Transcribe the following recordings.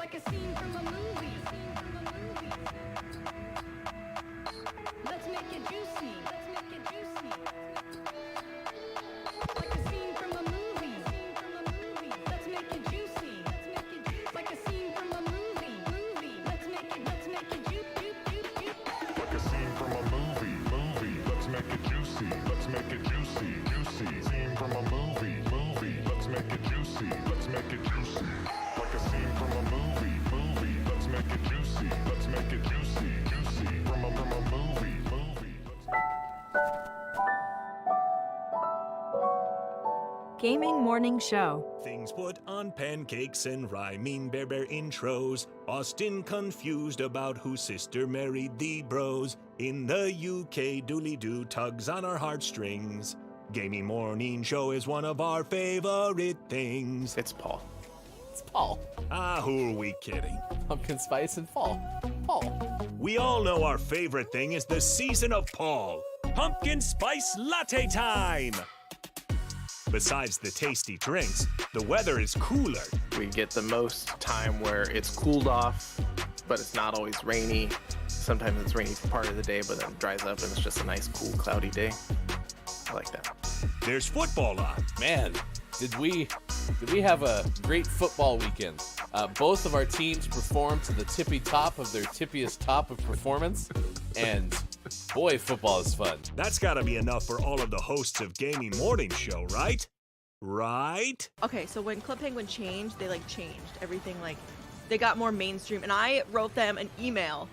like a scene from a movie. Let's make it juicy. Like a scene from a movie. Let's make it juicy. Like a scene from a movie. Let's make it juicy. Like a scene from a movie. Let's make it juicy. Let's make it juicy. Scene from a movie. Let's make it juicy. Let's make it juicy. Like a scene from a movie. Let's make it juicy. Let's make it juicy. From a movie. Gaming Morning Show. Things put on pancakes and rhyming bear intros. Austin confused about whose sister married the bros. In the UK, dooley-doo tugs on our heartstrings. Gaming Morning Show is one of our favorite things. It's Paul. It's Paul. Ah, who are we kidding? Pumpkin spice and fall. Paul. We all know our favorite thing is the season of Paul. Pumpkin spice latte time! Besides the tasty drinks, the weather is cooler. We get the most time where it's cooled off, but it's not always rainy. Sometimes it's rainy for part of the day, but then it dries up and it's just a nice, cool, cloudy day. I like that. There's football on. Man, did we have a great football weekend. Both of our teams performed to the tippy top of their tippiest top of performance, and boy, football is fun. That's gotta be enough for all of the hosts of Gaming Morning Show, right? Right? Okay, so when Club Penguin changed, they changed everything. They got more mainstream, and I wrote them an email.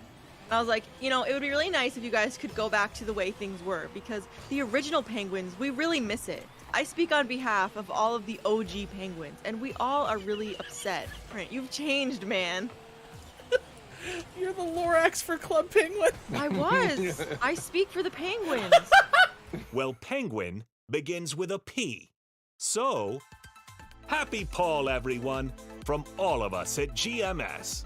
I was like, it would be really nice if you guys could go back to the way things were, because the original Penguins, we really miss it. I speak on behalf of all of the OG Penguins, and we all are really upset. Right, you've changed, man. You're the Lorax for Club Penguin. I was. I speak for the Penguins. Well, penguin begins with a P. So, happy Paul, everyone, from all of us at GMS.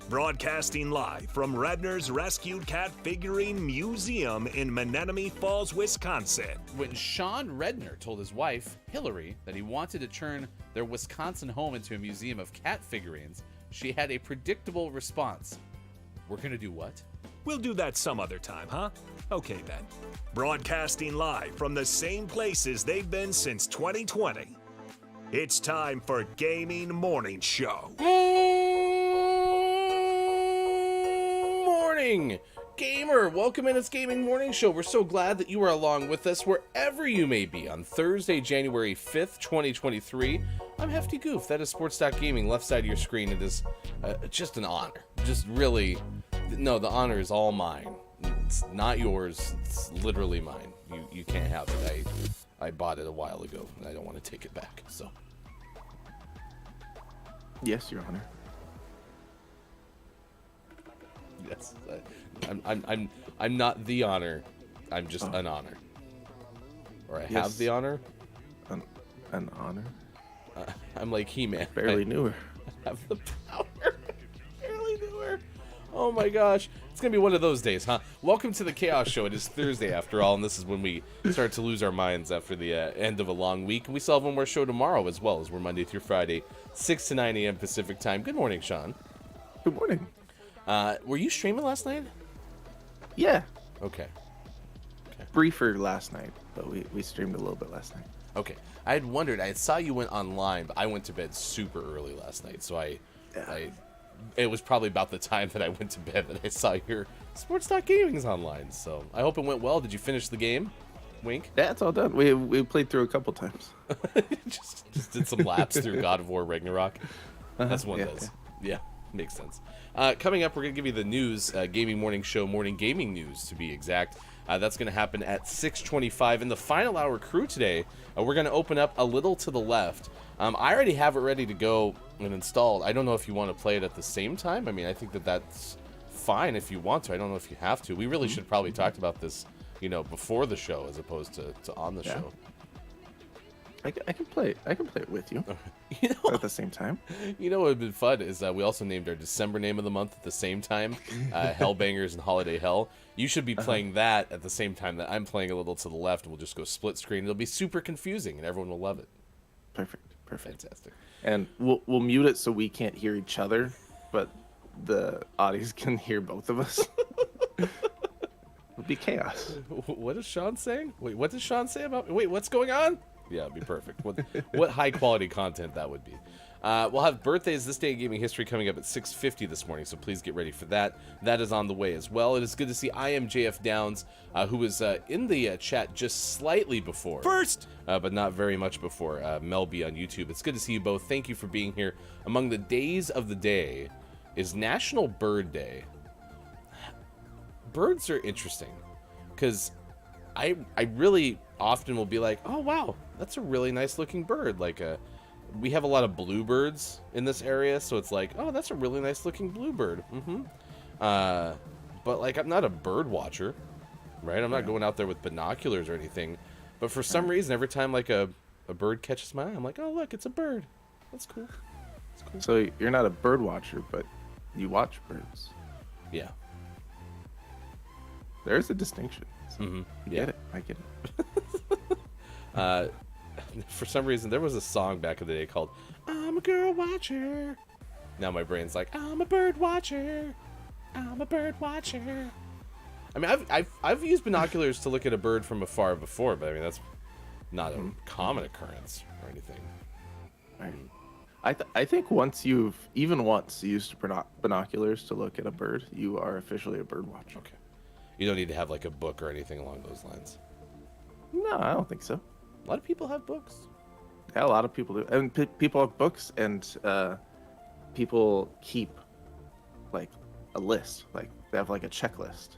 Broadcasting live from Redner's Rescued Cat Figurine Museum in Menominee Falls, Wisconsin. When Sean Redner told his wife, Hillary, that he wanted to turn their Wisconsin home into a museum of cat figurines, she had a predictable response. We're gonna do what? We'll do that some other time, huh? Okay, then. Broadcasting live from the same places they've been since 2020. It's time for Gaming Morning Show. Morning, gamer. Welcome in. It's Gaming Morning Show. We're so glad that you are along with us wherever you may be on Thursday, January 5th, 2023. I'm Hefty Goof. That is Sports.Gaming. Left side of your screen. It is just an honor. Just really, no, the honor is all mine. It's not yours. It's literally mine. You can't have it. I bought it a while ago, and I don't want to take it back. So, Yes, Your Honor. yes, I'm not the honor. I'm just an honor. Or I have the honor. An honor? I'm like He-Man. Barely knew her. I have the power. Barely knew her. Oh my gosh. It's going to be one of those days, huh? Welcome to the Chaos Show. It is Thursday after all, and this is when we start to lose our minds after the end of a long week. And we still have one more show tomorrow as well, as we're Monday through Friday, 6 to 9 a.m. Pacific time. Good morning, Sean. Good morning. Were you streaming last night? Yeah. Okay. Briefer last night, but we streamed a little bit last night. Okay. I had wondered. I saw you went online, but I went to bed super early last night, so it was probably about the time that I went to bed that I saw your Sports.Gaming's online. So I hope it went well. Did you finish the game? Wink. Yeah, it's all done. We played through a couple times. just did some laps through God of War Ragnarok. That's one does. Yeah, makes sense. Coming up, we're going to give you the news, Gaming Morning Show, Morning Gaming News to be exact. That's going to happen at 6:25. In the final hour crew today, we're going to open up a little to the left. I already have it ready to go and installed. I don't know if you want to play it at the same time. I mean, I think that's fine if you want to. I don't know if you have to. We really should probably talk about this, before the show as opposed to on the show. I can play it with you. At the same time. You know what would have been fun is we also named our December name of the month at the same time, Hellbangers and Holiday Hell. You should be playing that at the same time that I'm playing a little to the left, and we'll just go split screen. It'll be super confusing, and everyone will love it. Perfect. Fantastic. And we'll mute it so we can't hear each other, but the audience can hear both of us. It would be chaos. What is Sean saying? Wait, what does Sean say about? Wait, what's going on? Yeah, it'd be perfect. What high quality content that would be. We'll have birthdays this day in gaming history coming up at 6:50 this morning, so please get ready for that. That is on the way as well. It is good to see IMJF Downs, who was in the chat just slightly before. First! But not very much before. Mel B on YouTube. It's good to see you both. Thank you for being here. Among the days of the day is National Bird Day. Birds are interesting because I really often will be like, oh wow, that's a really nice looking bird. Like we have a lot of bluebirds in this area, so it's like, oh, that's a really nice looking bluebird. But like, I'm not a bird watcher, right? I'm not going out there with binoculars or anything. But for some reason, every time like a bird catches my eye, I'm like, oh look, it's a bird. That's cool. That's cool. So you're not a bird watcher, but you watch birds. Yeah. There's a distinction. So Yeah. Get it. I get it. For some reason, there was a song back in the day called "I'm a Girl Watcher." Now my brain's like, "I'm a bird watcher. I'm a bird watcher." I mean, I've used binoculars to look at a bird from afar before, but I mean that's not a common occurrence or anything. Right. I think once you've used binoculars to look at a bird, you are officially a bird watcher. Okay. You don't need to have like a book or anything along those lines. No, I don't think so. A lot of people have books. Yeah, a lot of people do. And people have books, and people keep like a list. Like they have like a checklist.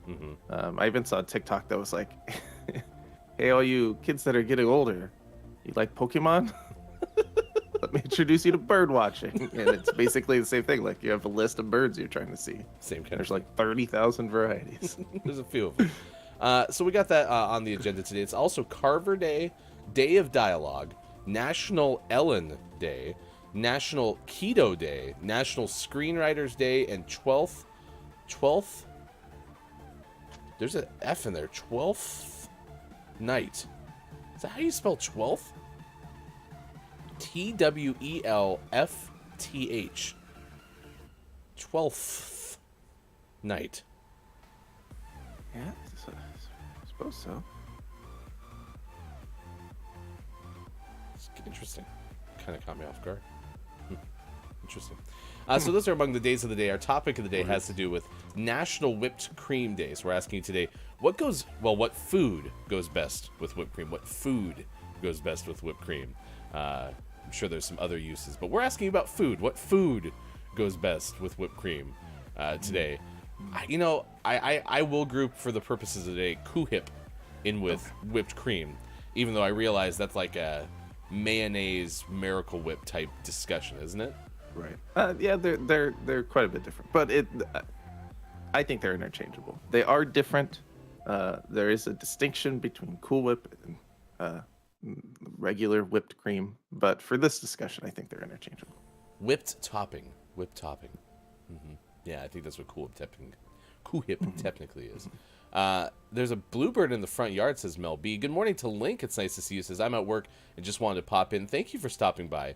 I even saw a TikTok that was like, "Hey, all you kids that are getting older, you like Pokemon? Let me introduce you to bird watching." And it's basically the same thing. Like you have a list of birds you're trying to see. Same kind There's of like 30,000 varieties. There's a few of them. So we got that on the agenda today. It's also Carver Day, Day of Dialogue, National Ellen Day, National Keto Day, National Screenwriters Day, and 12th. There's an F in there. 12th night. Is that how you spell 12th? TWELFTH. 12th night. Yeah, I suppose so. It's interesting. Kind of caught me off guard. Interesting. So those are among the days of the day. Our topic of the day has to do with National Whipped Cream Day. So we're asking you today, what food goes best with whipped cream? What food goes best with whipped cream? I'm sure there's some other uses, but we're asking about food. What food goes best with whipped cream today? I will group, for the purposes of today, Q-Hip in with whipped cream, even though I realize that's like a mayonnaise Miracle Whip type discussion, isn't it? Right. Yeah, they're quite a bit different, but I think they're interchangeable. They are different. There is a distinction between Cool Whip and regular whipped cream, but for this discussion, I think they're interchangeable. Whipped topping. Yeah, I think that's what Cool Whip technically is. There's a bluebird in the front yard, says Mel B. Good morning to Link. It's nice to see you. Says, I'm at work and just wanted to pop in. Thank you for stopping by.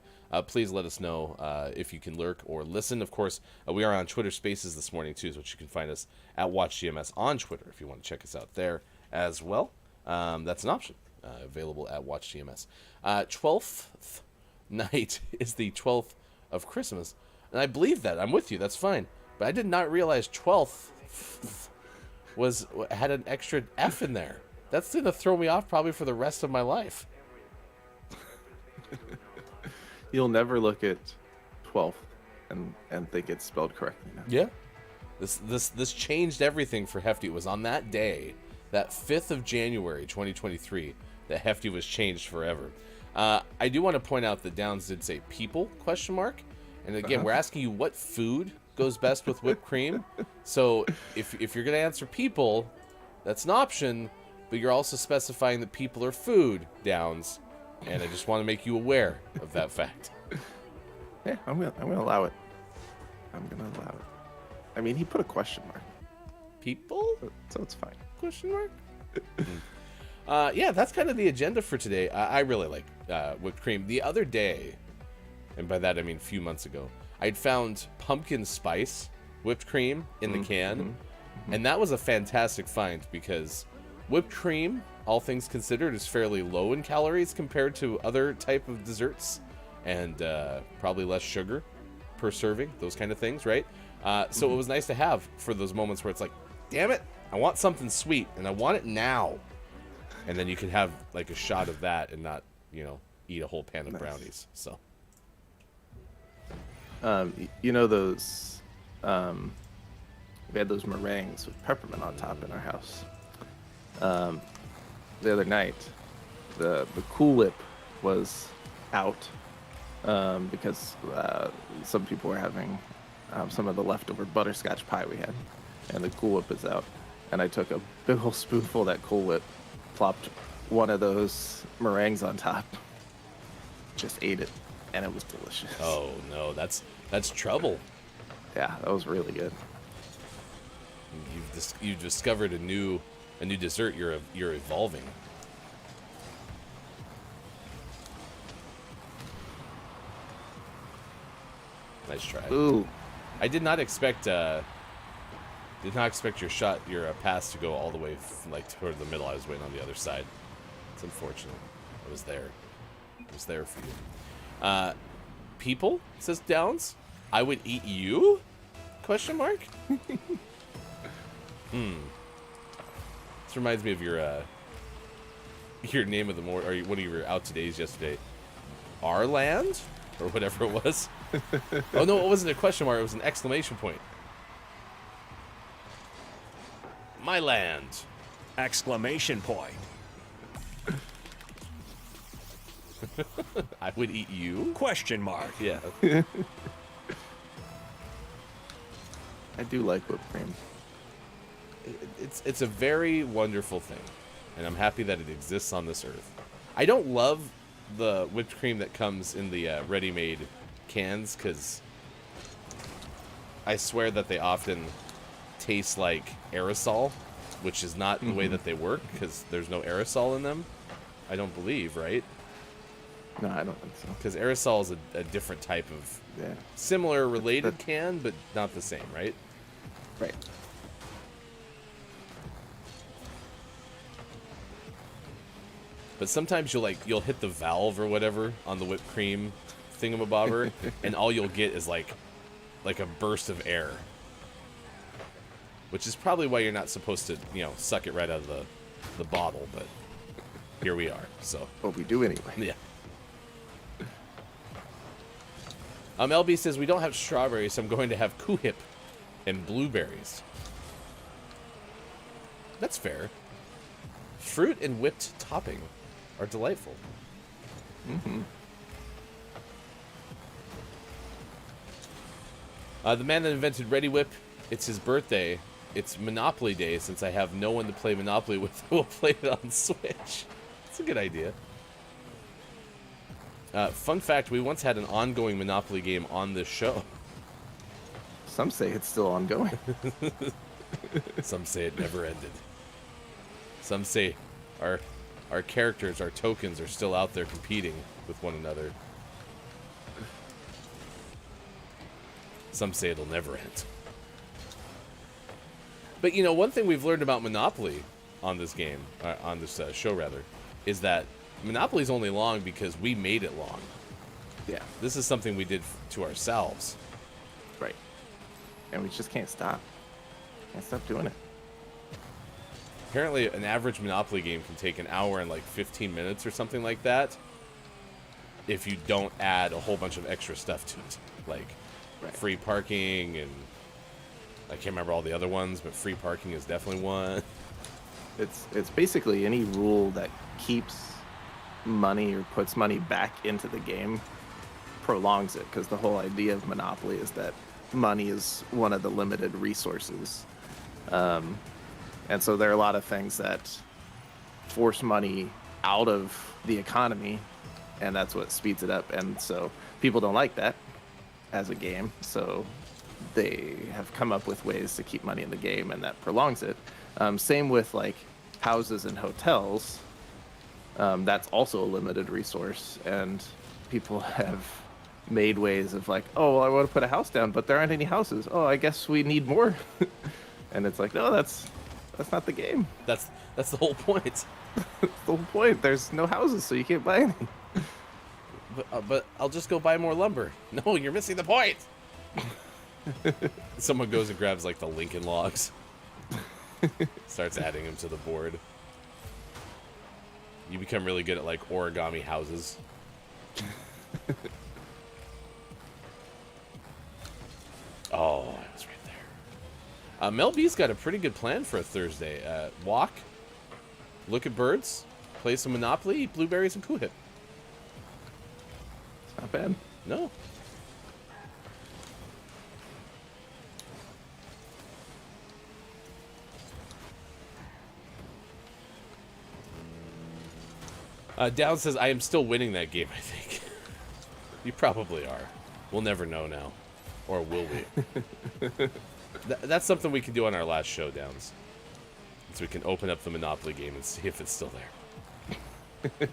Please let us know if you can lurk or listen. Of course, we are on Twitter Spaces this morning, too, so you can find us at WatchGMS on Twitter if you want to check us out there as well. That's an option available at WatchGMS. 12th night is the 12th of Christmas, and I believe that. I'm with you. That's fine. But I did not realize 12th had an extra F in there. That's going to throw me off probably for the rest of my life. You'll never look at 12th and think it's spelled correctly now. Yeah. This changed everything for Hefty. It was on that day, that 5th of January, 2023, that Hefty was changed forever. I do want to point out that Downs did say people, ? And again, we're asking you what food goes best with whipped cream. So if you're going to answer people, that's an option, but you're also specifying that people are food, Downs. And I just want to make you aware of that fact. Yeah, I'm gonna allow it. I'm gonna allow it. I mean, he put a question mark. People? So it's fine. Question mark? Yeah, that's kind of the agenda for today. I really like whipped cream. The other day, and by that I mean a few months ago, I'd found pumpkin spice whipped cream in the can, and that was a fantastic find because whipped cream, all things considered, is fairly low in calories compared to other type of desserts, and probably less sugar per serving, those kind of things, right? So it was nice to have for those moments where it's like, damn it, I want something sweet, and I want it now. And then you can have like a shot of that and not, eat a whole pan of brownies. So, you know those, we had those meringues with peppermint on top in our house. The other night, the Cool Whip was out because some people were having some of the leftover butterscotch pie we had, and the Cool Whip is out. And I took a big old spoonful of that Cool Whip, plopped one of those meringues on top, just ate it, and it was delicious. oh no, that's trouble. Yeah, that was really good. You've discovered a new dessert. You're evolving. Nice try. Ooh, I did not expect your pass to go all the way toward the middle. I was waiting on the other side. It's unfortunate. I was there. It was there for you. People, says Downs. I would eat you? Question mark. This reminds me of your name of the morning, or one of your out todays yesterday. Our land, or whatever it was. Oh no, it wasn't a question mark. It was an exclamation point. My land. Exclamation point. I would eat you? Question mark. Yeah. I do like whipped cream. It's a very wonderful thing, and I'm happy that it exists on this earth. I don't love the whipped cream that comes in the ready-made cans, because I swear that they often taste like aerosol, which is not the way that they work, because there's no aerosol in them. I don't believe, right? No, I don't think so. Because aerosol is a different type of similar related can, but not the same, right? Right. But sometimes you'll hit the valve or whatever on the whipped cream thingamabobber, and all you'll get is like a burst of air, which is probably why you're not supposed to suck it right out of the bottle. But here we are. So. But we do anyway. Yeah. LB says we don't have strawberries, so I'm going to have Kuhip and blueberries. That's fair. Fruit and whipped topping are delightful. The man that invented Ready Whip, it's his birthday. It's Monopoly Day. Since I have no one to play Monopoly with, we'll play it on Switch. It's a good idea. Fun fact, we once had an ongoing Monopoly game on this show. Some say it's still ongoing. Some say it never ended. Some say our characters, our tokens, are still out there competing with one another. Some say it'll never end. But one thing we've learned about Monopoly on this game, on this show rather, is that Monopoly's only long because we made it long. Yeah. This is something we did to ourselves. Right. And we just can't stop. Can't stop doing it. Apparently, an average Monopoly game can take an hour and 15 minutes or something like that if you don't add a whole bunch of extra stuff to it. Like free parking, and I can't remember all the other ones, but free parking is definitely one. It's basically any rule that keeps money or puts money back into the game prolongs it, because the whole idea of Monopoly is that money is one of the limited resources. And so there are a lot of things that force money out of the economy, and that's what speeds it up. And so people don't like that as a game, so they have come up with ways to keep money in the game, and that prolongs it. Same with houses and hotels. That's also a limited resource, and people have made ways of like, oh, well, I want to put a house down, but there aren't any houses. Oh, I guess we need more. And it's like, no, that's not the game. That's the whole point. That's the whole point. There's no houses, so you can't buy any. But I'll just go buy more lumber. No, you're missing the point. Someone goes and grabs like the Lincoln logs. Starts adding them to the board. You become really good at like origami houses. Oh, I was right there. Mel B's got a pretty good plan for a Thursday. Walk, look at birds, play some Monopoly, eat blueberries and Cool Hip. It's not bad. No. Down says, I am still winning that game, I think. You probably are. We'll never know now. Or will we? That's something we can do on our last show, Downs. So we can open up the Monopoly game and see if it's still there.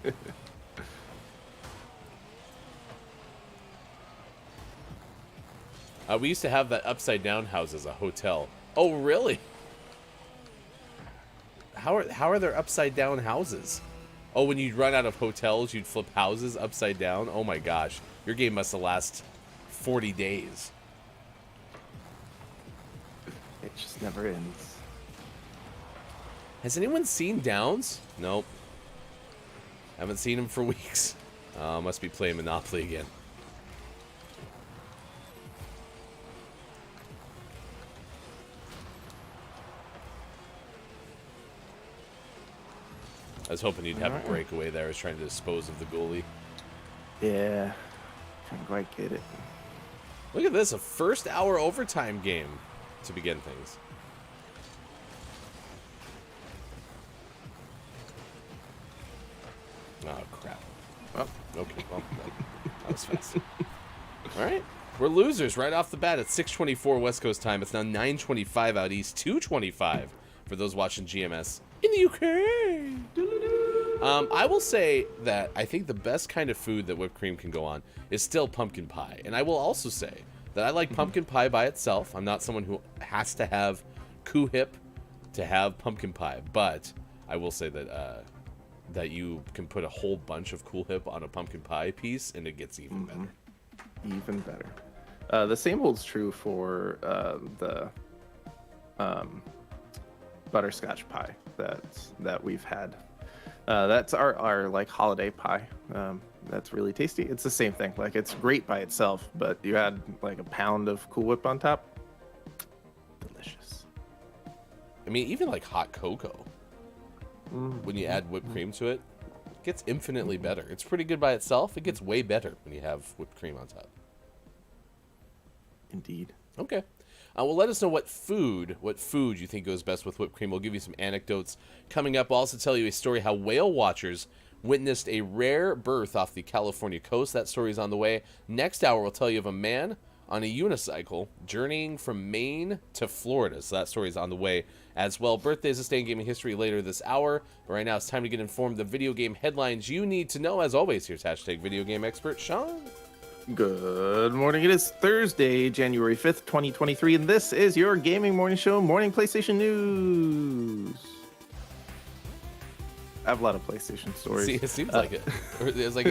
We used to have that upside down house as a hotel. Oh, really? How are there upside down houses? Oh, when you'd run out of hotels, you'd flip houses upside down? Oh my gosh. Your game must have lasted 40 days. It just never ends. Has anyone seen Downs? Nope. Haven't seen him for weeks. Must be playing Monopoly again. I was hoping you'd have a breakaway there. I was trying to dispose of the goalie. Yeah. Can't quite get it. Look at this, a first hour overtime game to begin things. Oh, crap. Well, okay, well, that was fast. All right, we're losers right off the bat at 6:24 West Coast time. It's now 9:25 out east, 2:25 for those watching GMS in the UK. I will say that I think the best kind of food that whipped cream can go on is still pumpkin pie. And I will also say that I like pumpkin pie by itself. I'm not someone who has to have Cool Hip to have pumpkin pie. But I will say that that you can put a whole bunch of Cool Hip on a pumpkin pie piece and it gets even better. Even better. The same holds true for the butterscotch pie that we've had. That's our like holiday pie. That's really tasty. It's the same thing. Like it's great by itself, but you add like a pound of Cool Whip on top. Delicious. I mean, even like hot cocoa, when you add whipped cream to it, it gets infinitely better. It's pretty good by itself. It gets way better when you have whipped cream on top. Indeed. Okay. Well, let us know what food you think goes best with whipped cream. We'll give you some anecdotes coming up. We'll also tell you a story how whale watchers witnessed a rare birth off the California coast. That story is on the way. Next hour, we'll tell you of a man on a unicycle journeying from Maine to Florida. So that story is on the way as well. Birthdays this day in gaming history later this hour. But right now, it's time to get informed of video game headlines you need to know. As always, here's hashtag video game expert Sean. Good morning. It is Thursday, January 5th, 2023, and this is your Gaming Morning Show Morning PlayStation News. I have a lot of PlayStation stories. See, it seems like it. It's like,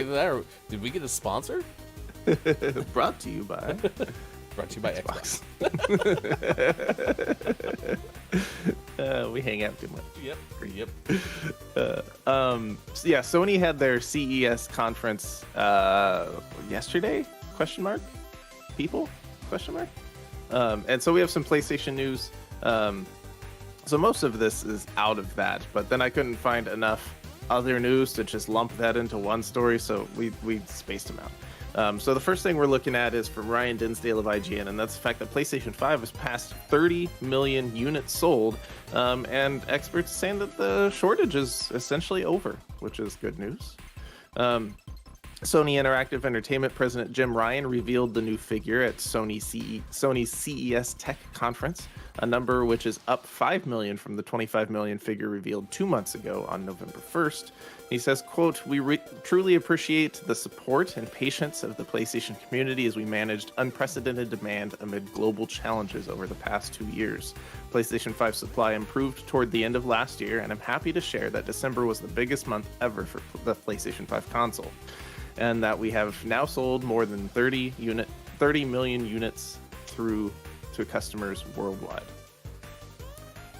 did we get a sponsor? Brought to you by Xbox. We hang out too much. Yep. So yeah, Sony had their CES conference yesterday? People? And so we have some PlayStation news. So most of this is out of that, but then I couldn't find enough other news to just lump that into one story, so we spaced them out. So the first thing we're looking at is from Ryan Dinsdale of IGN, and that's the fact that PlayStation 5 has passed 30 million units sold, and experts saying that the shortage is essentially over, which is good news. Sony Interactive Entertainment President Jim Ryan revealed the new figure at Sony's CES Tech Conference, a number which is up 5 million from the 25 million figure revealed 2 months ago on November 1st. He says, quote, "We truly appreciate the support and patience of the PlayStation community as we managed unprecedented demand amid global challenges over the past 2 years. PlayStation 5 supply improved toward the end of last year, and I'm happy to share that December was the biggest month ever for the PlayStation 5 console, and that we have now sold more than 30 million units through to customers worldwide."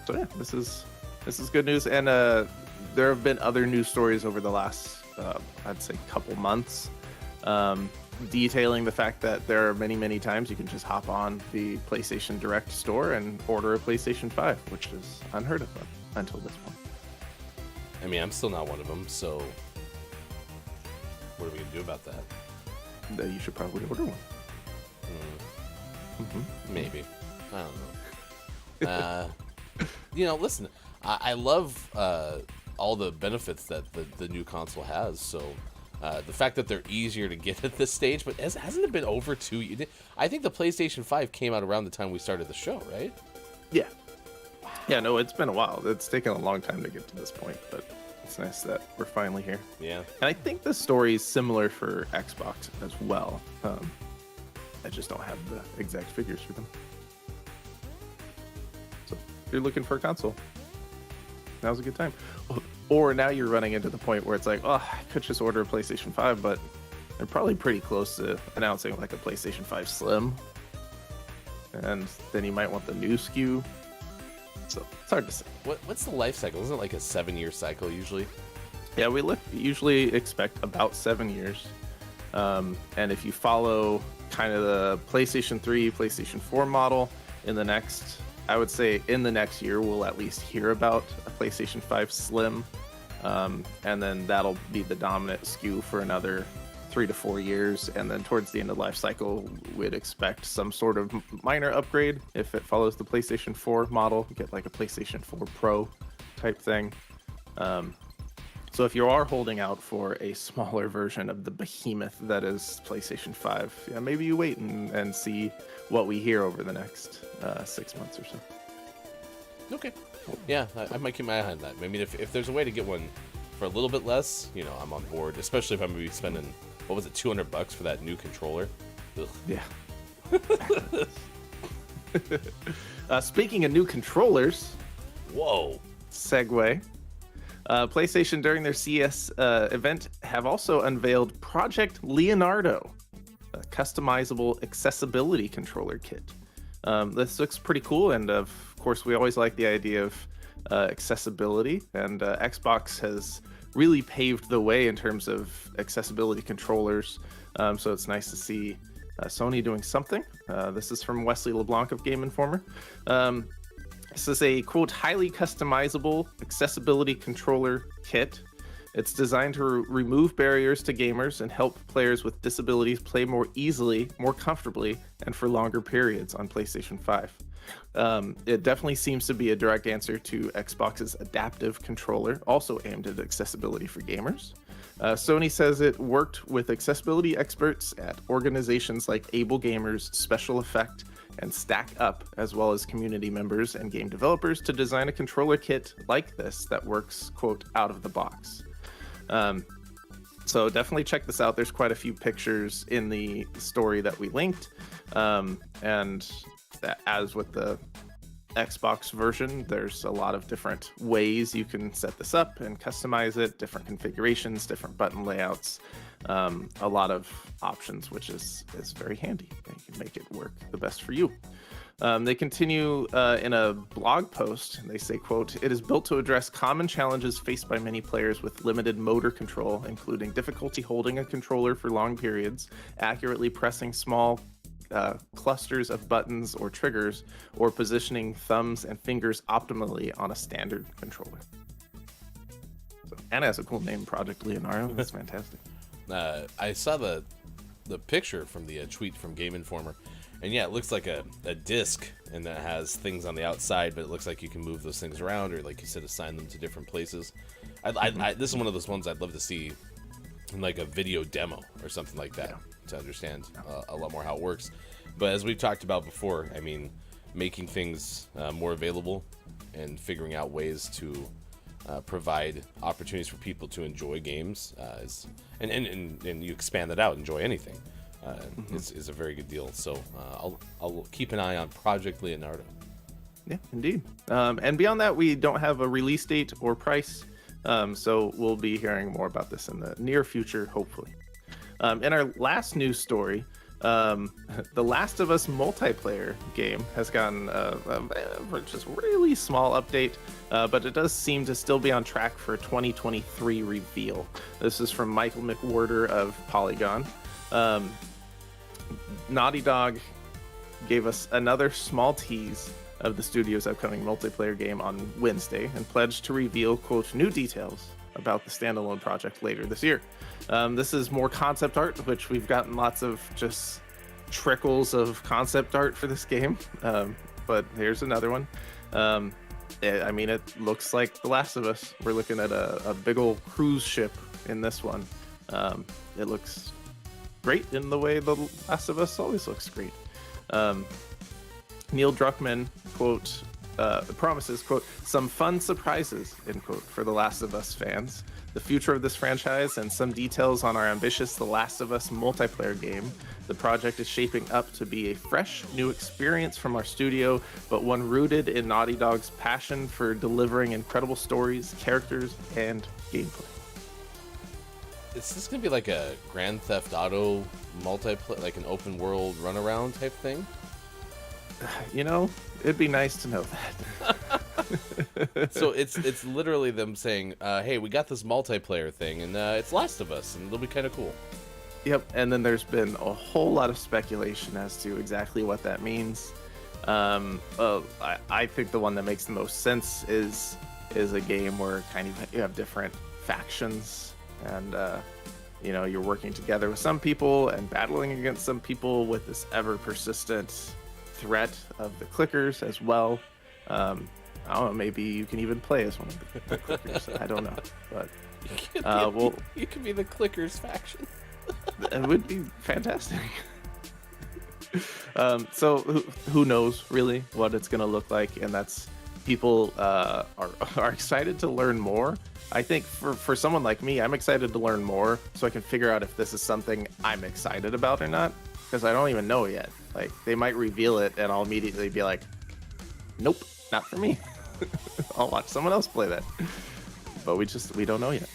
So yeah, this is good news, and there have been other news stories over the last, I'd say, couple months, detailing the fact that there are many times you can just hop on the PlayStation Direct store and order a PlayStation 5, which is unheard of until this point. I mean, I'm still not one of them, so what are we gonna do about that? That you should probably order one. Maybe. I don't know. Listen, I love all the benefits that the new console has. So the fact that they're easier to get at this stage, but hasn't it been over 2 years? I think the PlayStation 5 came out around the time we started the show, right? Yeah. Yeah, no, it's been a while. It's taken a long time to get to this point, but it's nice that we're finally here. Yeah. And I think the story is similar for Xbox as well. I just don't have the exact figures for them. So if you're looking for a console, now's a good time. Or now you're running into the point where it's like, oh, I could just order a PlayStation 5, but they're probably pretty close to announcing like a PlayStation 5 Slim. And then you might want the new SKU. So it's hard to say. What's the life cycle? Isn't it like a 7-year cycle usually? Yeah, we usually expect about 7 years. And if you follow kind of the PlayStation 3, PlayStation 4 model, I would say in the next year, we'll at least hear about a PlayStation 5 Slim. And then that'll be the dominant SKU for another 3 to 4 years. And then towards the end of the life cycle, we'd expect some sort of minor upgrade. If it follows the PlayStation 4 model, you get like a PlayStation 4 Pro type thing. So if you are holding out for a smaller version of the behemoth that is PlayStation 5, yeah, maybe you wait and see what we hear over the next 6 months or so. Okay. Yeah, I might keep my eye on that. I mean, if there's a way to get one for a little bit less, I'm on board. Especially if I'm going to be spending, what was it, $200 for that new controller? Ugh. Yeah. Speaking of new controllers, whoa, segue. PlayStation during their CES event have also unveiled Project Leonardo, a customizable accessibility controller kit. This looks pretty cool, and of course we always like the idea of accessibility, and Xbox has really paved the way in terms of accessibility controllers, so it's nice to see Sony doing something. This is from Wesley LeBlanc of Game Informer. This is a, quote, highly customizable accessibility controller kit. It's designed to remove barriers to gamers and help players with disabilities play more easily, more comfortably, and for longer periods on PlayStation 5. It definitely seems to be a direct answer to Xbox's adaptive controller, also aimed at accessibility for gamers. Sony says it worked with accessibility experts at organizations like Able Gamers, Special Effect, and Stack Up, as well as community members and game developers, to design a controller kit like this that works, quote, out of the box. So definitely check this out. There's quite a few pictures in the story that we linked. And as with the Xbox version, there's a lot of different ways you can set this up and customize it, different configurations, different button layouts, a lot of options, which is very handy. You can make it work the best for you. They continue in a blog post, and they say, quote, "It is built to address common challenges faced by many players with limited motor control, including difficulty holding a controller for long periods, accurately pressing small clusters of buttons or triggers, or positioning thumbs and fingers optimally on a standard controller." So, and it has a cool name, Project Leonardo. That's fantastic. I saw the picture from the tweet from Game Informer, and yeah, it looks like a disc, and that has things on the outside, but it looks like you can move those things around, or like you said, assign them to different places. This is one of those ones I'd love to see like a video demo or something like that to understand a lot more how it works. But as we've talked about before, I mean, making things more available and figuring out ways to provide opportunities for people to enjoy games and you expand that out, enjoy anything, is a very good deal. So I'll keep an eye on Project Leonardo. Yeah, indeed. And beyond that, we don't have a release date or price. So we'll be hearing more about this in the near future, hopefully. In our last news story, the Last of Us multiplayer game has gotten a just really small update, but it does seem to still be on track for a 2023 reveal. This is from Michael McWhorter of Polygon. Naughty Dog gave us another small tease of the studio's upcoming multiplayer game on Wednesday and pledged to reveal, quote, new details about the standalone project later this year. This is more concept art, which we've gotten lots of just trickles of concept art for this game. But here's another one. I mean, it looks like The Last of Us. We're looking at a big old cruise ship in this one. It looks great in the way The Last of Us always looks great. Neil Druckmann, quote, promises, quote, some fun surprises, end quote, for The Last of Us fans, the future of this franchise, and some details on our ambitious The Last of Us multiplayer game. The project is shaping up to be a fresh, new experience from our studio, but one rooted in Naughty Dog's passion for delivering incredible stories, characters, and gameplay. Is this going to be like a Grand Theft Auto multiplayer, like an open world runaround type thing? You know, it'd be nice to know that. So it's literally them saying, hey, we got this multiplayer thing, and it's Last of Us, and it'll be kind of cool. Yep, and then there's been a whole lot of speculation as to exactly what that means. I think the one that makes the most sense is a game where kind of you have different factions, and you know, you're working together with some people and battling against some people with this ever persistent threat of the clickers as well. I don't know, maybe you can even play as one of the clickers. I don't know, but you could be the clickers faction. It would be fantastic. So who knows really what it's going to look like, and that's people are excited to learn more. I think for someone like me, I'm excited to learn more so I can figure out if this is something I'm excited about or not, because I don't even know yet. Like, they might reveal it and I'll immediately be like, nope, not for me. I'll watch someone else play that. But we don't know yet.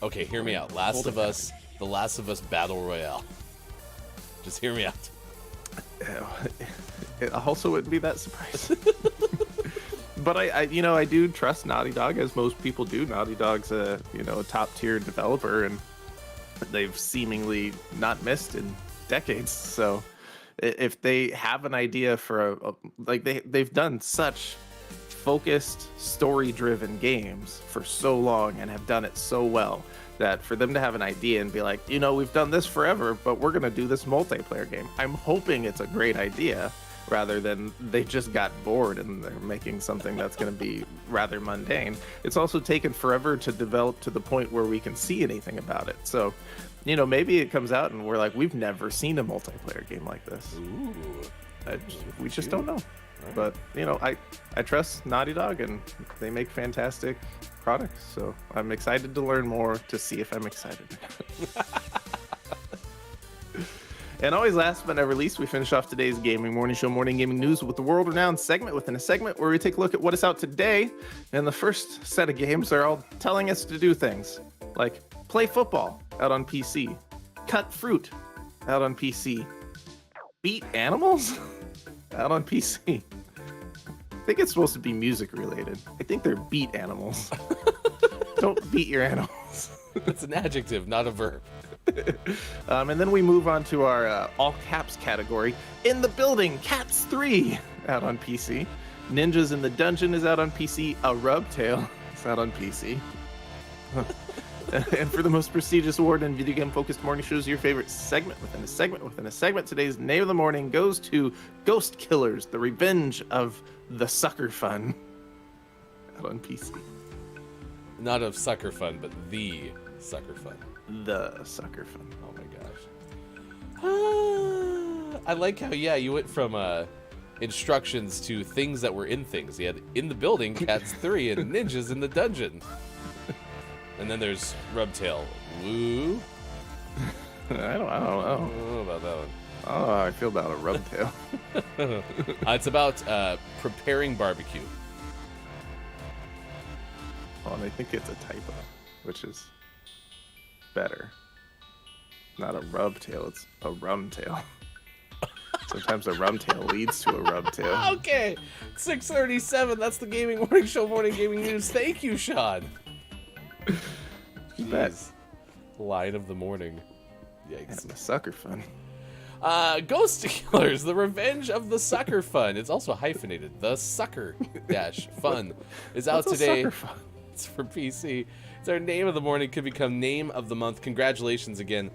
Okay, hear me out. The Last of Us Battle Royale. Just hear me out. It also wouldn't be that surprising. But I do trust Naughty Dog, as most people do. Naughty Dog's a top tier developer, and they've seemingly not missed in decades. So if they have an idea for they've done such focused, story-driven games for so long and have done it so well, that for them to have an idea and be like, we've done this forever, but we're going to do this multiplayer game. I'm hoping it's a great idea rather than they just got bored and they're making something that's going to be rather mundane. It's also taken forever to develop to the point where we can see anything about it. So, maybe it comes out and we're like, we've never seen a multiplayer game like this. Ooh. We just don't know. Right. But, I trust Naughty Dog, and they make fantastic products. So I'm excited to learn more to see if I'm excited. And always last but never least, we finish off today's Gaming Morning Show Morning Gaming News with the world-renowned segment within a segment where we take a look at what is out today. And the first set of games are all telling us to do things like play football out on PC, cut fruit out on PC, beat animals out on PC. I think it's supposed to be music related. I think they're beat animals. Don't beat your animals. It's an adjective, not a verb. And then we move on to our all caps category. In the Building, Cats 3 out on PC. Ninjas in the Dungeon is out on PC. A Rub Tail is out on PC. And for the most prestigious award in video game focused morning shows, your favorite segment within a segment within a segment, today's name of the morning goes to Ghost Killers, the Revenge of the Sucker Fun out on PC. Not of Sucker Fun, but the Sucker fun. The sucker fun. Oh my gosh. I like how, you went from instructions to things that were in things. You had in the building, Cats 3, and ninjas in the dungeon. And then there's Rubtail. Woo. I don't know. I don't know about that one. Oh, I feel about a Rubtail. It's about preparing barbecue. Oh, and I think it's a typo, which is better. Not a Rubtail, it's a Rumtail. Sometimes a Rumtail leads to a Rubtail. Okay, 6:37. That's the Gaming Morning Show, Morning Gaming News. Thank you, Sean. You bet. Jeez. Line of the morning. Yikes. And the sucker fun. Ghost Killers, The Revenge of the Sucker Fun. It's also hyphenated. The Sucker Dash Fun is out What's a today. sucker fun? It's for PC. It's our name of the morning. Could become name of the month. Congratulations again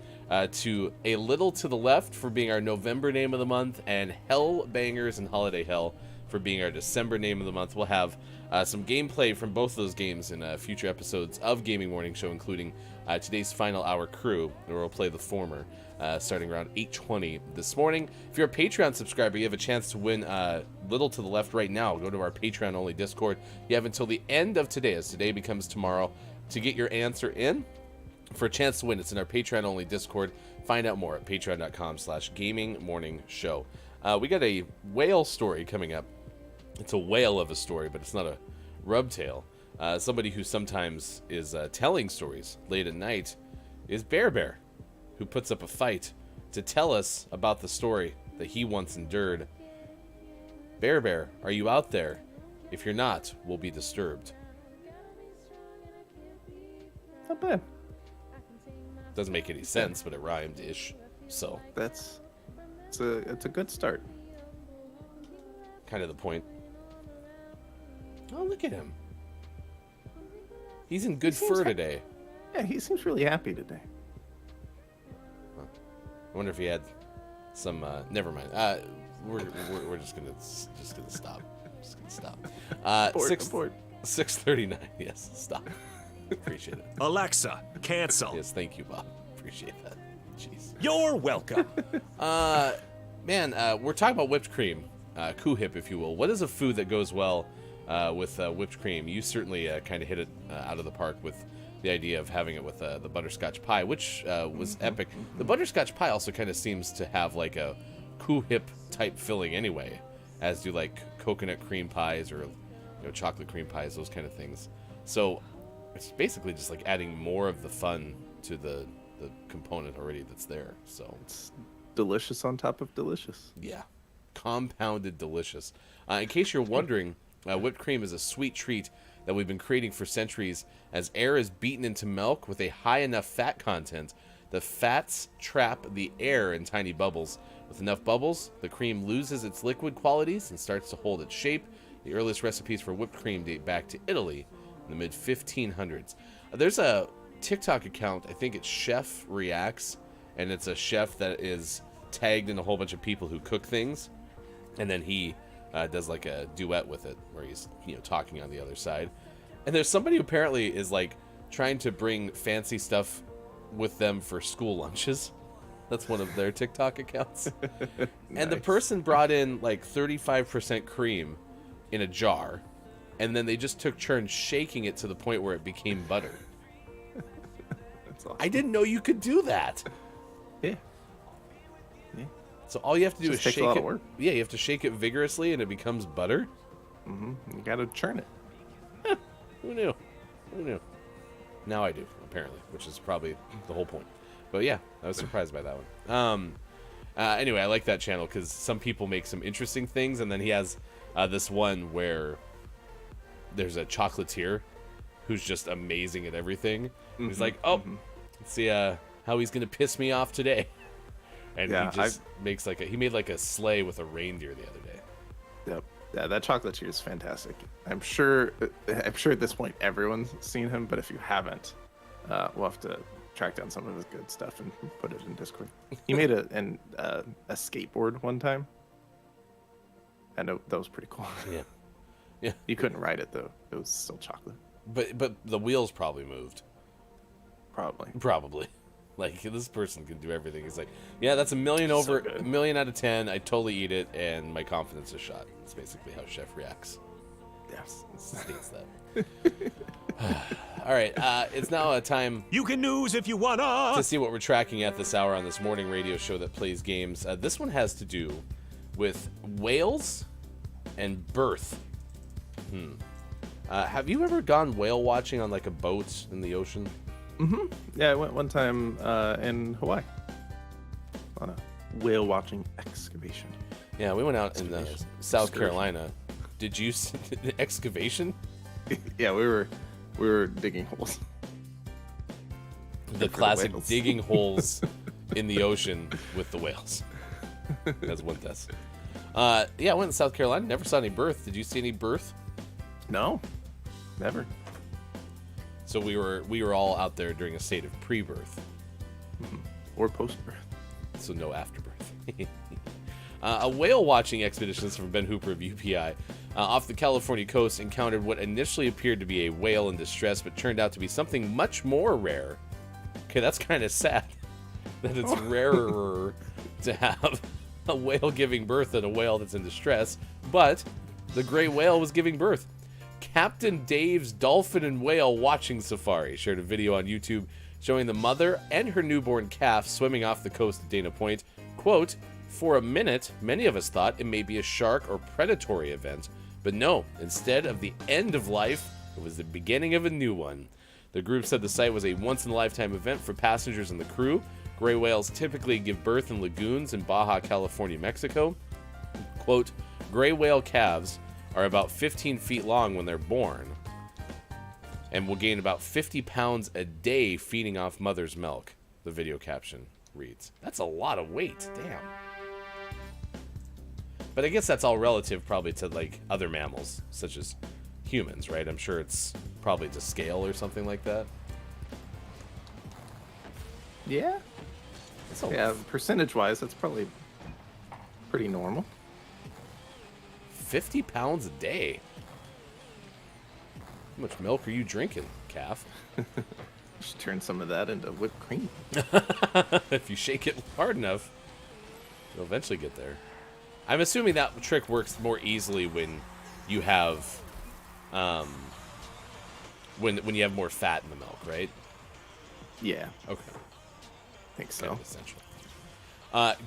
to A Little to the Left for being our November name of the month, and Hell Bangers and Holiday Hell for being our December name of the month. We'll have some gameplay from both those games in future episodes of Gaming Morning Show, including today's final hour crew, where we'll play the former starting around 8:20 this morning. If you're a Patreon subscriber, you have a chance to win Little to the Left right now. Go to our Patreon-only Discord. You have until the end of today, as today becomes tomorrow, to get your answer in for a chance to win. It's in our Patreon-only Discord. Find out more at patreon.com/gamingmorningshow. We got a whale story coming up. It's a whale of a story, but it's not a rubtail. Somebody who sometimes is telling stories late at night is Bear, who puts up a fight to tell us about the story that he once endured. Bear, are you out there? If you're not, we'll be disturbed. Not bad. Doesn't make any sense, but it rhymed-ish. So, It's a good start. kind of the point. Oh, look at him. He's in good fur today. Yeah, he seems really happy today. I wonder if he had some. Never mind. We're just gonna stop. Just gonna stop. Abort. 6:39. Yes, stop. Appreciate it. Alexa, cancel. Yes, thank you, Bob. Appreciate that. Jeez. You're welcome. Man, we're talking about whipped cream, Hip, if you will. What is a food that goes well with whipped cream? You certainly kind of hit it out of the park with the idea of having it with the butterscotch pie, which was epic. The butterscotch pie also kind of seems to have like a Hip type filling anyway, as do like coconut cream pies or chocolate cream pies, those kind of things. So it's basically just like adding more of the fun to the component already that's there. So It's delicious on top of delicious. yeah, compounded delicious. In case you're wondering, whipped cream is a sweet treat that we've been creating for centuries. As air is beaten into milk with a high enough fat content, the fats trap the air in tiny bubbles. With enough bubbles, the cream loses its liquid qualities and starts to hold its shape. The earliest recipes for whipped cream date back to Italy in the mid-1500s. There's a TikTok account, I think it's Chef Reacts, and it's a chef that is tagged in a whole bunch of people who cook things, and then he does like a duet with it where he's talking on the other side. And there's somebody who apparently is like trying to bring fancy stuff with them for school lunches. That's one of their TikTok accounts. And the person brought in like 35% cream in a jar, and then they just took turns shaking it to the point where it became butter. That's awesome. I didn't know you could do that. Yeah. So all you have to do Just is takes a shake lot it. of work. Yeah, you have to shake it vigorously, and it becomes butter. You gotta churn it. Who knew? Now I do, apparently, which is probably the whole point. But yeah, I was surprised by that one. Anyway, I like that channel because some people make some interesting things, and then he has this one where there's a chocolatier who's just amazing at everything. He's like, let's see how he's gonna piss me off today. And Yeah, he just makes he made like a sleigh with a reindeer the other day. Yep. Yeah, that chocolatier is fantastic. I'm sure at this point everyone's seen him, but if you haven't, we'll have to track down some of his good stuff and put it in Discord. He made a skateboard one time, and that was pretty cool. Yeah. You couldn't ride it though; it was still chocolate. But the wheels probably moved. Probably. Like, this person can do everything. He's like, yeah, that's a million out of 10. I totally eat it, and my confidence is shot. That's basically how Chef reacts. Yes. It states that. All right, it's now a time You can news if you wanna. to see what we're tracking at this hour on this morning radio show that plays games. This one has to do with whales and birth. Have you ever gone whale watching on like a boat in the ocean? Mm-hmm. Yeah, I went one time in Hawaii on a whale watching excavation. Yeah, we went out in South Carolina. Did you see the excavation? Yeah, we were digging holes. The classic digging holes in the ocean with the whales. That's what that's. Yeah, I went to South Carolina. Never saw any birth. Did you see any birth? No, never. So we were all out there during a state of pre-birth. Or post-birth. So no afterbirth. A whale watching expedition from Ben Hooper of UPI off the California coast encountered what initially appeared to be a whale in distress, but turned out to be something much more rare. Okay, that's kind of sad that it's rarer to have a whale giving birth than a whale that's in distress, but the gray whale was giving birth. Captain Dave's Dolphin and Whale Watching Safari shared a video on YouTube showing the mother and her newborn calf swimming off the coast of Dana Point. Quote, "For a minute, many of us thought it may be a shark or predatory event, but no, instead of the end of life, it was the beginning of a new one." The group said the sight was a once-in-a-lifetime event for passengers and the crew. Gray whales typically give birth in lagoons in Baja California, Mexico. Quote, "Gray whale calves are about 15 feet long when they're born and will gain about 50 pounds a day feeding off mother's milk," the video caption reads. That's a lot of weight. Damn. But I guess that's all relative probably to like other mammals, such as humans, right? I'm sure it's probably to scale or something like that. Yeah. Yeah, percentage-wise, that's probably pretty normal. 50 pounds a day. How much milk are you drinking, calf? Should turn some of that into whipped cream. If you shake it hard enough, you'll eventually get there. I'm assuming that trick works more easily when you have, when you have more fat in the milk, right? Yeah, Okay. I think so. Kind of essential.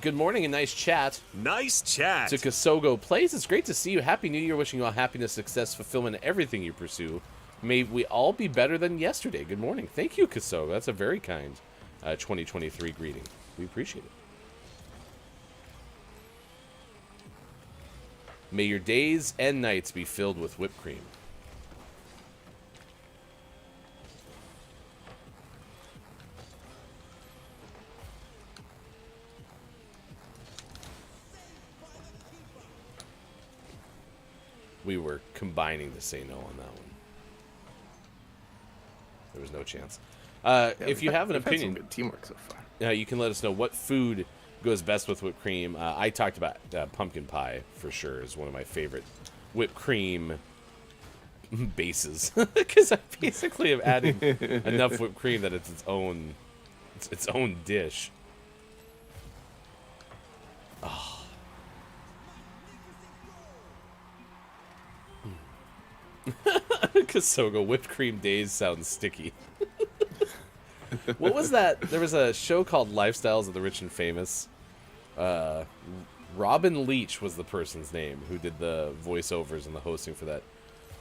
Good morning and nice chat. Nice chat. To Kasogo Plays. It's great to see you. Happy New Year. Wishing you all happiness, success, fulfillment, everything you pursue. May we all be better than yesterday. Good morning. Thank you, Kasogo. That's a very kind 2023 greeting. We appreciate it. May your days and nights be filled with whipped cream. We were combining to say no on that one. There was no chance. If you have an we've had some opinion, good teamwork so far. you can let us know what food goes best with whipped cream. I talked about pumpkin pie for sure is one of my favorite whipped cream bases because I basically am adding enough whipped cream that it's its own dish. Oh. Kasoga, whipped cream days sounds sticky. What was that? There was a show called Lifestyles of the Rich and Famous. Robin Leach was the person's name who did the voiceovers and the hosting for that.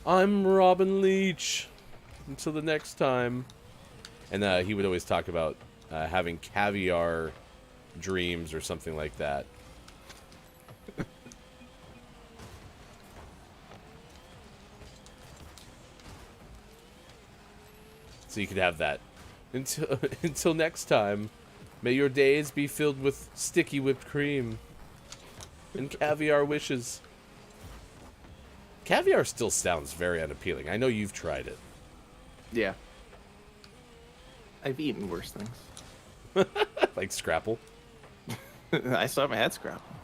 I'm Robin Leach. Until the next time. And he would always talk about having caviar dreams or something like that. So you could have that. Until next time, may your days be filled with sticky whipped cream and caviar wishes. Caviar still sounds very unappealing. I know you've tried it. Yeah. I've eaten worse things. Like Scrapple. I still haven't had Scrapple.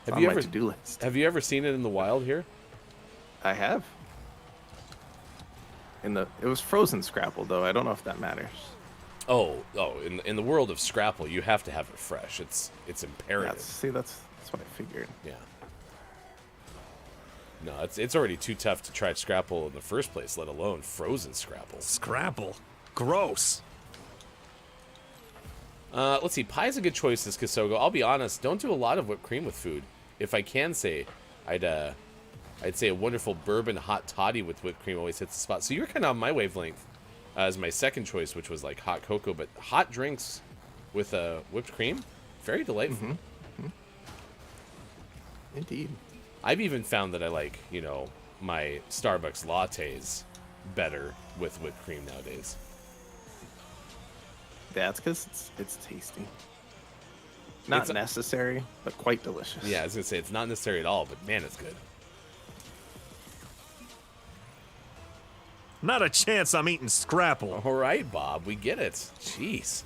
Have On you my ever to-do list. Have you ever seen it in the wild here? I have. It was frozen Scrapple though. I don't know if that matters. Oh, in the world of Scrapple, you have to have it fresh. It's imperative. That's what I figured. Yeah. No, it's already too tough to try Scrapple in the first place, let alone frozen Scrapple. Scrapple. Gross. Let's see. Pie's a good choice, this Kasogo. I'll be honest, don't do a lot of whipped cream with food. If I can say, I'd say a wonderful bourbon hot toddy with whipped cream always hits the spot. So you're kind of on my wavelength as my second choice, which was like hot cocoa, but hot drinks with whipped cream, very delightful. Mm-hmm. Indeed. I've even found that I like, my Starbucks lattes better with whipped cream nowadays. That's because it's tasty. Not necessary, but quite delicious. Yeah, I was going to say, it's not necessary at all, but man, it's good. Not a chance I'm eating Scrapple. All right, Bob, we get it. Jeez.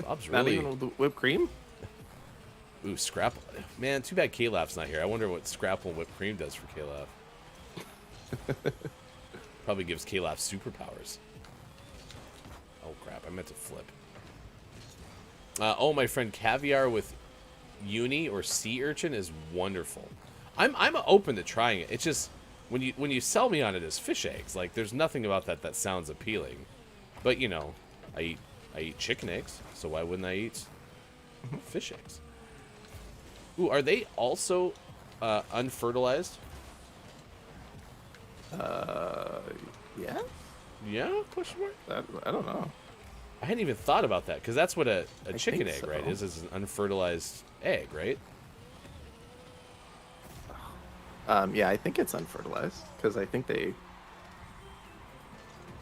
Bob's Not really... even with the whipped cream? Ooh, Scrapple. Man, too bad K-Lab's not here. I wonder what Scrapple and whipped cream does for K-Lab. Probably gives K-Lab superpowers. Oh, crap. I meant to flip. My friend, caviar with uni or sea urchin is wonderful. I'm open to trying it. It's just when you sell me on it as fish eggs, like there's nothing about that sounds appealing. But I eat chicken eggs, so why wouldn't I eat fish eggs? Ooh, are they also unfertilized? Yeah? Yeah? Question mark? I don't know. I hadn't even thought about that, because that's what a chicken think egg, so. right, is an unfertilized egg, right? Yeah, I think it's unfertilized, because I think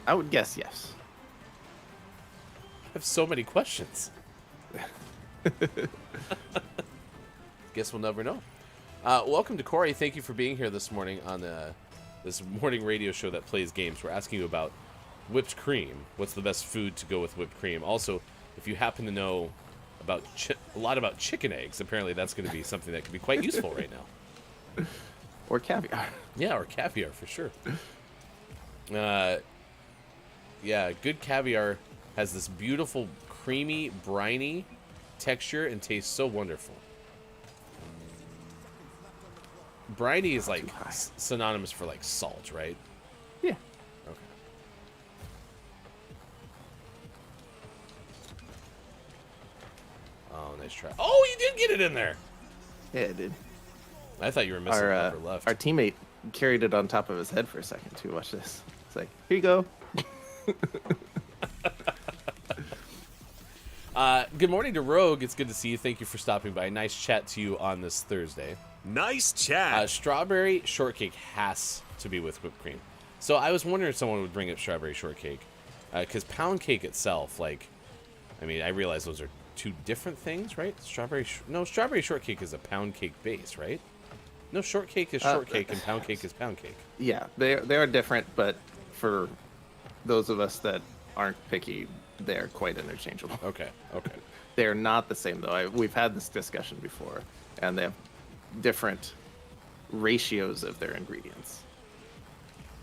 I would guess yes. I have so many questions. Guess we'll never know. Welcome to Corey. Thank you for being here this morning on this morning radio show that plays games. We're asking you about whipped cream. What's the best food to go with whipped cream? Also, if you happen to know about a lot about chicken eggs, apparently that's going to be something that could be quite useful right now. Or caviar. Yeah, or caviar for sure. Yeah, good caviar has this beautiful, creamy, briny texture and tastes so wonderful. Briny is like synonymous for like salt, right? Yeah. Okay. Oh, nice try. Oh, you did get it in there. Yeah, it did. I thought you were missing Our, upper left. our teammate carried it on top of his head for a second, too. Watch this. It's like, here you go. Good morning to Rogue. It's good to see you. Thank you for stopping by. Nice chat to you on this Thursday. Nice chat. Strawberry shortcake has to be with whipped cream. So I was wondering if someone would bring up strawberry shortcake. Because pound cake itself, I realize those are two different things, right? Strawberry shortcake is a pound cake base, right? No, shortcake is shortcake and pound cake is pound cake. Yeah, they are different, but for those of us that aren't picky, they're quite interchangeable. Okay. They're not the same, though. We've had this discussion before, and they have different ratios of their ingredients.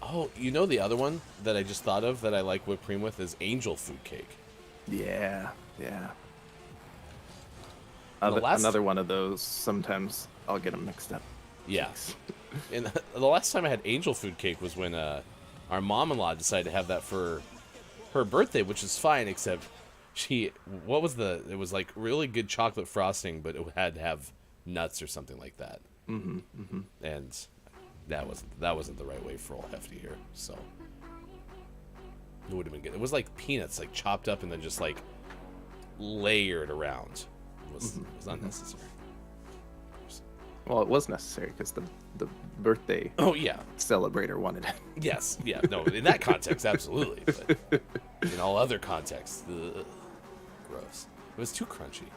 Oh, the other one that I just thought of that I like whipped cream with is angel food cake. Yeah. Another one of those, sometimes I'll get them mixed up. Yeah. And the last time I had angel food cake was when our mom-in-law decided to have that for her birthday, which is fine, except it was like really good chocolate frosting, but it had to have nuts or something like that. Mm-hmm. And that wasn't the right way for old Hefty here, so it would have been good. It was like peanuts, like chopped up and then just like layered around. It was unnecessary. Well, it was necessary because the birthday celebrator wanted it. Yes, yeah, no, in that context, absolutely. But in all other contexts, gross. It was too crunchy.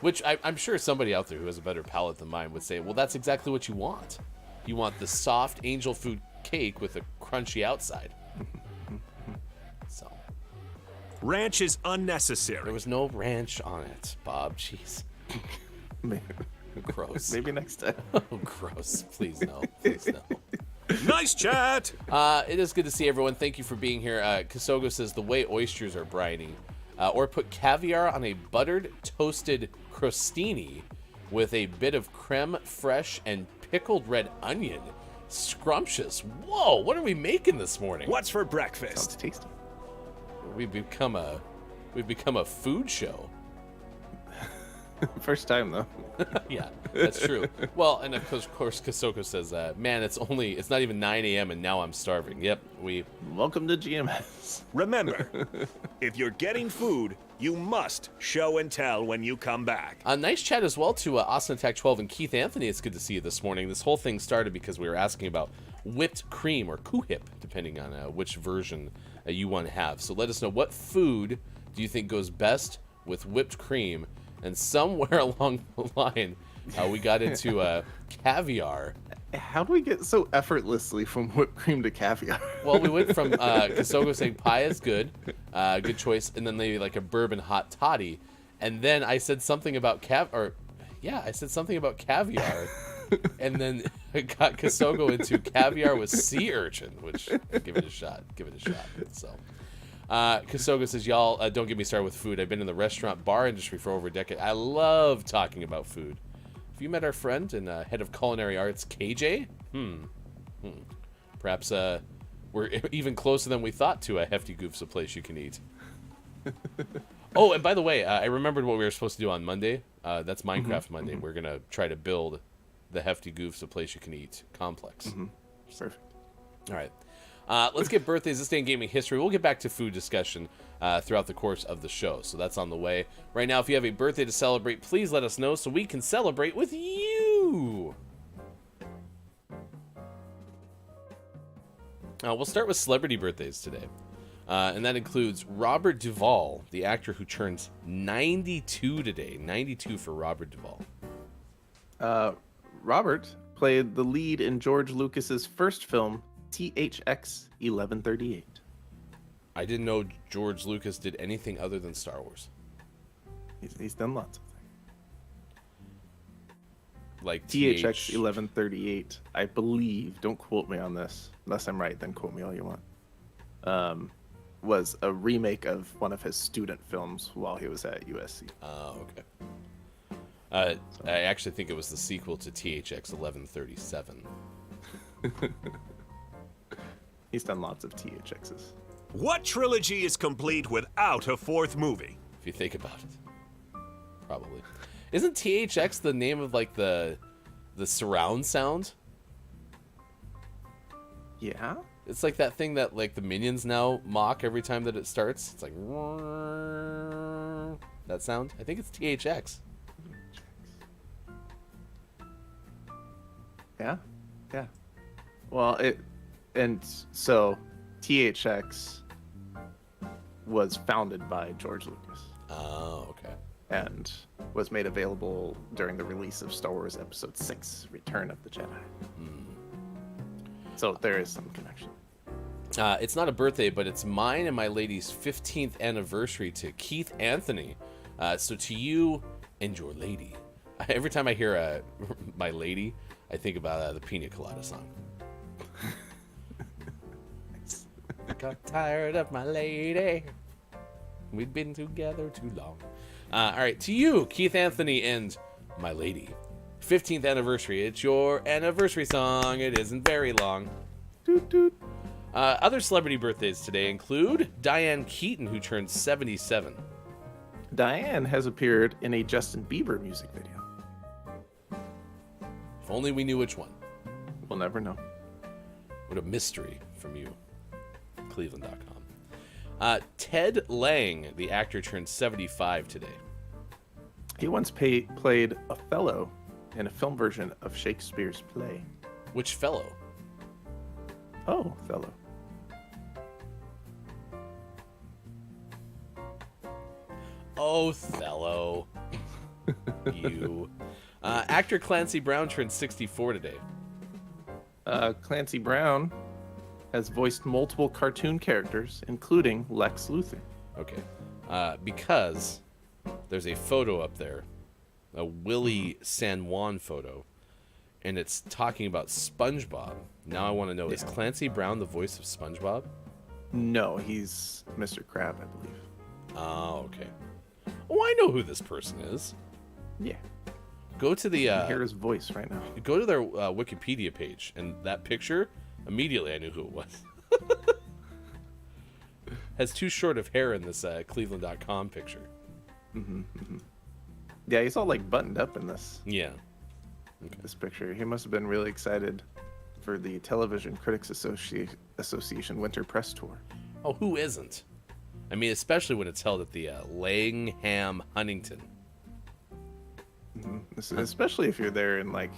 Which I'm sure somebody out there who has a better palate than mine would say, well, that's exactly what you want. You want the soft angel food cake with a crunchy outside. So. Ranch is unnecessary. There was no ranch on it, Bob. Jeez. Gross. Maybe next time. Oh, gross. Please no. Please no. Nice chat. It is good to see everyone. Thank you for being here. Kasogo says the way oysters are briny. Or put caviar on a buttered, toasted crostini with a bit of creme fraiche and pickled red onion. Scrumptious. Whoa, what are we making this morning? What's for Sounds breakfast? tasty. We've become a food show. First time though. Yeah, that's true. Well, and of course Kasoko says, man, it's not even 9 a.m. and now I'm starving. Yep, Welcome to GMS. Remember, if you're getting food, you must show and tell when you come back. Nice chat as well to Austin Attack 12 and Keith Anthony. It's good to see you this morning. This whole thing started because we were asking about whipped cream or kuhip, depending on which version you want to have. So let us know, what food do you think goes best with whipped cream? And somewhere along the line, we got into caviar. How do we get so effortlessly from whipped cream to caviar? Well, we went from Kasogo saying pie is good, good choice, and then maybe like a bourbon hot toddy, and then I said something about caviar, and then it got Kasogo into caviar with sea urchin, which give it a shot. So. Kasoga says, y'all, don't get me started with food. I've been in the restaurant bar industry for over a decade. I love talking about food. Have you met our friend and head of culinary arts, KJ? Perhaps we're even closer than we thought to a Hefty Goof's a place you can eat. Oh, and by the way, I remembered what we were supposed to do on Monday. That's Minecraft Monday. We're going to try to build the Hefty Goof's a place you can eat complex. Perfect. All right. Let's get birthdays this day in gaming history. We'll get back to food discussion throughout the course of the show, so that's on the way. Right now, if you have a birthday to celebrate, please let us know so we can celebrate with you. We'll start with celebrity birthdays today, and that includes Robert Duvall, the actor who turns 92 today. 92 for Robert Duvall. Robert played the lead in George Lucas's first film, THX 1138. I didn't know George Lucas did anything other than Star Wars. He's done lots of things. Like THX 1138, I believe, don't quote me on this. Unless I'm right, then quote me all you want. Was a remake of one of his student films while he was at USC. Oh, okay. I actually think it was the sequel to THX 1137. He's done lots of THXs. What trilogy is complete without a fourth movie? If you think about it. Probably. Isn't THX the name of like the surround sound? Yeah? It's like that thing that like the Minions now mock every time that it starts. It's like that sound. I think it's THX. Yeah? Yeah. Well, so THX was founded by George Lucas. Oh, okay. And was made available during the release of Star Wars Episode 6, Return of the Jedi. So there is some connection. It's not a birthday, but it's mine and my lady's 15th anniversary to Keith Anthony. So to you and your lady. Every time I hear my lady, I think about the Pina Colada song. Got tired of my lady. We'd been together too long. All right, to you, Keith Anthony and my lady. 15th anniversary. It's your anniversary song. It isn't very long. Toot toot. Other celebrity birthdays today include Diane Keaton, who turned 77. Diane has appeared in a Justin Bieber music video. If only we knew which one. We'll never know. What a mystery from you. Cleveland.com. Ted Lange, the actor, turned 75 today. He once played Othello in a film version of Shakespeare's play. Which fellow? Oh, Othello. Othello. You. Actor Clancy Brown turned 64 today. Clancy Brown has voiced multiple cartoon characters, including Lex Luthor. Okay. Because there's a photo up there, a Willie San Juan photo, and it's talking about SpongeBob. Now I want to know, is Clancy Brown the voice of SpongeBob? No, he's Mr. Crab, I believe. Oh, okay. Oh, I know who this person is. Yeah. Go to the... I can hear his voice right now. Go to their Wikipedia page, and that picture, immediately I knew who it was. Has too short of hair in this Cleveland.com picture. Yeah, he's all like buttoned up in this. Yeah. This picture. He must have been really excited for the Television Critics Association Winter Press Tour. Oh, who isn't? I mean, especially when it's held at the Langham Huntington. Especially if you're there in like,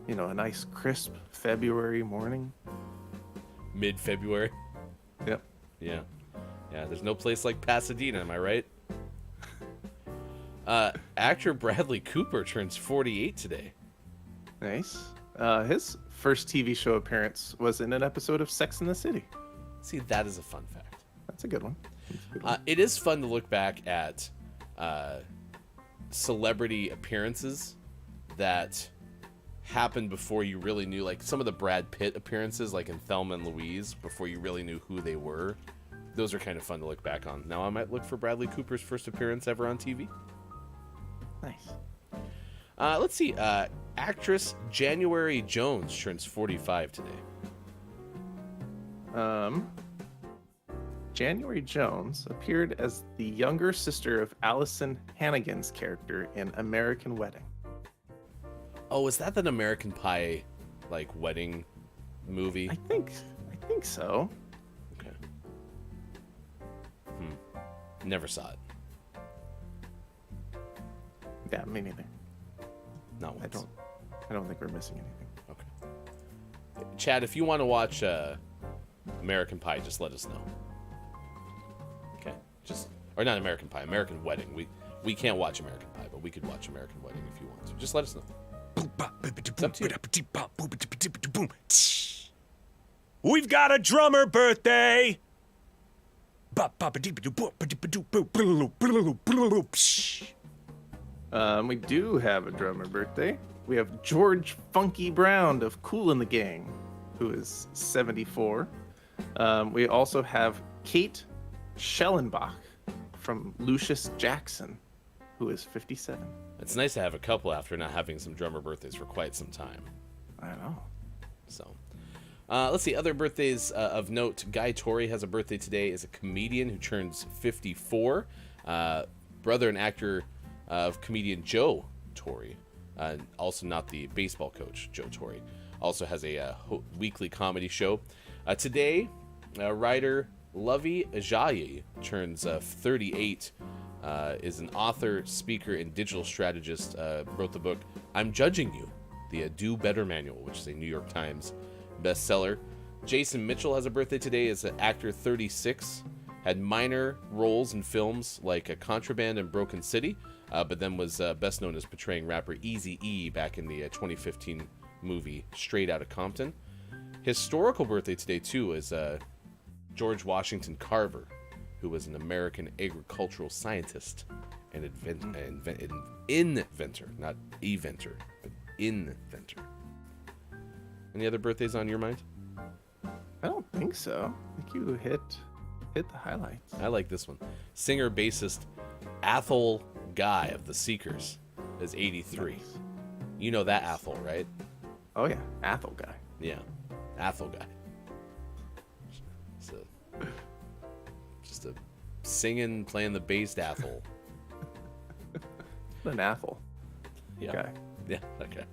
a nice crisp February morning. Mid-February. Yep. Yeah. Yeah, there's no place like Pasadena, am I right? Actor Bradley Cooper turns 48 today. Nice. His first TV show appearance was in an episode of Sex and the City. See, that is a fun fact. That's a good one. It is fun to look back at celebrity appearances that happened before you really knew, like some of the Brad Pitt appearances, like in Thelma and Louise, before you really knew who they were. Those are kind of fun to look back on. Now I might look for Bradley Cooper's first appearance ever on TV. Nice. Let's see. Actress January Jones turns 45 today. January Jones appeared as the younger sister of Allison Hannigan's character in American Wedding. Oh, is that an American Pie, like, wedding movie? I think so. Okay. Never saw it. Yeah, me neither. Not once. I don't think we're missing anything. Okay. Chad, if you want to watch American Pie, just let us know. Okay. Or not American Pie, American Wedding. We can't watch American Pie, but we could watch American Wedding if you want to. Just let us know. We've got a drummer birthday. We do have a drummer birthday. We have George Funky Brown of Kool and the Gang, who is 74. We also have Kate Schellenbach from Lucius Jackson, who is 57. It's nice to have a couple after not having some drummer birthdays for quite some time. I know. So, let's see. Other birthdays of note. Guy Torry has a birthday today. Is a comedian who turns 54. Brother and actor of comedian Joe Torry. Also not the baseball coach, Joe Torry. Also has a weekly comedy show. Today, writer Luvvie Ajayi turns 38. Is an author, speaker, and digital strategist. Wrote the book I'm Judging You, the Do Better Manual, which is a New York Times bestseller. Jason Mitchell has a birthday today. Is an actor, 36. Had minor roles in films like Contraband and Broken City, but then was best known as portraying rapper Eazy-E back in the 2015 movie Straight Outta Compton. Historical birthday today, too, is George Washington Carver, who was an American agricultural scientist and inventor, not eventer, but inventor. Any other birthdays on your mind? I don't think so. I think you hit the highlights. I like this one. Singer-bassist Athol Guy of the Seekers is 83. Nice. You know that Athol, right? Oh yeah, Athol Guy. Yeah, Athol Guy. So, just a singing, playing the bass Athol. An Athol. Yeah. Guy. Yeah. Okay.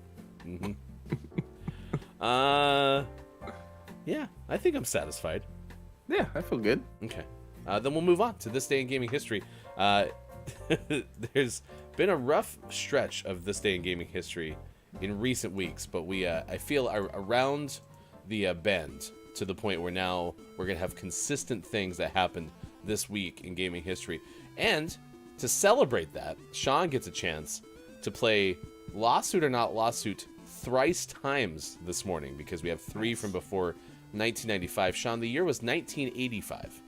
Yeah. I think I'm satisfied. Yeah, I feel good. Okay. Then we'll move on to this day in gaming history. There's been a rough stretch of this day in gaming history in recent weeks, but I feel around the bend to the point where now we're going to have consistent things that happened this week in gaming history. And to celebrate that, Sean gets a chance to play Lawsuit or Not Lawsuit thrice times this morning because we have 3 from before 1995. Sean, the year was 1985.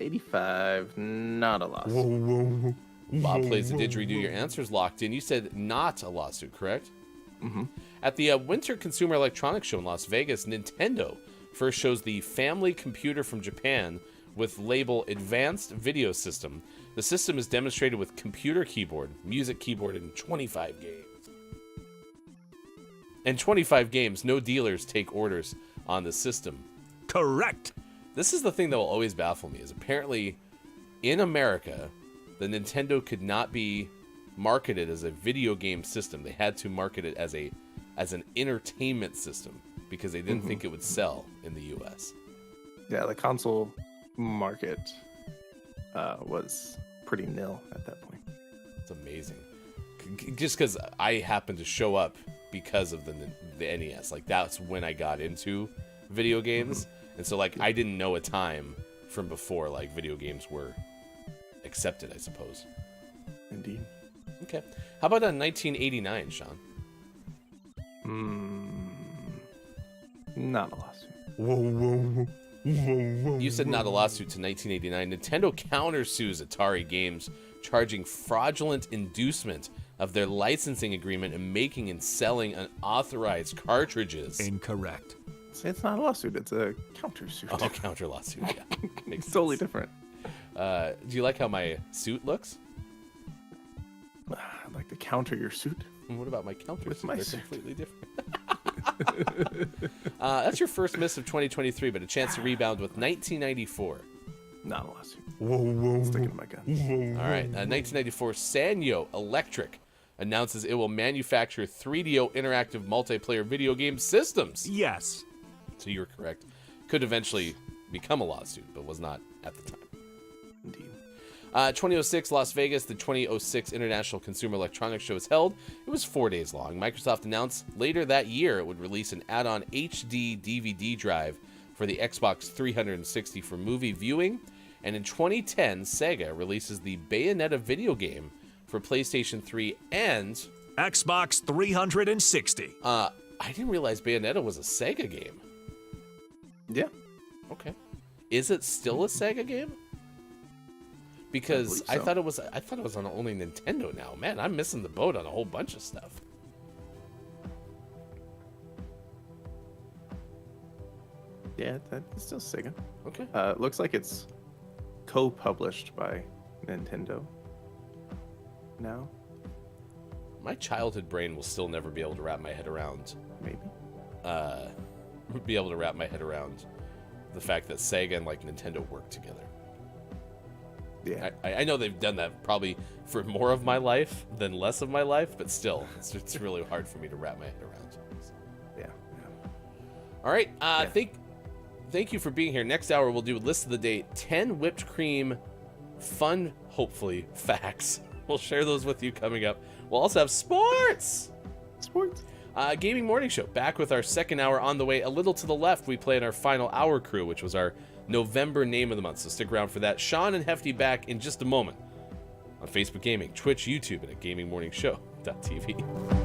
85, not a lawsuit. Bob plays the didgeridoo. Your answer's locked in. You said not a lawsuit, correct? At the Winter Consumer Electronics Show in Las Vegas, Nintendo first shows the family computer from Japan with label Advanced Video System. The system is demonstrated with computer keyboard, music keyboard, and 25 games. And 25 games, no dealers take orders on the system. Correct. This is the thing that will always baffle me, is apparently in America, the Nintendo could not be marketed as a video game system. They had to market it as an entertainment system because they didn't think it would sell in the US. Yeah, the console market was pretty nil at that point. It's amazing. Just because I happened to show up because of the NES. Like, that's when I got into video games. And so, like, I didn't know a time from before, like, video games were accepted, I suppose. Indeed. Okay. How about 1989, Sean? Not a lawsuit. You said not a lawsuit to 1989. Nintendo countersues Atari Games, charging fraudulent inducement of their licensing agreement and making and selling unauthorized cartridges. Incorrect. It's not a lawsuit. It's a countersuit. Oh, counter lawsuit. Yeah, makes It's totally sense. different. Do you like how my suit looks? I'd like to counter your suit. And what about my counter With suit? my They're suit. completely different. That's your first miss of 2023, but a chance to rebound with 1994. Not a lawsuit. Sticking to my guns. All right, 1994, Sanyo Electric announces it will manufacture 3DO interactive multiplayer video game systems. Yes. So you were correct. Could eventually become a lawsuit, but was not at the time. Indeed. 2006, Las Vegas, the 2006 International Consumer Electronics Show is held. It was 4 days long. Microsoft announced later that year it would release an add-on HD DVD drive for the Xbox 360 for movie viewing. And in 2010, Sega releases the Bayonetta video game for PlayStation 3 and... Xbox 360. I didn't realize Bayonetta was a Sega game. Yeah. Okay. Is it still a Sega game? Because I believe so. thought it was on only Nintendo now. Man, I'm missing the boat on a whole bunch of stuff. Yeah, it's still Sega. Okay. It looks like it's co-published by Nintendo now, My childhood brain will still never be able to wrap my head around maybe. the fact that Sega and like Nintendo work together. Yeah. I know they've done that probably for more of my life than less of my life, but still, it's really hard for me to wrap my head around. Yeah. All right. Thank you for being here. Next hour, we'll do list of the day, 10 whipped cream fun, hopefully, facts. We'll share those with you coming up. We'll also have sports. Gaming Morning Show, back with our second hour on the way. A little to the left, we played our final hour crew, which was our November name of the month, so stick around for that. Sean and Hefty back in just a moment on Facebook Gaming, Twitch, YouTube, and at GamingMorningShow.tv.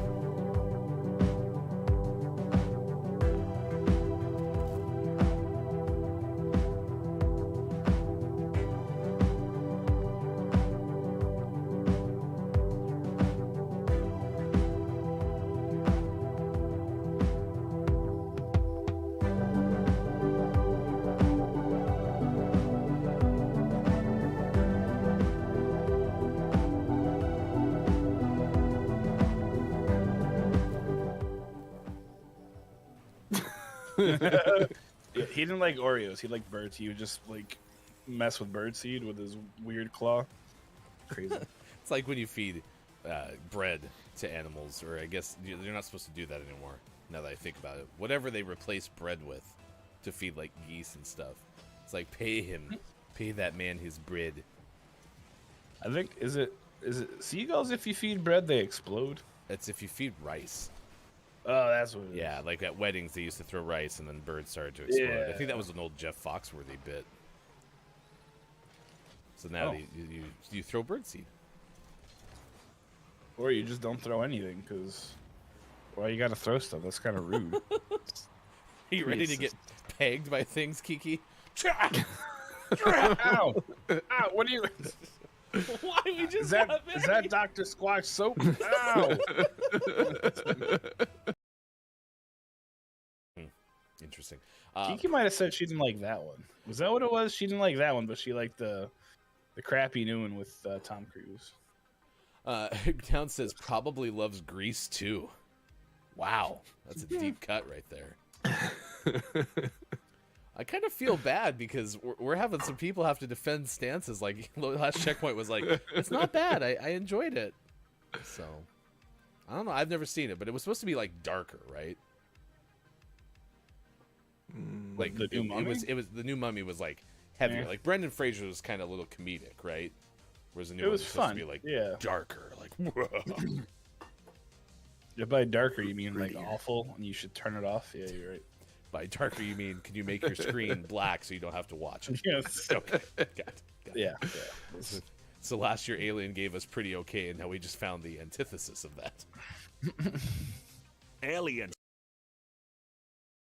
Yeah, he didn't like Oreos. He liked birds. He would just like mess with birdseed with his weird claw. Crazy. It's like when you feed bread to animals, or I guess you're not supposed to do that anymore, now that I think about it. Whatever they replace bread with to feed like geese and stuff. It's like, pay that man his bread. I think is it seagulls? If you feed bread, they explode. It's if you feed rice. Oh, that's what it is. Yeah, like at weddings, they used to throw rice and then birds started to explode. I Yeah. think that was an old Jeff Foxworthy bit. So now you throw birdseed. Or you just don't throw anything, because well, you got to throw stuff. That's kind of rude. Are you ready to get pegged by things, Kiki? Ow! Ow! What are you? Why we just Is that Dr. Squatch soap? Ow! Interesting. Kiki might have said she didn't like that one. Was that what it was? She didn't like that one, but she liked the crappy new one with Tom Cruise. Down says probably loves Grease too. Wow, that's a deep cut right there. I kind of feel bad because we're having some people have to defend stances. Like last checkpoint was like, it's not bad. I enjoyed it. So I don't know. I've never seen it, but it was supposed to be like darker, right? Like The new Mummy? It was the new Mummy was like heavier. Yeah. Like Brendan Fraser was kind of a little comedic, right? Whereas the new It one was was supposed fun, to be like yeah. darker, like whoa. Yeah, by darker you mean like awful, and you should turn it off. Yeah, you're right. By darker you mean can you make your screen black so you don't have to watch it? Yes. Okay, got it. Yeah. So last year Alien gave us pretty okay, and now we just found the antithesis of that. Alien.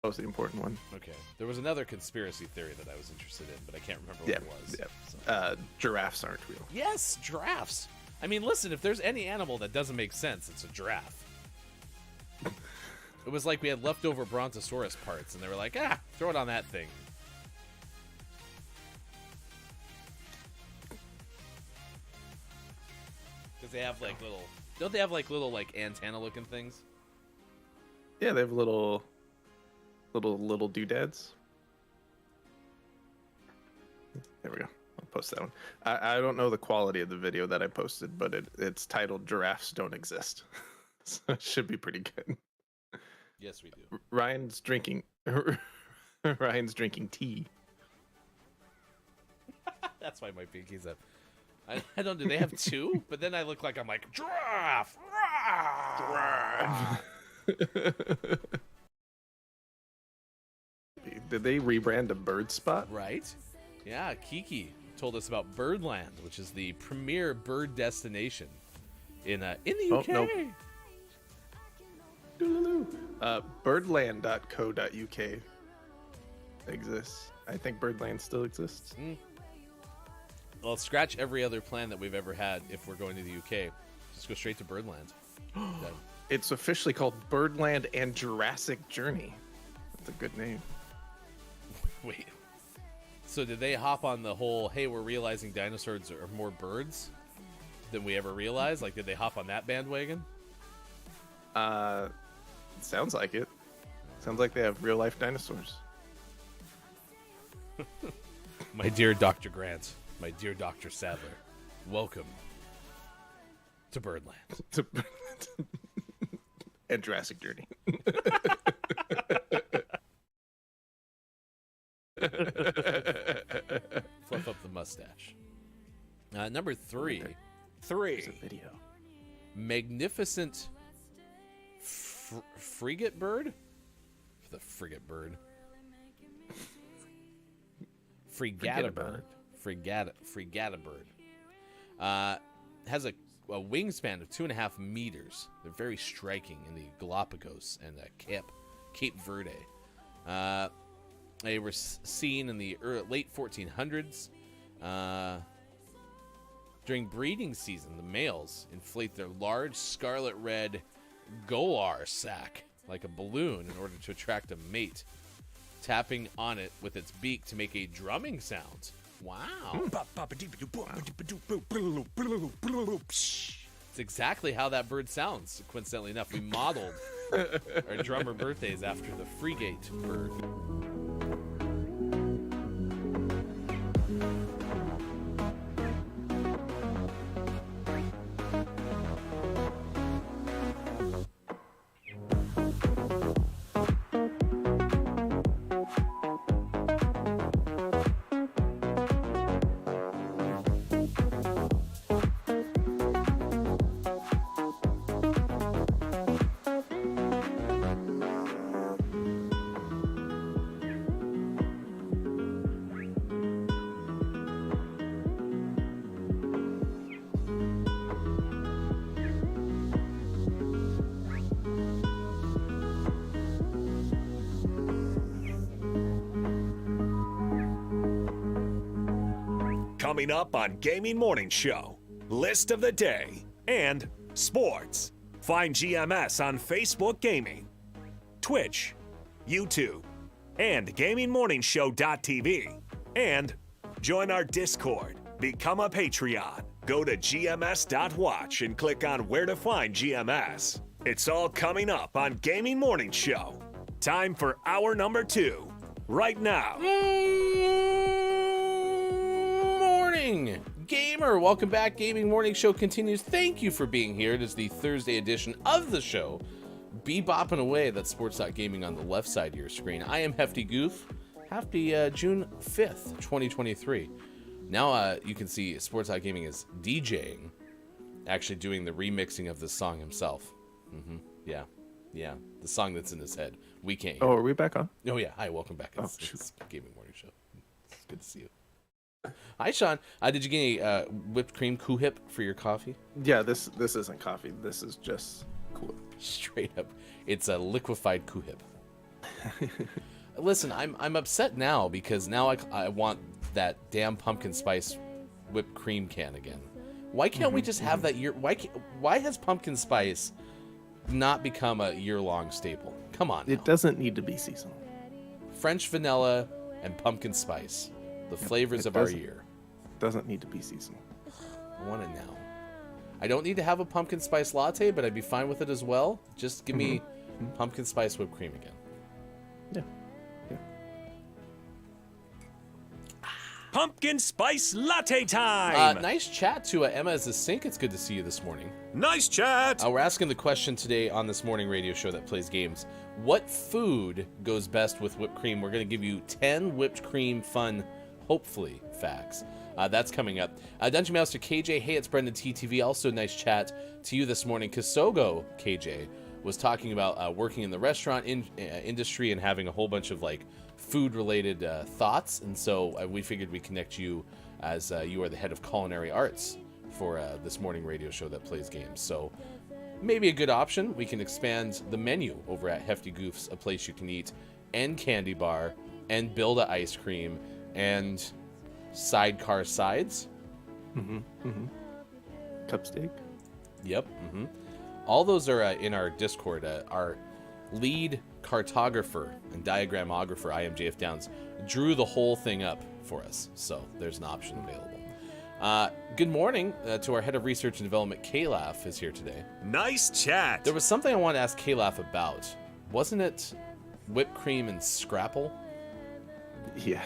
That was the important one. Okay. There was another conspiracy theory that I was interested in, but I can't remember what it was. Yeah. So. Giraffes aren't real. Yes, giraffes. I mean, listen, if there's any animal that doesn't make sense, it's a giraffe. It was like we had leftover brontosaurus parts, and they were like, throw it on that thing. Because they have like little... Don't they have like little like antenna-looking things? Yeah, they have little doodads. There we go. I'll post that one. I don't know the quality of the video that I posted, but it's titled "Giraffes Don't Exist," so it should be pretty good. Yes, we do. Ryan's drinking tea. That's why my pinky's up. I don't. Do they have two? But then I look like I'm like giraffe. Did they rebrand a bird spot? Right? Yeah, Kiki told us about Birdland, which is the premier bird destination in the UK. Oh, nope. Birdland.co.uk exists. I think Birdland still exists. Well, scratch every other plan that we've ever had if we're going to the UK. Just go straight to Birdland. It's officially called Birdland and Jurassic Journey. That's a good name. Wait. So did they hop on the whole, hey, we're realizing dinosaurs are more birds than we ever realized? Like, did they hop on that bandwagon? Sounds like it. Sounds like they have real life dinosaurs. My dear Dr. Grant, my dear Dr. Sadler, welcome to Birdland. And Jurassic Journey. Fluff up the mustache. Number three. There's a video. Magnificent frigate bird? The frigate bird. Fregatta bird. Fregatta bird. Has a wingspan of 2.5 meters. They're very striking in the Galapagos and Cape Verde. They were seen in the late 1400s. During breeding season, the males inflate their large scarlet red golar sac like a balloon in order to attract a mate, tapping on it with its beak to make a drumming sound. Wow. It's exactly how that bird sounds, coincidentally enough. We modeled our drummer birthdays after the frigate bird. Coming up on Gaming Morning Show, list of the day and sports. Find GMS on Facebook Gaming, Twitch, YouTube, and GamingMorningShow.tv. And join our Discord. Become a Patreon. Go to GMS.watch and click on where to find GMS. It's all coming up on Gaming Morning Show. Time for hour number 2, right now. Morning, gamer. Welcome back. Gaming Morning Show continues. Thank you for being here. It is the Thursday edition of the show. Bebopping away. That's Sports Gaming on the left side of your screen. I am Hefty Goof. Happy June 5th, 2023. Now you can see Sports Gaming is DJing, actually doing the remixing of this song himself. Yeah, the song that's in his head. We can't hear. Oh, are we back on? Oh yeah, hi, welcome back. Oh, It's Gaming Morning Show. It's good to see you. Hi, Sean. Did you get any whipped cream Hip for your coffee? Yeah, this isn't coffee. This is just cool. Straight up, it's a liquefied Hip. Listen, I'm upset now because now I want that damn pumpkin spice whipped cream can again. Why can't we just have that year? Why has pumpkin spice not become a year-long staple? Come on now. It doesn't need to be seasonal. French vanilla and pumpkin spice, the flavors of our year. Doesn't need to be seasonal. I want it now. I don't need to have a pumpkin spice latte, but I'd be fine with it as well. Just give me pumpkin spice whipped cream again. Yeah. Pumpkin spice latte time! Nice chat to Emma as the sink. It's good to see you this morning. Nice chat! We're asking the question today on this morning radio show that plays games. What food goes best with whipped cream? We're going to give you 10 whipped cream fun, hopefully, facts. That's coming up. Dungeon Master KJ, hey, it's Brendan TTV. Also, nice chat to you this morning. Kisogo KJ was talking about working in the restaurant industry and having a whole bunch of food-related thoughts, and so we figured we'd connect you as you are the head of culinary arts for this morning radio show that plays games. So maybe a good option. We can expand the menu over at Hefty Goof's, a place you can eat, and candy bar, and build a ice cream, and sidecar sides. Cup steak. Yep. All those are in our Discord. Our lead cartographer and diagramographer, IMJF Downs, drew the whole thing up for us, so there's an option available. Good morning to our head of research and development, Kalaf, is here today. Nice chat! There was something I wanted to ask Kalaf about. Wasn't it whipped cream and Scrapple? Yeah.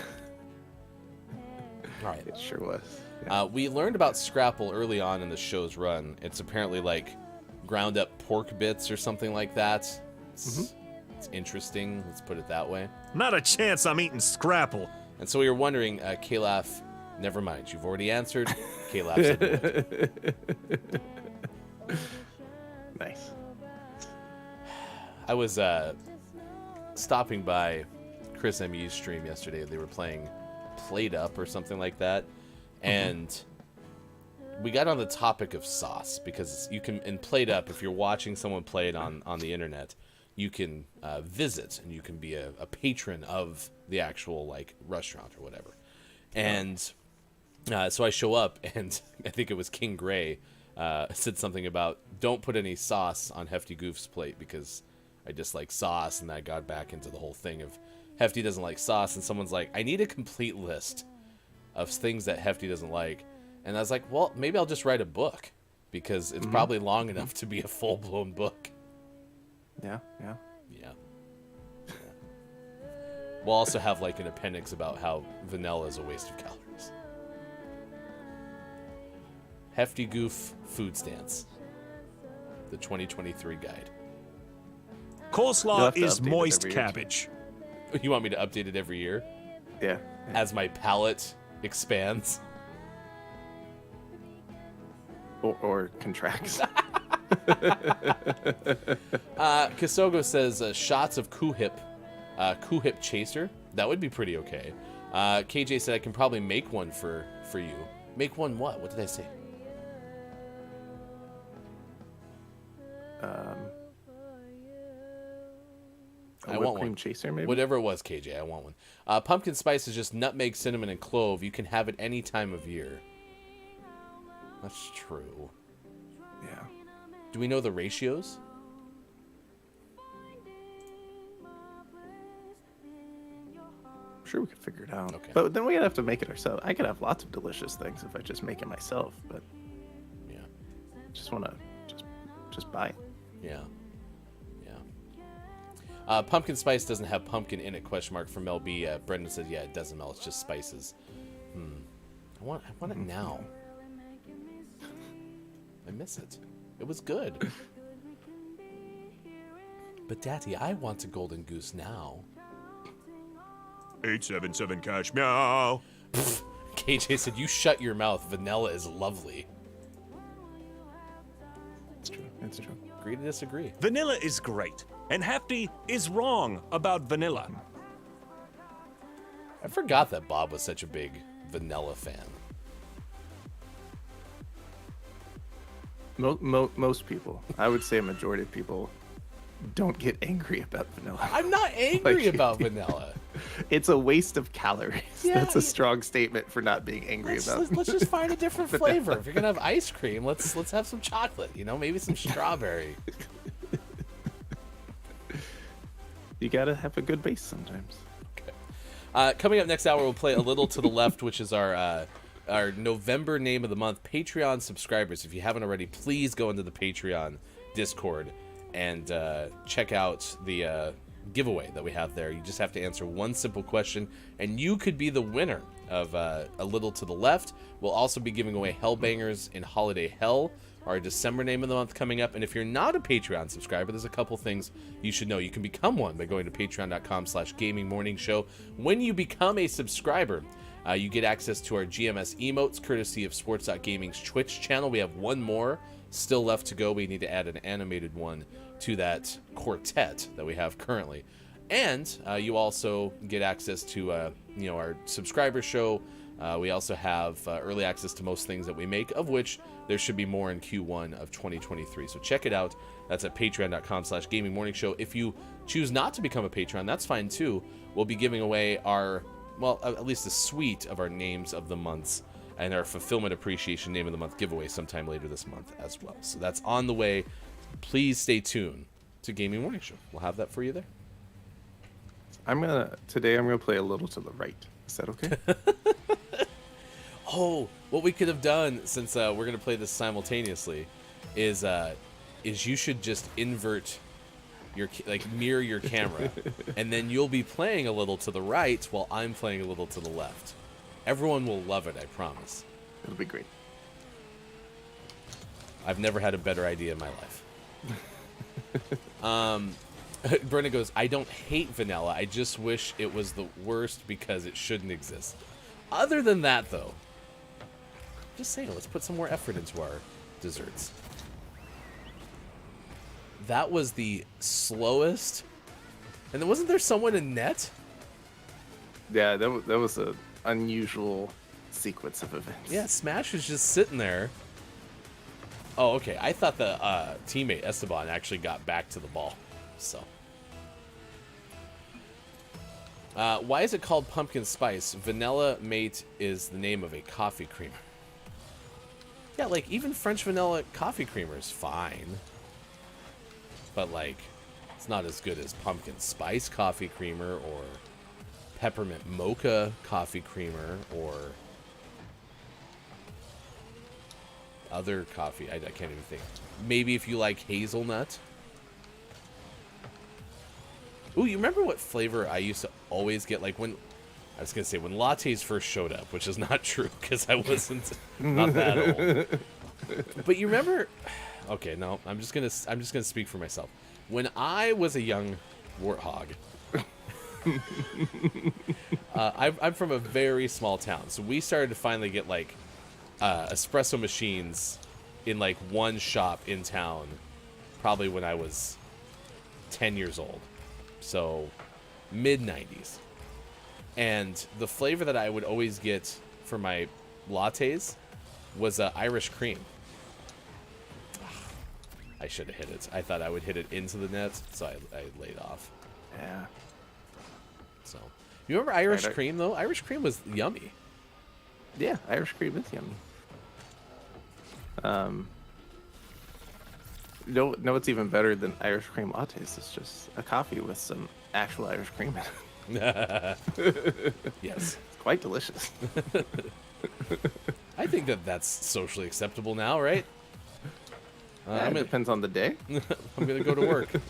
All right. It sure was. Yeah. We learned about Scrapple early on in the show's run. It's apparently ground up pork bits or something like that. It's interesting, let's put it that way. Not a chance I'm eating Scrapple. And so we were wondering, Kalaf, never mind, you've already answered. Kalaf said no. Nice. I was stopping by Chris ME's stream yesterday. They were playing Played Up or something like that. And we got on the topic of sauce because you can, in Played Up, if you're watching someone play it on the internet, you can visit and you can be a patron of the actual restaurant or whatever. And so I show up, and I think it was King Gray said something about don't put any sauce on Hefty Goof's plate because I dislike sauce, and I got back into the whole thing of Hefty doesn't like sauce, and someone's like, I need a complete list of things that Hefty doesn't like. And I was like, well, maybe I'll just write a book because it's probably long enough to be a full-blown book. Yeah. We'll also have an appendix about how vanilla is a waste of calories. Hefty Goof Food Stance, the 2023 guide. You'll Coleslaw have to is update it moist every year, too. cabbage. You want me to update it every year Yeah. as my palate expands? Or contracts. Kisogo says shots of Hip chaser. That would be pretty okay. KJ said I can probably make one for you. Make one what? What did I say? I want cream one. chaser, maybe. Whatever it was, KJ, I want one. Pumpkin spice is just nutmeg, cinnamon, and clove. You can have it any time of year. That's true. Yeah. Do we know the ratios? I'm sure we could figure it out. Okay. But then we'd have to make it ourselves. I could have lots of delicious things if I just make it myself, but Yeah. just want to just buy it. Yeah. Pumpkin spice doesn't have pumpkin in it, question mark from Mel B. Brendan said, yeah, it doesn't, Mel. It's just spices. I want it now. I miss it. It was good. But Daddy, I want a golden goose now. 877 cash meow. KJ said, you shut your mouth. Vanilla is lovely. It's true. It's true. Agree to disagree. Vanilla is great, and Hefty is wrong about vanilla. I forgot that Bob was such a big vanilla fan. Most people, I would say a majority of people, don't get angry about vanilla. I'm not angry Like- about vanilla. It's a waste of calories. Yeah, That's a strong statement for not being angry about. Let's just find a different flavor. If you're gonna have ice cream, let's have some chocolate. You know, maybe some strawberry. You gotta have a good base sometimes. Coming up next hour, we'll play A Little to the Left, which is our November name of the month. Patreon subscribers, if you haven't already, please go into the Patreon Discord and check out the giveaway that we have there. You just have to answer one simple question, and you could be the winner of A Little to the Left. We'll also be giving away Hellbangers in Holiday Hell, our December name of the month coming up. And if you're not a Patreon subscriber, there's a couple things you should know. You can become one by going to patreon.com/gamingmorningshow. When you become a subscriber, you get access to our GMS emotes, courtesy of Sports.Gaming's Twitch channel. We have one more still left to go. We need to add an animated one to that quartet that we have currently. And you also get access to our subscriber show. We also have early access to most things that we make, of which there should be more in Q1 of 2023. So check it out. That's at patreon.com/gamingmorningshow. If you choose not to become a patron, that's fine too. We'll be giving away at least a suite of our names of the months and our fulfillment appreciation name of the month giveaway sometime later this month as well. So that's on the way. Please stay tuned to Gaming Morning Show. We'll have that for you there. Today I'm gonna play A Little to the Right. Is that okay? Oh, what we could have done, since we're going to play this simultaneously, is you should just invert mirror your camera, and then you'll be playing a little to the right while I'm playing a little to the left. Everyone will love it, I promise. It'll be great. I've never had a better idea in my life. Brenna goes, I don't hate vanilla. I just wish it was the worst because it shouldn't exist. Other than that, though, just saying, let's put some more effort into our desserts. That was the slowest. And then wasn't there someone in net? Yeah, that was an unusual sequence of events. Yeah, Smash was just sitting there. Oh, okay. I thought the teammate Esteban actually got back to the ball. So, why is it called pumpkin spice? Vanilla Mate is the name of a coffee creamer. Yeah, like even French vanilla coffee creamer is fine, but like it's not as good as pumpkin spice coffee creamer or peppermint mocha coffee creamer or other coffee. I can't even think. Maybe if you like hazelnut. Ooh, you remember what flavor I used to always get? Like when lattes first showed up, which is not true because I wasn't not that old. But you remember? Okay, no, I'm just gonna speak for myself. When I was a young warthog, I'm from a very small town, so we started to finally get like espresso machines in like one shop in town, probably when I was 10 years old. So mid-90s. And the flavor that I would always get for my lattes was Irish cream. I should have hit it. I thought I would hit it into the net, so I laid off. Yeah. So, you remember Irish cream, though? Irish cream was yummy. Yeah, Irish cream is yummy. know what's even better than Irish cream lattes? It's just a coffee with some actual Irish cream in it. Yes. It's quite delicious. I think that's socially acceptable now, right? It depends on the day. I'm going to go to work. I'll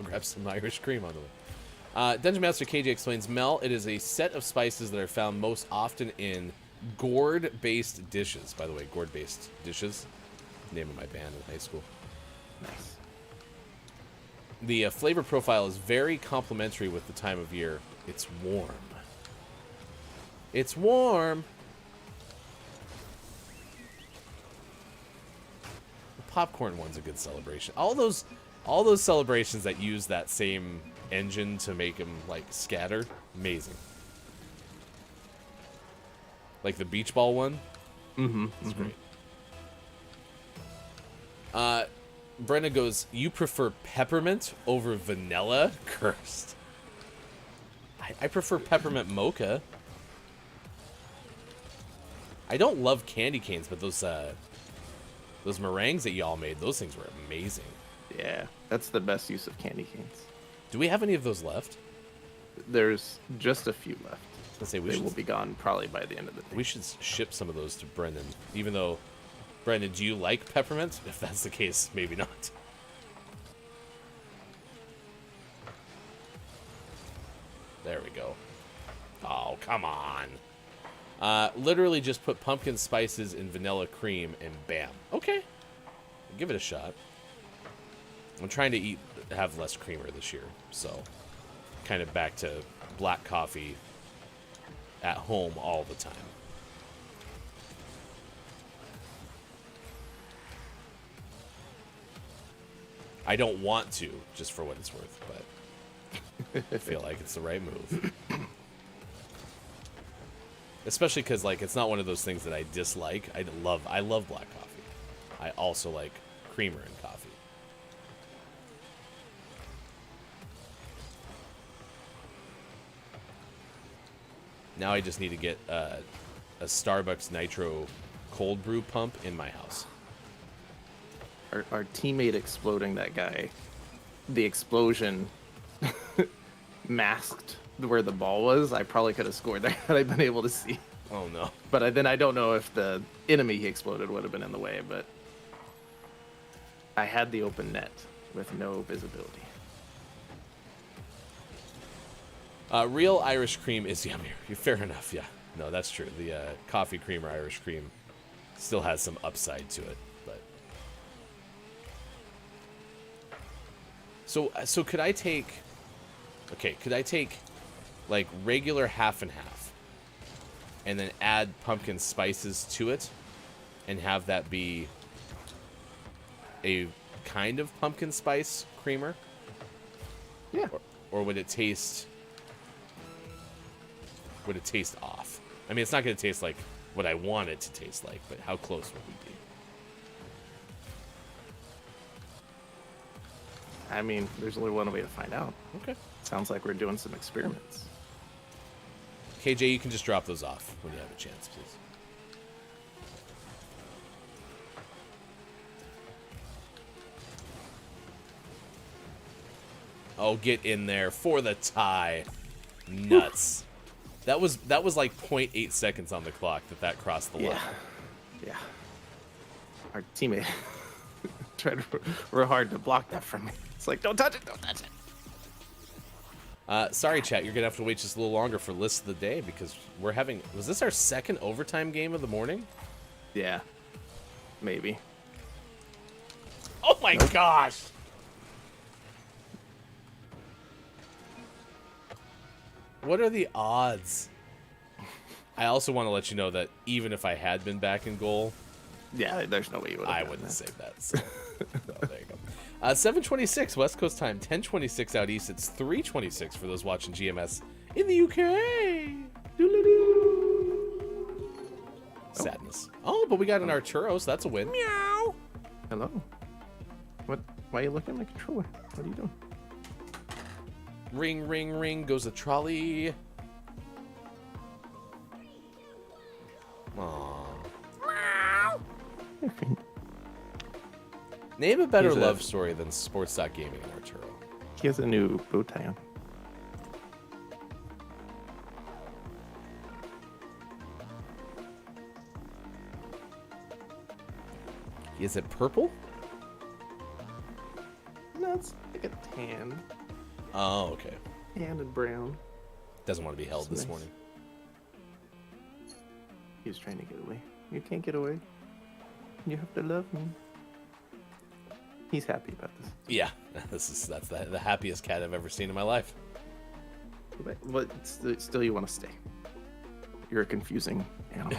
grab some Irish cream on the way. Dungeon Master KJ explains, Mel, it is a set of spices that are found most often in gourd-based dishes. By the way, gourd-based dishes. Name of my band in high school. Nice. The flavor profile is very complementary with the time of year. It's warm. It's warm. The popcorn one's a good celebration. All those celebrations that use that same engine to make them like scatter, amazing. Like the beach ball one. It's great. Brenda goes, you prefer peppermint over vanilla? Cursed. I prefer peppermint mocha. I don't love candy canes, but those meringues that y'all made, those things were amazing. Yeah, that's the best use of candy canes. Do we have any of those left? There's just a few left. Let's say They will be gone probably by the end of the day. we should ship some of those to Brendan, even though, Brendan, do you like peppermint? If that's the case, maybe not. There we go. Oh, come on. Literally just put pumpkin spices in vanilla cream and bam. Okay. Give it a shot. I'm trying to have less creamer this year, so kind of back to black coffee at home all the time. I don't want to, just for what it's worth, but I feel like it's the right move. Especially because, like, it's not one of those things that I dislike. I love black coffee. I also like creamer in coffee. Now I just need to get a Starbucks Nitro cold brew pump in my house. Our teammate exploding that guy, the explosion masked where the ball was. I probably could have scored there had I been able to see. Oh no. But then I don't know if the enemy he exploded would have been in the way, but I had the open net with no visibility. Real Irish cream is yummier. Fair enough, yeah. No, that's true. The coffee cream or Irish cream still has some upside to it, but... So could I take... Okay, could I take, like, regular half and half, and then add pumpkin spices to it, and have that be a kind of pumpkin spice creamer? Yeah. Or would it taste... Would it taste off? I mean, it's not going to taste like what I want it to taste like, but how close would we be? I mean, there's only one way to find out. Okay. Sounds like we're doing some experiments. KJ, you can just drop those off when you have a chance, please. Oh, get in there for the tie. Nuts. That was like 0.8 seconds on the clock that crossed the line. Yeah. Our teammate tried real hard to block that from me. It's like, don't touch it, don't touch it. Sorry, chat. You're going to have to wait just a little longer for list of the day because we're having... Was this our second overtime game of the morning? Yeah. Maybe. Oh my gosh! What are the odds? I also want to let you know that even if I had been back in goal... Yeah, there's no way you would have I wouldn't save that. So. No, there you go. 7:26 West Coast time, 10:26 out east. It's 3:26 for those watching GMS in the UK. Sadness. Oh, but we got an Arturo, so that's a win. Meow. Hello. What? Why are you looking at my controller? What are you doing? Ring, ring, ring goes the trolley. Aww. Name a better He's a- love story than Sports.Gaming and Arturo. He has a new bow tie on. Is it purple? No, it's like a tan. Oh, okay. Tan and brown. Doesn't want to be held That's this nice. morning. He's trying to get away. You can't get away. You have to love me. He's happy about this. Yeah, that's the happiest cat I've ever seen in my life. But still, you want to stay. You're a confusing animal.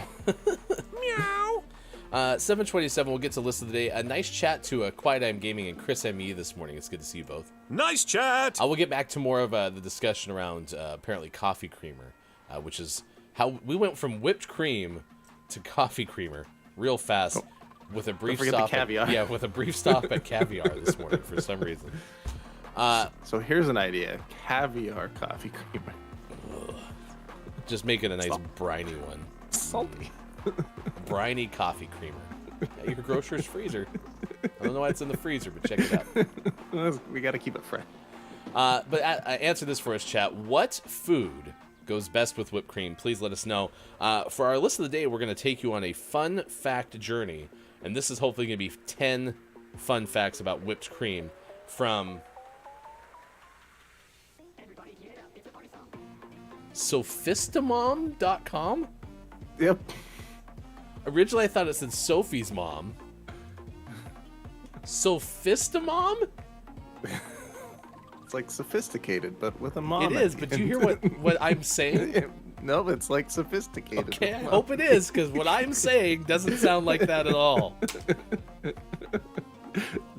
Meow. 727. We'll get to list of the day. A nice chat to Quiet I'm Gaming and Chris ME this morning. It's good to see you both. Nice chat. I will get back to more of the discussion around apparently coffee creamer, which is how we went from whipped cream to coffee creamer real fast with a brief forget the stop. caviar. With a brief stop at caviar this morning for some reason. So here's an idea: caviar coffee creamer. Just make it a nice briny one. Salty. Briny coffee creamer. At your grocer's freezer. I don't know why it's in the freezer, but check it out. We got to keep it fresh. But answer this for us, chat. What food goes best with whipped cream? Please let us know. For our list of the day, we're going to take you on a fun fact journey. And this is hopefully going to be 10 fun facts about whipped cream from Sophistamom.com? Yep. Originally, I thought it said Sophie's mom. Sophistamom? It's like sophisticated, but with a mom. It is, but do you hear what I'm saying? No, it's like sophisticated. Okay, I with hope it is, because what I'm saying doesn't sound like that at all.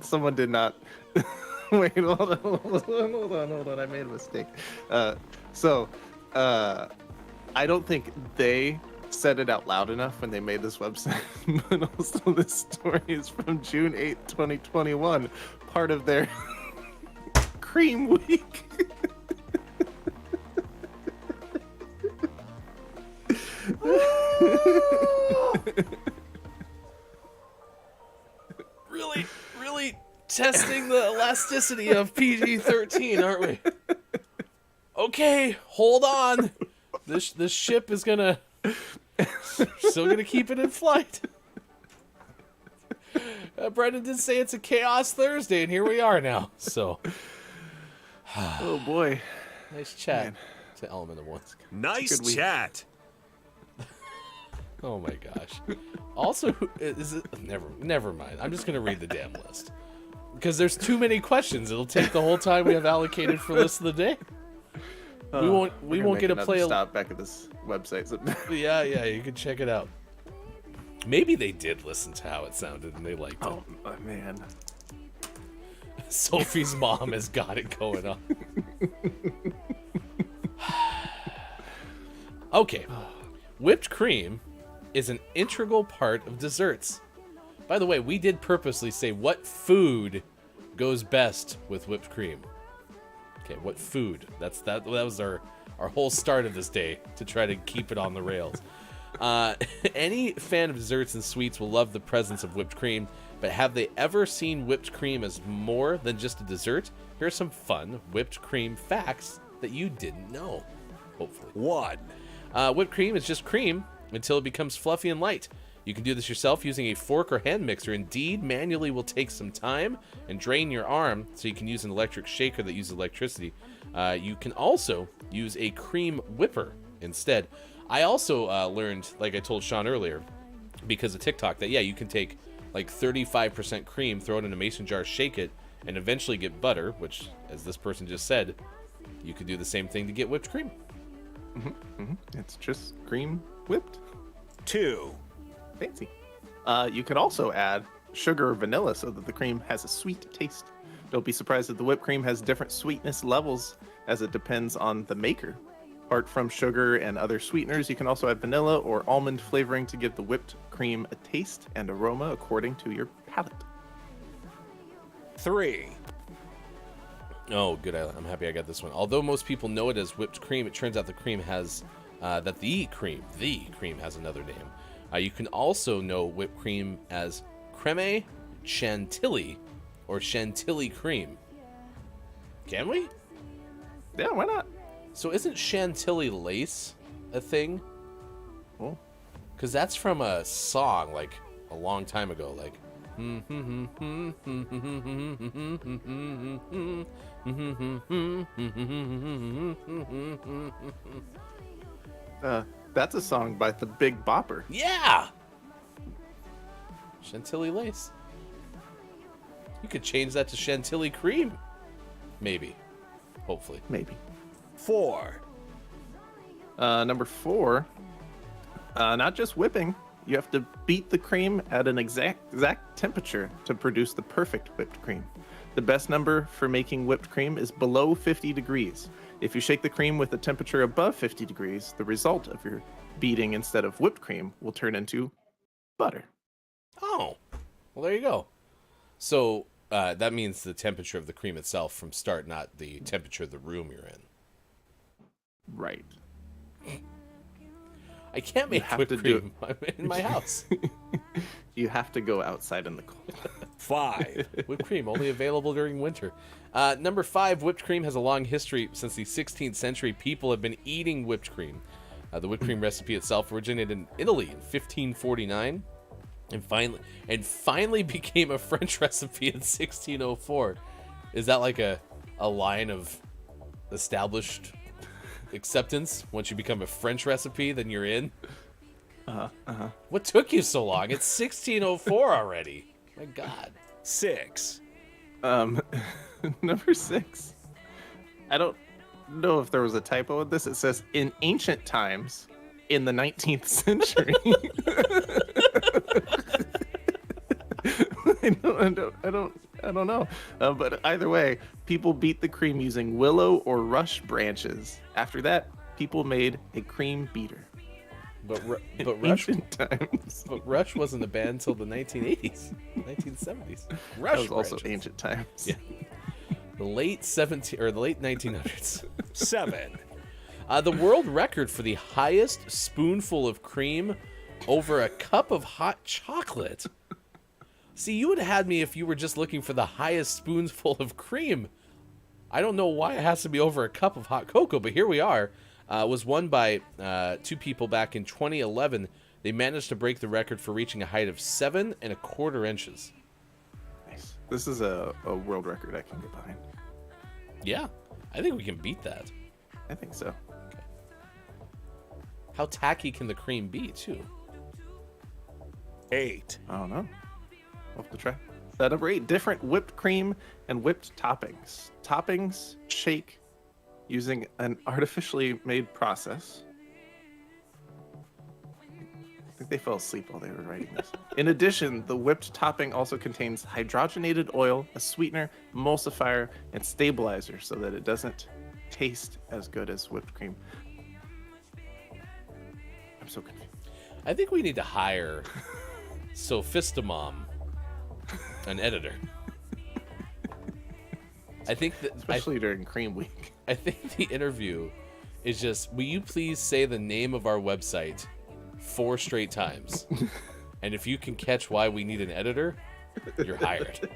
Someone did not. Wait, hold on. I made a mistake. I don't think they said it out loud enough when they made this website. But also, this story is from June 8th, 2021, part of their Cream Week. Really testing the elasticity of PG-13, aren't we? Okay, hold on. This ship is gonna still gonna keep it in flight. Brendan did say it's a chaos Thursday, and here we are now. So, Oh boy. nice chat Man. to Element of Ones. Nice good week. chat. Oh my gosh. Also, is it? Never mind. I'm just gonna read the damn list because there's too many questions. It'll take the whole time we have allocated for list of the day. We won't get to play. Stop back at this website. Yeah, you can check it out. Maybe they did listen to how it sounded and they liked it. Oh man. Sophie's mom has got it going on. Okay. Whipped cream is an integral part of desserts. By the way, we did purposely say what food goes best with whipped cream. Okay, what food? That was our whole start of this day to try to keep it on the rails. Any fan of desserts and sweets will love the presence of whipped cream, but have they ever seen whipped cream as more than just a dessert? Here are some fun whipped cream facts that you didn't know, hopefully. 1. Whipped cream is just cream until it becomes fluffy and light. You can do this yourself using a fork or hand mixer. Indeed, manually will take some time and drain your arm, so you can use an electric shaker that uses electricity. You can also use a cream whipper instead. I also learned, like I told Sean earlier, because of TikTok, that yeah, you can take like 35% cream, throw it in a mason jar, shake it, and eventually get butter, which, as this person just said, you could do the same thing to get whipped cream. It's just cream whipped. 2. Fancy. You can also add sugar or vanilla so that the cream has a sweet taste. Don't be surprised that the whipped cream has different sweetness levels as it depends on the maker. Apart from sugar and other sweeteners, you can also add vanilla or almond flavoring to give the whipped cream a taste and aroma according to your palate. 3. Oh, good. I'm happy I got this one. Although most people know it as whipped cream, it turns out the cream has the cream has another name. You can also know whipped cream as creme chantilly or chantilly cream? Can we? Yeah, why not? So isn't chantilly lace a thing? Oh. Because that's from a song like a long time ago, like. That's a song by the Big Bopper. Yeah! Chantilly lace. You could change that to chantilly cream. Maybe. Hopefully. Maybe. 4, Number 4, not just whipping. You have to beat the cream at an exact temperature to produce the perfect whipped cream. The best number for making whipped cream is below 50 degrees. If you shake the cream with a temperature above 50 degrees, the result of your beating instead of whipped cream will turn into butter. Oh. Well, there you go. So, that means the temperature of the cream itself from start, not the temperature of the room you're in. Right. I can't make whipped cream. I'm in my house. You have to go outside in the cold. 5, Whipped cream, only available during winter. Number 5, whipped cream has a long history. Since the 16th century, people have been eating whipped cream. The whipped cream recipe itself originated in Italy in 1549 and finally became a French recipe in 1604. Is that like a line of established acceptance? Once you become a French recipe, then you're in? What took you so long? It's 1604 already. My God. 6, Number 6. I don't know if there was a typo in this. It says in ancient times in the 19th century. I don't know. But either way, people beat the cream using willow or rush branches. After that, people made a cream beater. But Ancient times. But Rush wasn't a band until the 1980s, 1970s. Rush That was also branches. ancient times. Yeah. The late 1900s. 7, The world record for the highest spoonful of cream over a cup of hot chocolate. See, you would have had me if you were just looking for the highest spoonful of cream. I don't know why it has to be over a cup of hot cocoa, but here we are. Was won by 2 people back in 2011. They managed to break the record for reaching a height of 7¼ inches. Nice. This is a world record I can get behind. Yeah, I think we can beat that. I think so. How tacky can the cream be, too? 8, I don't know. We'll have to try. Number 8, different whipped cream and whipped toppings. Toppings shake using an artificially made process. I think they fell asleep while they were writing this. In addition, the whipped topping also contains hydrogenated oil, a sweetener, emulsifier, and stabilizer so that it doesn't taste as good as whipped cream. I'm so confused. I think we need to hire Sophistamom, an editor. I think that Especially during cream week. I think the interview is just, will you please say the name of our website 4 straight times? And if you can catch why we need an editor, you're hired.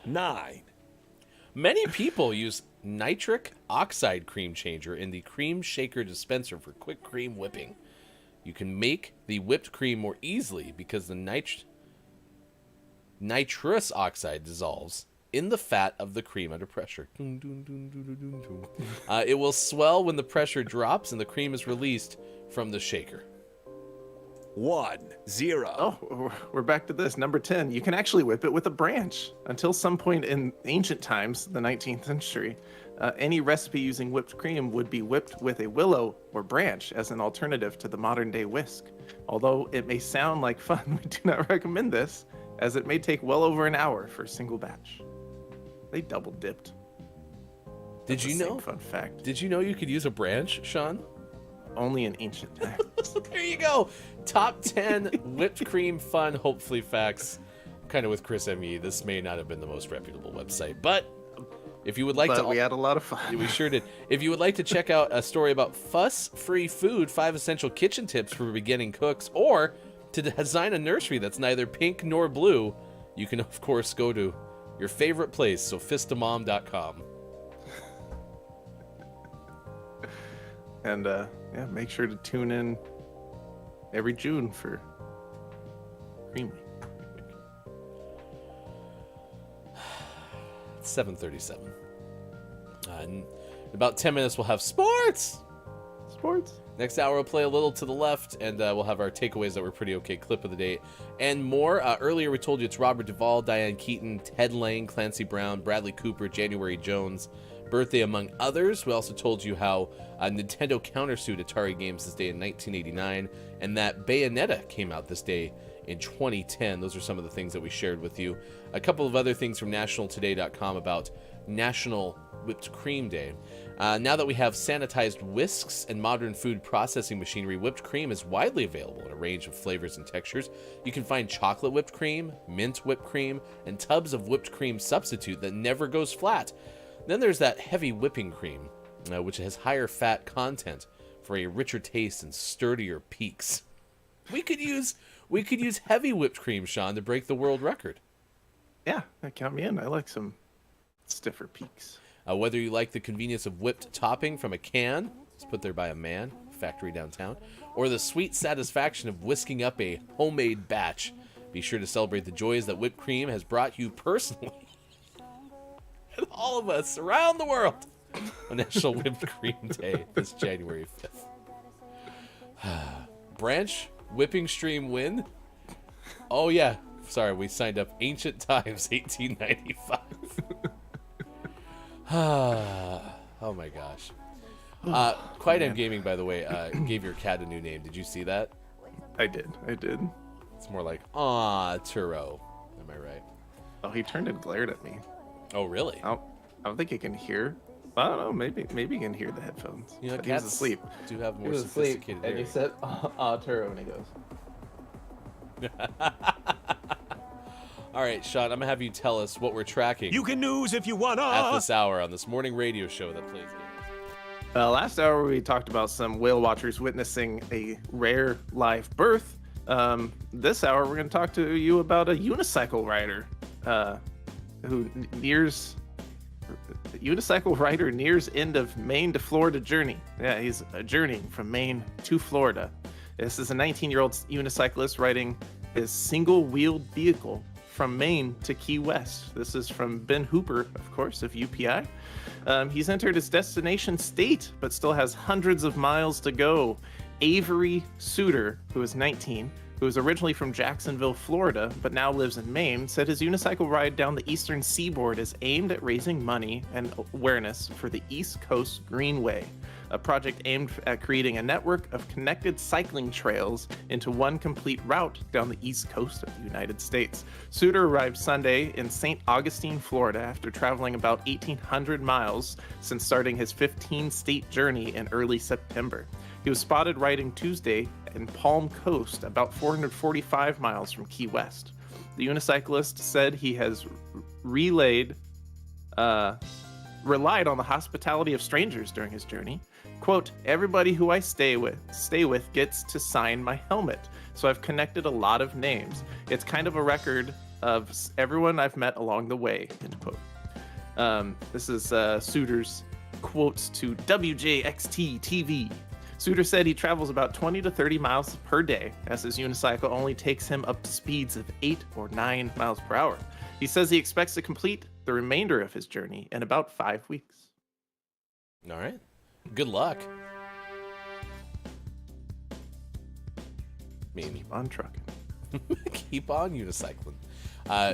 9, Many people use nitric oxide cream changer in the cream shaker dispenser for quick cream whipping. You can make the whipped cream more easily because the nitrous oxide dissolves in the fat of the cream under pressure. It will swell when the pressure drops and the cream is released from the shaker. 1, 0. Oh, we're back to this. Number 10, you can actually whip it with a branch. Until some point in ancient times, the 19th century, any recipe using whipped cream would be whipped with a willow or branch as an alternative to the modern day whisk. Although it may sound like fun, we do not recommend this, as it may take well over an hour for a single batch. They double dipped. Did you know? Fun fact. Did you know you could use a branch, Sean? Only in ancient times. There you go. Top 10 whipped cream fun, hopefully facts. Kind of with Chris M.E. This may not have been the most reputable website, but if you would like But to, we had a lot of fun. we sure did. If you would like to check out a story about fuss-free food, 5 essential kitchen tips for beginning cooks, or To design a nursery that's neither pink nor blue, you can, of course, go to your favorite place, sophistamom.com. And yeah, make sure to tune in every June for Cream Week. It's 7:37. In about 10 minutes, we'll have sports. Next hour, we'll play a little to the left, and we'll have our takeaways that were pretty okay, clip of the day, and more. Earlier, we told you it's Robert Duvall, Diane Keaton, Ted Lange, Clancy Brown, Bradley Cooper, January Jones' birthday, among others. We also told you how Nintendo countersued Atari Games this day in 1989, and that Bayonetta came out this day in 2010. Those are some of the things that we shared with you. A couple of other things from nationaltoday.com about National Whipped Cream Day. Now that we have sanitized whisks and modern food processing machinery, whipped cream is widely available in a range of flavors and textures. You can find chocolate whipped cream, mint whipped cream, and tubs of whipped cream substitute that never goes flat. Then there's that heavy whipping cream, which has higher fat content for a richer taste and sturdier peaks. We could use heavy whipped cream, Sean, to break the world record. Yeah, count me in. I like some stiffer peaks. Whether you like the convenience of whipped topping from a can, it's put there by a man, factory downtown, or the sweet satisfaction of whisking up a homemade batch, be sure to celebrate the joys that whipped cream has brought you personally and all of us around the world on National Whipped Cream Day this January 5th. Branch whipping stream win? Oh yeah, sorry, we signed up Ancient Times 1895. Oh my gosh. Quiet M Gaming, by the way, gave your cat a new name. Did you see that? I did. It's more like, aw, Turo. Am I right? Oh, he turned and glared at me. Oh, really? I don't think he can hear. I don't know. Maybe he can hear the headphones. You know, But he was cats asleep. do have more He was asleep, sophisticated and he hearing. said, Turo, and he goes. All right, Sean, I'm going to have you tell us what we're tracking You can news if you wanna. at this hour on this morning radio show that plays games. Last hour, we talked about some whale watchers witnessing a rare live birth. This hour, we're going to talk to you about a unicycle rider nears end of Maine to Florida journey. Yeah, he's journeying from Maine to Florida. This is a 19-year-old unicyclist riding his single-wheeled vehicle from Maine to Key West. This is from Ben Hooper, of course, of UPI. He's entered his destination state, but still has hundreds of miles to go. Avery Suter, who is 19, who is originally from Jacksonville, Florida, but now lives in Maine, said his unicycle ride down the eastern seaboard is aimed at raising money and awareness for the East Coast Greenway, a project aimed at creating a network of connected cycling trails into one complete route down the east coast of the United States. Suter arrived Sunday in St. Augustine, Florida, after traveling about 1,800 miles since starting his 15-state journey in early September. He was spotted riding Tuesday in Palm Coast, about 445 miles from Key West. The unicyclist said he has relied on the hospitality of strangers during his journey. Quote, everybody who I stay with gets to sign my helmet, so I've connected a lot of names. It's kind of a record of everyone I've met along the way, end quote. This is Suter's quotes to WJXT TV. Suter said he travels about 20 to 30 miles per day, as his unicycle only takes him up to speeds of 8 or 9 miles per hour. He says he expects to complete the remainder of his journey in about 5 weeks. All right. Good luck. Keep on trucking. Keep on unicycling.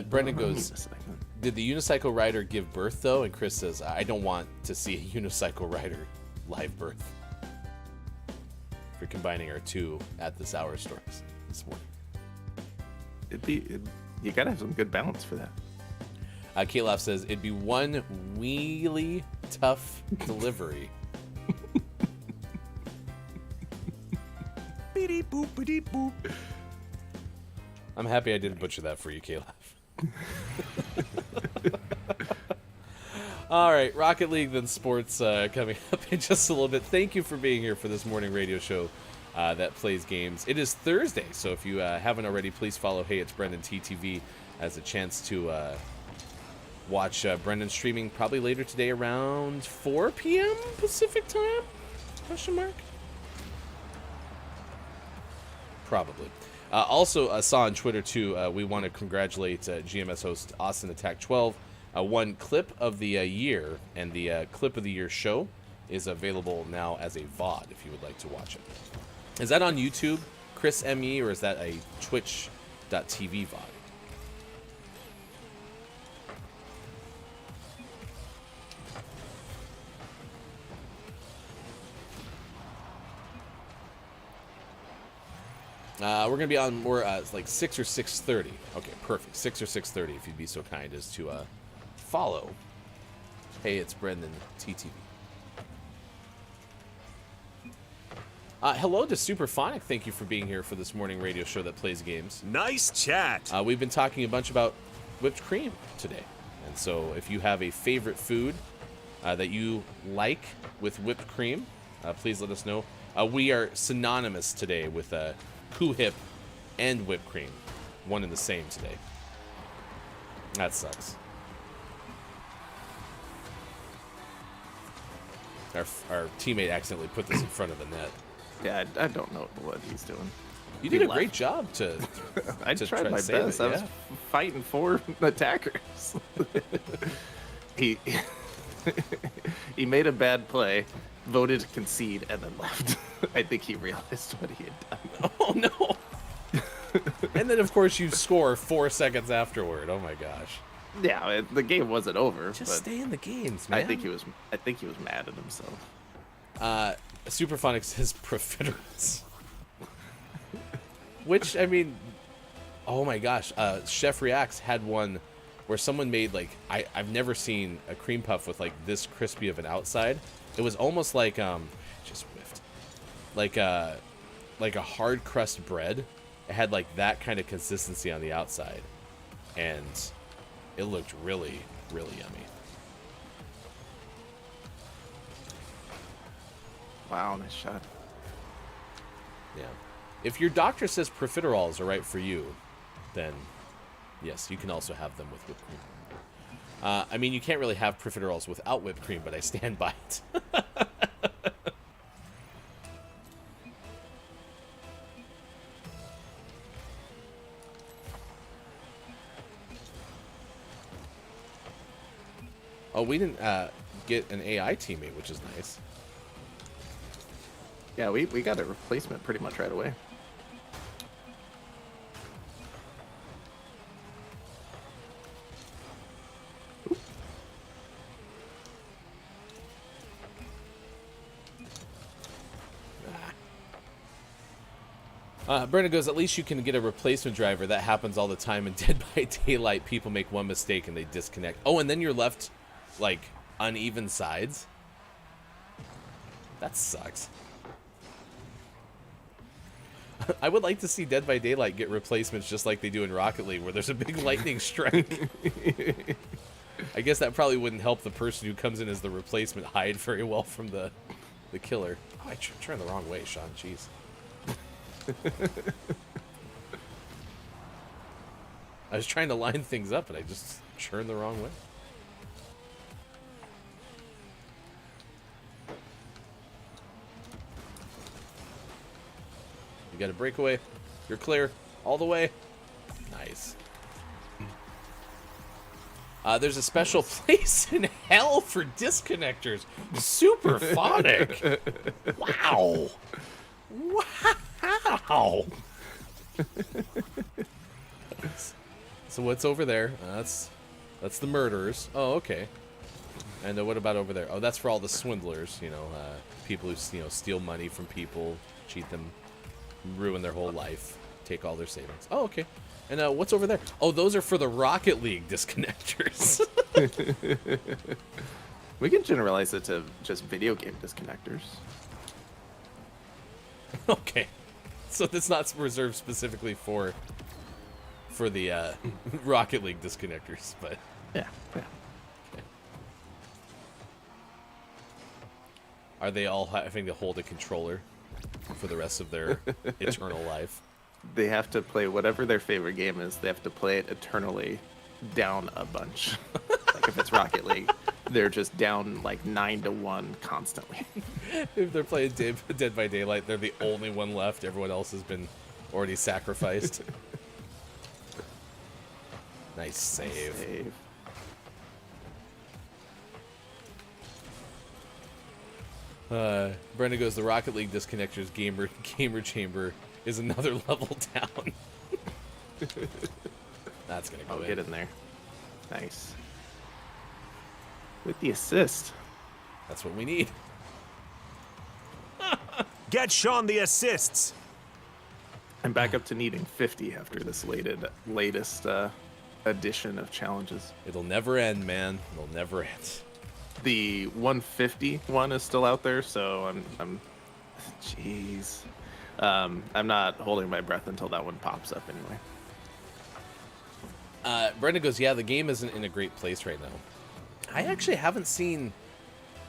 Brendan goes, did the unicycle rider give birth, though? And Chris says, I don't want to see a unicycle rider live birth. If you're combining our two at this hour stories this morning. You gotta have some good balance for that. Kayloff says, it'd be one wheelie tough delivery. Boop. I'm happy I didn't butcher that for you, Kayloff. All right, Rocket League, then sports coming up in just a little bit. Thank you for being here for this morning radio show that plays games. It is Thursday, so if you haven't already, please follow Hey It's Brendan TTV as a chance to watch Brendan streaming probably later today around 4 p.m. Pacific time? Question mark? Probably. Also, saw on Twitter, too, we want to congratulate GMS host Austin Attack 12. One clip of the year, and the clip of the year show is available now as a VOD if you would like to watch it. Is that on YouTube, Chris ME, or is that a Twitch.tv VOD? We're going to be on more like 6 or 6:30. Okay, perfect. 6 or 6:30 if you'd be so kind as to follow. Hey, it's Brendan TTV. Hello to Superphonic. Thank you for being here for this morning radio show that plays games. Nice chat. We've been talking a bunch about whipped cream today. And so if you have a favorite food that you like with whipped cream, please let us know. We are synonymous today with Coo Hip and whipped cream. One and the same today. That sucks. Our teammate accidentally put this in front of the net. Yeah, I don't know what he's doing. You did a great job to. I to tried try my to save best. it, I was yeah. fighting 4 attackers. he he made a bad play, voted to concede, and then left. I think he realized what he had done. Oh no! And then of course you score 4 seconds afterward. Oh my gosh! Yeah, the game wasn't over. Just but stay in the games, man. I think he was mad at himself. Superphonic says profiteroles. Which, I mean, oh my gosh, Chef Reacts had one where someone made, like, I've never seen a cream puff with, like, this crispy of an outside. It was almost like, just whiffed. Like a hard crust bread. It had, like, that kind of consistency on the outside. And it looked really, really yummy. Wow, nice shot. Yeah. If your doctor says profiteroles are right for you, then yes, you can also have them with whipped cream. I mean, you can't really have profiteroles without whipped cream, but I stand by it. Oh, we didn't get an AI teammate, which is nice. Yeah, we got a replacement pretty much right away. Brennan goes, at least you can get a replacement driver. That happens all the time in Dead by Daylight. People make one mistake and they disconnect. Oh, and then you're left, like, uneven sides? That sucks. I would like to see Dead by Daylight get replacements just like they do in Rocket League, where there's a big lightning strike. I guess that probably wouldn't help the person who comes in as the replacement hide very well from the killer. Oh, I turned the wrong way, Sean. Jeez. I was trying to line things up, and I just turned the wrong way. You got a breakaway. You're clear. All the way. Nice. There's a special place in hell for disconnectors. Superphonic. Wow. Wow. So what's over there? That's the murderers. Oh, okay. And what about over there? Oh, that's for all the swindlers. You know, people who steal money from people, cheat them, ruin their whole life, take all their savings. Oh, okay. And what's over there? Oh, those are for the Rocket League disconnectors. We can generalize it to just video game disconnectors. Okay. So that's not reserved specifically for the Rocket League disconnectors, but Yeah. okay. Are they all having to hold a controller? for the rest of their eternal life. They have to play whatever their favorite game is. They have to play it eternally down a bunch. Like if it's Rocket League, they're just down like 9-1 constantly. If they're playing Dead by Daylight, they're the only one left. Everyone else has been already sacrificed. Nice save. Brenda goes, the Rocket League Disconnectors gamer chamber is another level down. That's gonna go in. Get in there. Nice. With the assist. That's what we need. Get Sean the assists. I'm back up to needing 50 after this latest edition of challenges. It'll never end, man. It'll never end. The 150 one is still out there, so I'm jeez. I'm not holding my breath until that one pops up anyway. Brenda goes, yeah, the game isn't in a great place right now. I actually haven't seen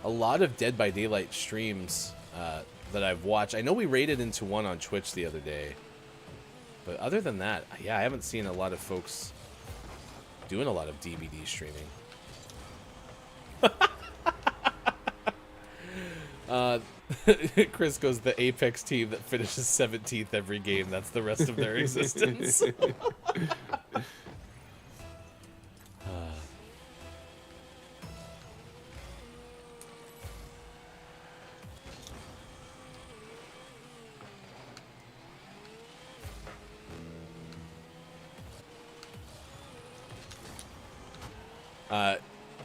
a lot of Dead by Daylight streams that I've watched. I know we raided into one on Twitch the other day. But other than that, yeah, I haven't seen a lot of folks doing a lot of DVD streaming. Chris goes, the Apex team that finishes 17th every game. That's the rest of their existence.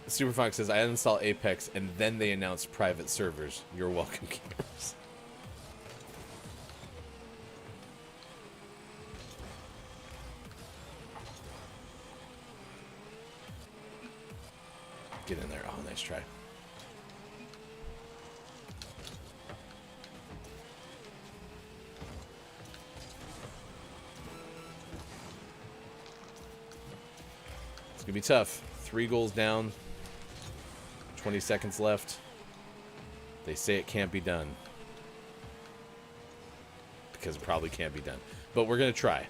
Superfox says, I uninstalled Apex and then they announced private servers. You're welcome, gamers. Get in there. Oh, nice try. It's gonna be tough. 3 goals down. 20 seconds left. They say it can't be done. Because it probably can't be done. But we're going to try.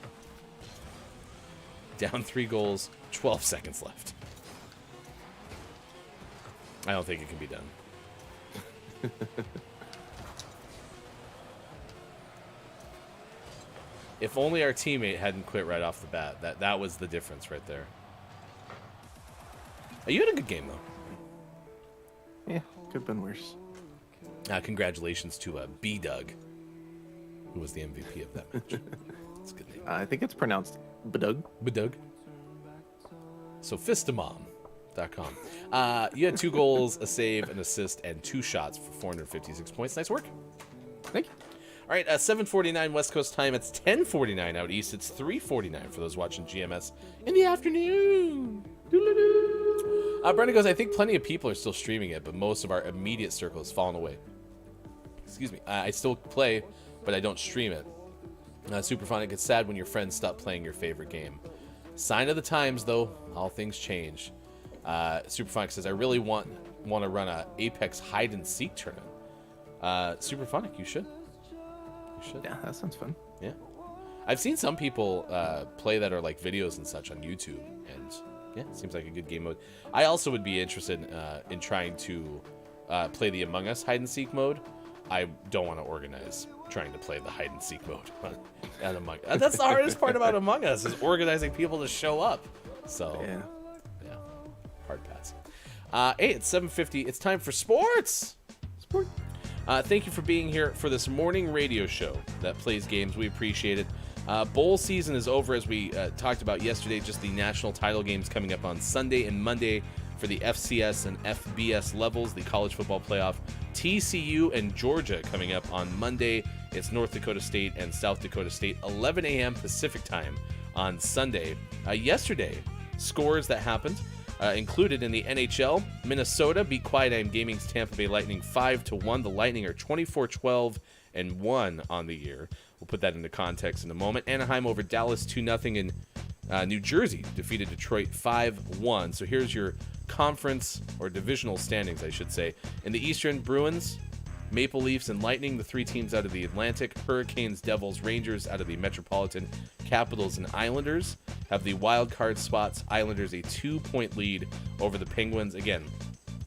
Down 3 goals, 12 seconds left. I don't think it can be done. If only our teammate hadn't quit right off the bat. That was the difference right there. You had a good game, though. Yeah, could have been worse. Congratulations to B-Doug, who was the MVP of that match. That's a good name. I think it's pronounced Badug. B-Doug. So, Fistamom.com. You had 2 goals, a save, an assist, and 2 shots for 456 points. Nice work. Thank you. All right, 7:49 West Coast time. It's 10:49 out east. It's 3:49 for those watching GMS in the afternoon. Brenda goes, I think plenty of people are still streaming it, but most of our immediate circle has fallen away. Excuse me. I still play, but I don't stream it. Superphonic, it's sad when your friends stop playing your favorite game. Sign of the times, though. All things change. Superphonic says, I really want to run a Apex hide-and-seek tournament. Superphonic, you should. You should. Yeah, that sounds fun. Yeah. I've seen some people play that are like videos and such on YouTube, and yeah, it seems like a good game mode. I also would be interested in trying to play the Among Us hide-and-seek mode. I don't want to organize trying to play the hide-and-seek mode at Among Us. That's the hardest part about Among Us, is organizing people to show up. So, yeah, hard pass. Hey, it's 7:50. It's time for sports. Sport. Thank you for being here for this morning radio show that plays games. We appreciate it. Bowl season is over, as we talked about yesterday. Just the national title games coming up on Sunday and Monday for the FCS and FBS levels, the college football playoff. TCU and Georgia coming up on Monday. It's North Dakota State and South Dakota State, 11 a.m. Pacific time on Sunday. Yesterday, scores that happened included in the NHL. Minnesota beat Quiet Aim Gaming's Tampa Bay Lightning 5-1. The Lightning are 24-12-1 on the year. We'll put that into context in a moment. Anaheim over Dallas 2-0, and New Jersey defeated Detroit 5-1. So here's your conference or divisional standings, I should say. In the Eastern, Bruins Maple Leafs and Lightning, the 3 teams out of the Atlantic. Hurricanes, Devils, Rangers out of the Metropolitan. Capitals and Islanders have the wild card spots. Islanders a 2-point lead over the Penguins. Again,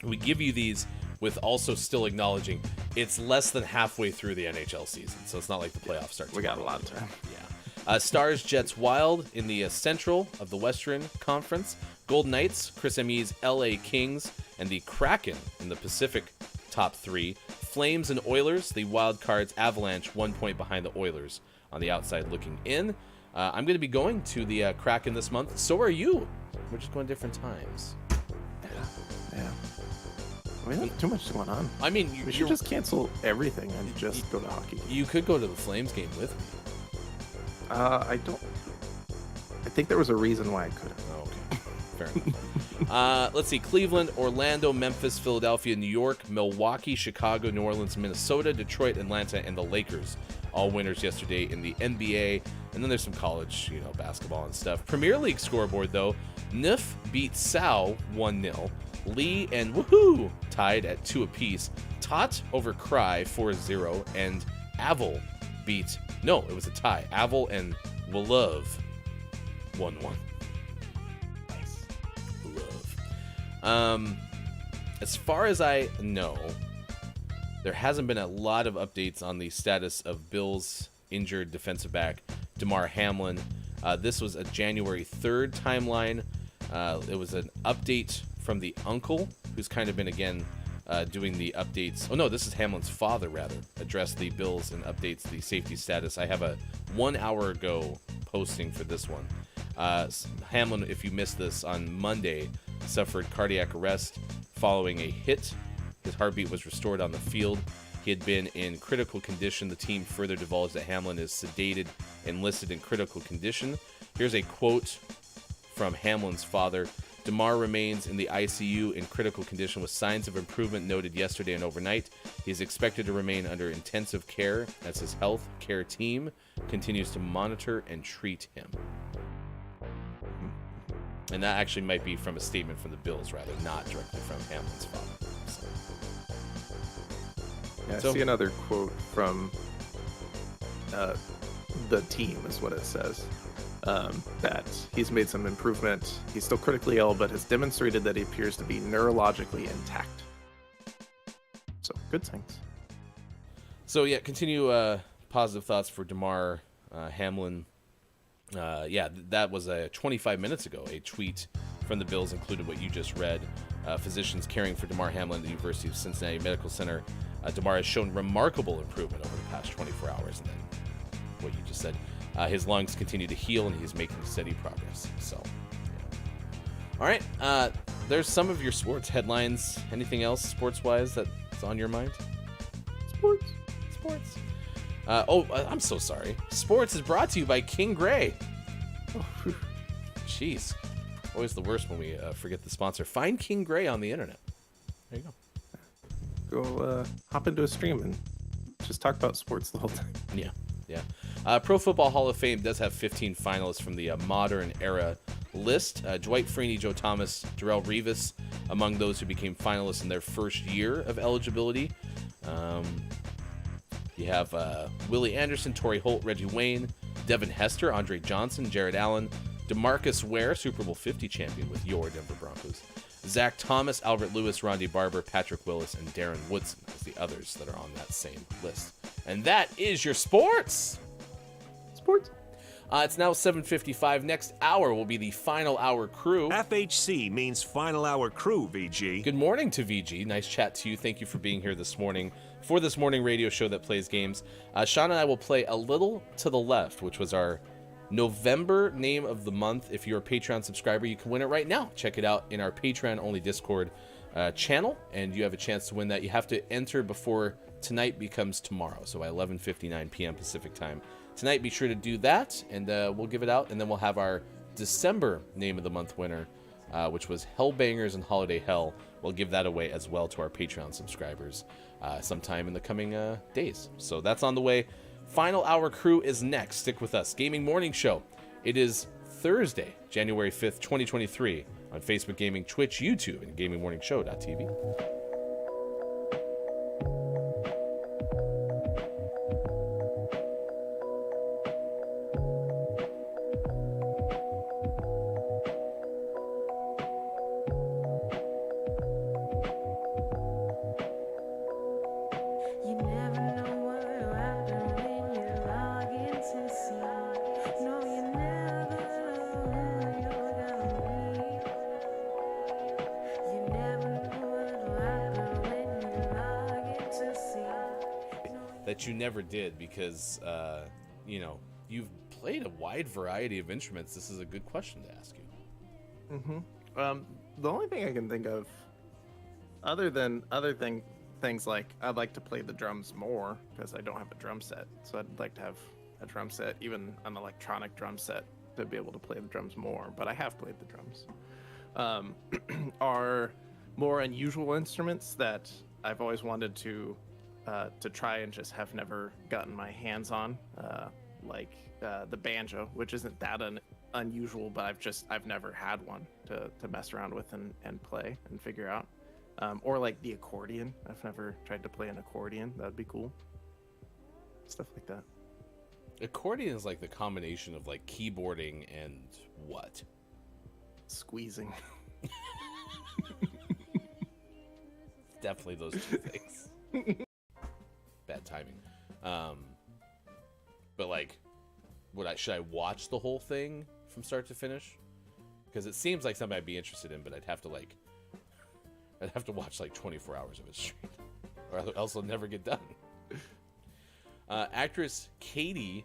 we give you these with also still acknowledging it's less than halfway through the NHL season, so it's not like the playoffs start tomorrow. We got a lot of time. Yeah. Stars, Jets, Wild in the Central of the Western Conference. Golden Knights, Chris Me's LA Kings, and the Kraken in the Pacific top 3. Flames and Oilers, the wild cards. Avalanche 1 point behind the Oilers on the outside looking in. I'm going to be going to the Kraken this month. So are you. We're just going different times. Yeah. We have too much going on. I mean, we should just cancel everything and just go to hockey games. You could go to the Flames game with me. I think there was a reason why I couldn't. Oh, okay. Fair enough. Let's see. Cleveland, Orlando, Memphis, Philadelphia, New York, Milwaukee, Chicago, New Orleans, Minnesota, Detroit, Atlanta, and the Lakers. All winners yesterday in the NBA. And then there's some college, basketball and stuff. Premier League scoreboard, though. NIF beat Sal 1-0. Lee and Woohoo tied at 2 apiece. Tot over Cry 4-0. And Avil beat... No, it was a tie. Avil and Willove 1-1. Nice. Willove. As far as I know, there hasn't been a lot of updates on the status of Bills' injured defensive back, Damar Hamlin. This was a January 3rd timeline. It was an update from the uncle, who's kind of been, again, doing the updates. Oh, no, this is Hamlin's father, rather. Addressed the Bills and updates the safety status. I have a 1 hour ago posting for this one. Hamlin, if you missed this, on Monday, suffered cardiac arrest following a hit. His heartbeat was restored on the field. He had been in critical condition. The team further divulged that Hamlin is sedated and listed in critical condition. Here's a quote from Hamlin's father. Damar remains in the ICU in critical condition with signs of improvement noted yesterday and overnight. He is expected to remain under intensive care as his health care team continues to monitor and treat him. And that actually might be from a statement from the Bills, rather, not directly from Hamlin's father. Yeah, I see another quote from the team, is what it says. That he's made some improvement. He's still critically ill, but has demonstrated that he appears to be neurologically intact. So, good things. So, yeah, continue positive thoughts for Damar Hamlin. That was 25 minutes ago. A tweet from the Bills included what you just read. Physicians caring for Damar Hamlin at the University of Cincinnati Medical Center. Damar has shown remarkable improvement over the past 24 hours. And then what you just said. His lungs continue to heal, and he's making steady progress. So, yeah. All right. There's some of your sports headlines. Anything else sports-wise that's on your mind? Sports. I'm so sorry. Sports is brought to you by King Gray. Oh, jeez. Always the worst when we forget the sponsor. Find King Gray on the internet. There you go. Go hop into a stream and just talk about sports the whole time. Yeah. Pro Football Hall of Fame does have 15 finalists from the modern era list. Dwight Freeney, Joe Thomas, Darrelle Revis among those who became finalists in their first year of eligibility. You have Willie Anderson, Torrey Holt, Reggie Wayne, Devin Hester, Andre Johnson, Jared Allen, DeMarcus Ware, Super Bowl 50 champion with your Denver Broncos, Zach Thomas, Albert Lewis, Ronde Barber, Patrick Willis, and Darren Woodson as the others that are on that same list. And that is your sports. It's now 7:55. Next hour will be the Final Hour Crew. FHC means Final Hour Crew, VG. Good morning to VG. Nice chat to you. Thank you for being here this morning for this morning radio show that plays games. Sean and I will play A Little to the Left, which was our November name of the month. If you're a Patreon subscriber, you can win it right now. Check it out in our Patreon-only Discord channel, and you have a chance to win that. You have to enter before tonight becomes tomorrow, so by 11:59 p.m. Pacific time. Tonight, be sure to do that, and we'll give it out, and then we'll have our December Name of the Month winner, which was Hellbangers and Holiday Hell. We'll give that away as well to our Patreon subscribers sometime in the coming days. So that's on the way. Final Hour Crew is next. Stick with us. Gaming Morning Show. It is Thursday, January 5th, 2023, on Facebook Gaming, Twitch, YouTube, and GamingMorningShow.tv. that you never did because, you know, you've played a wide variety of instruments. This is a good question to ask you. The only thing I can think of, things like I'd like to play the drums more because I don't have a drum set, so I'd like to have a drum set, even an electronic drum set, to be able to play the drums more. But I have played the drums. Are more unusual instruments that I've always wanted to try and just have never gotten my hands on, like the banjo, which isn't that unusual, but I've never had one to mess around with and play and figure out. Or like the accordion. I've never tried to play an accordion. That'd be cool. Stuff like that. Accordion is like the combination of like keyboarding and what? Squeezing. Definitely those two things. Bad timing. But like, should I watch the whole thing from start to finish? Because it seems like something I'd be interested in, but I'd have to watch like 24 hours of it straight, or else it'll never get done. Actress Katie,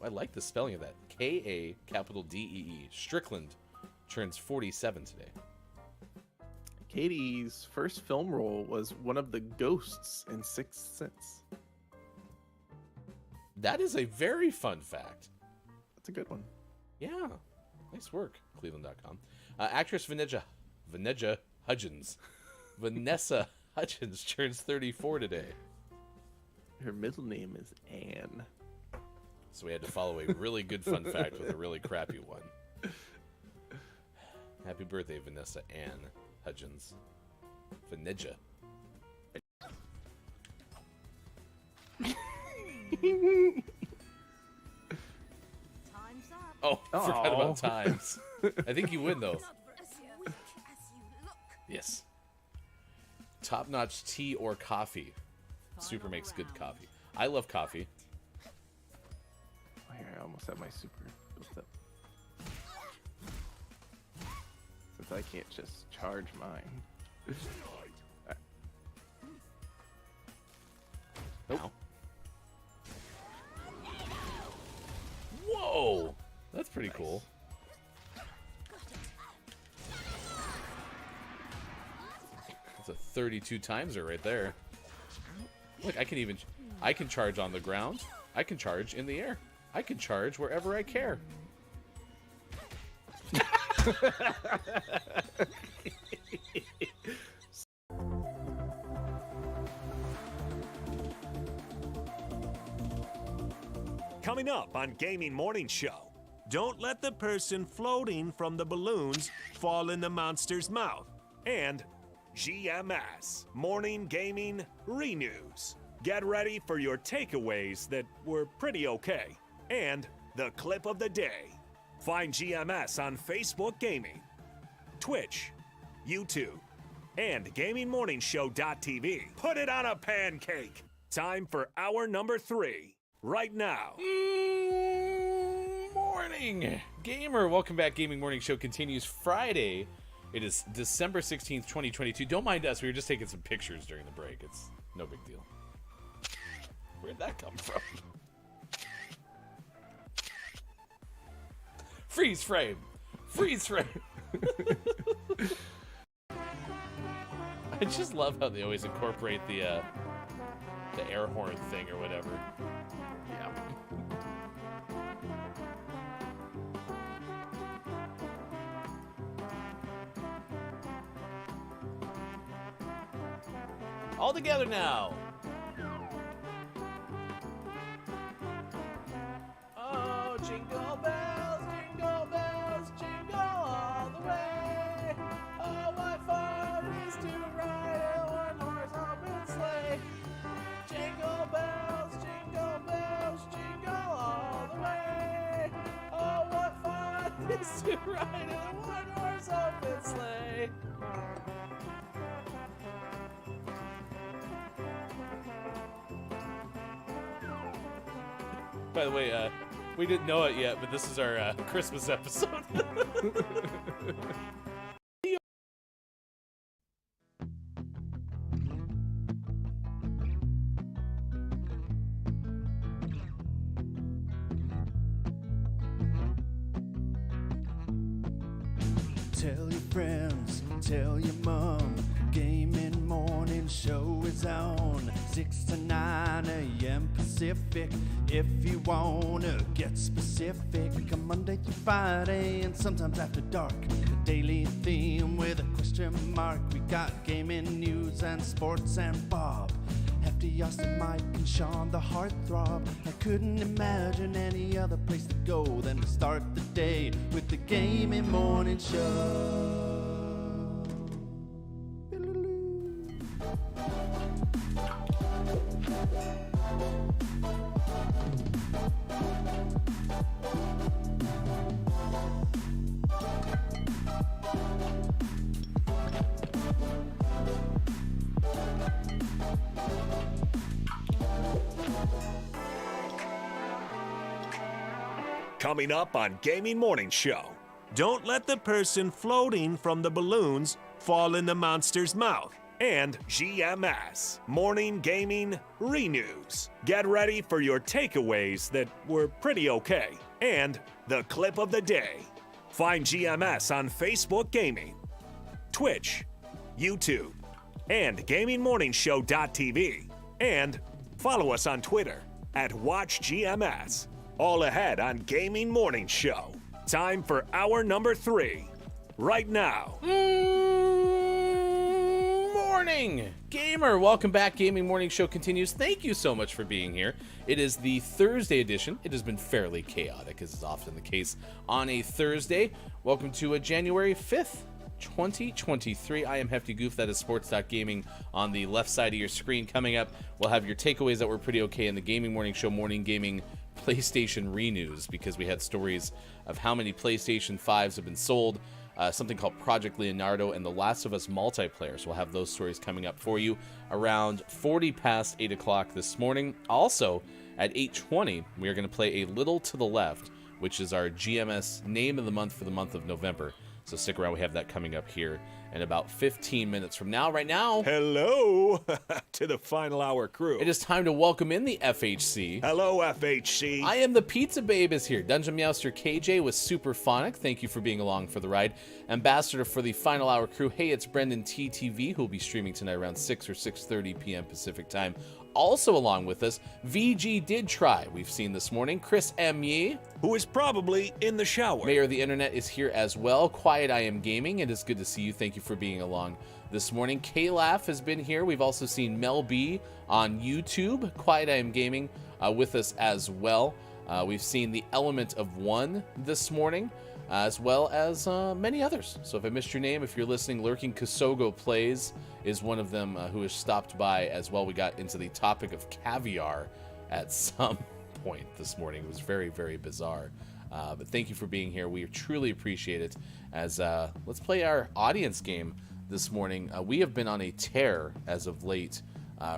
I like the spelling of that, K-A-D-E-E, Strickland, turns 47 today. Katie's first film role was one of the ghosts in Sixth Sense. That is a very fun fact. That's a good one. Yeah, nice work, Cleveland.com. Actress Vanessa Hudgens. Vanessa Hudgens turns 34 today. Her middle name is Anne. So we had to follow a really good fun fact with a really crappy one. Happy birthday, Vanessa Ann Hudgens. Vanessa. Time's up. Oh, forgot about times. I think you win, though. As weak as you look. Yes. Top-notch tea or coffee. Super makes good coffee. I love coffee. Oh, here, I almost have my super built up. Since I can't just charge mine. Right. Nope. Whoa! That's pretty cool. That's a 32 timeser right there. Look, I can charge on the ground. I can charge in the air. I can charge wherever I care. Coming up on Gaming Morning Show, don't let the person floating from the balloons fall in the monster's mouth. And GMS Morning Gaming Renews. Get ready for your takeaways that were pretty okay. And the clip of the day. Find GMS on Facebook Gaming, Twitch, YouTube, and GamingMorningshow.tv. Put it on a pancake. Time for hour number 3. Right now. Morning, gamer. Welcome back. Gaming Morning Show continues Friday. It is December 16th, 2022. Don't mind us. We were just taking some pictures during the break. It's no big deal. Where'd that come from? Freeze frame. Freeze frame. I just love how they always incorporate the air horn thing or whatever. Yeah. All together now. Oh, jingle bells, jingle all the way. Oh, what fun it is to ride a one-horse open sleigh. Jingle bells, jingle all the way. Oh, what fun it is to ride a one-horse open sleigh. By the way, we didn't know it yet, but this is our Christmas episode. Tell your friends, tell your mom. Gaming Morning Show is on 6 to 9 a.m. Pacific. If you wanna get specific, come Monday through Friday and sometimes after dark. A daily theme with a question mark. We got gaming news and sports and Bob. Hefty, Austin, Mike, and Sean, the heartthrob. I couldn't imagine any other place to go than to start the day with the Gaming Morning Show. Coming up on Gaming Morning Show, don't let the person floating from the balloons fall in the monster's mouth. And GMS, Morning Gaming Renews. Get ready for your takeaways that were pretty okay. And the clip of the day. Find GMS on Facebook Gaming, Twitch, YouTube, and GamingMorningshow.tv. And follow us on Twitter at WatchGMS. All ahead on Gaming Morning Show. Time for hour number 3. Right now. Morning, gamer. Welcome back. Gaming Morning Show continues. Thank you so much for being here. It is the Thursday edition. It has been fairly chaotic, as is often the case on a Thursday. Welcome to a January 5th, 2023. I am Hefty Goof. That is sports.gaming on the left side of your screen. Coming up, we'll have your takeaways that were pretty okay in the Gaming Morning Show Morning Gaming PlayStation Renews, because we had stories of how many PlayStation 5s have been sold, something called Project Leonardo, and The Last of Us multiplayer. So we'll have those stories coming up for you around 40 past 8 o'clock this morning. Also, at 8:20, we are going to play A Little to the Left, which is our GMS name of the month for the month of November. So stick around. We have that coming up here in about 15 minutes from now. Right now, Hello to the final hour crew. it is time to welcome in the FHC. Hello, FHC. I am the Pizza Babe is here. Dungeon Meowster KJ with Superphonic. Thank you for being along for the ride. Ambassador for the final hour crew. Hey, it's Brendan TTV, who will be streaming tonight around 6 or 6:30 p.m. Pacific time. Also along with us, VG Did Try, we've seen this morning. Chris M. Yee, who is probably in the shower. Mayor of the Internet, is here as well. Quiet I Am Gaming, it is good to see you. Thank you for being along this morning. K-Laugh has been here. We've also seen Mel B on YouTube. Quiet I Am Gaming with us as well. We've seen the Element of One this morning, as well as many others. So if I missed your name, if you're listening, Lurking Kosogo Plays is one of them who has stopped by as well. We got into the topic of caviar at some point this morning. It was very, very bizarre. But thank you for being here. We truly appreciate it. As let's play our audience game this morning. We have been on a tear as of late.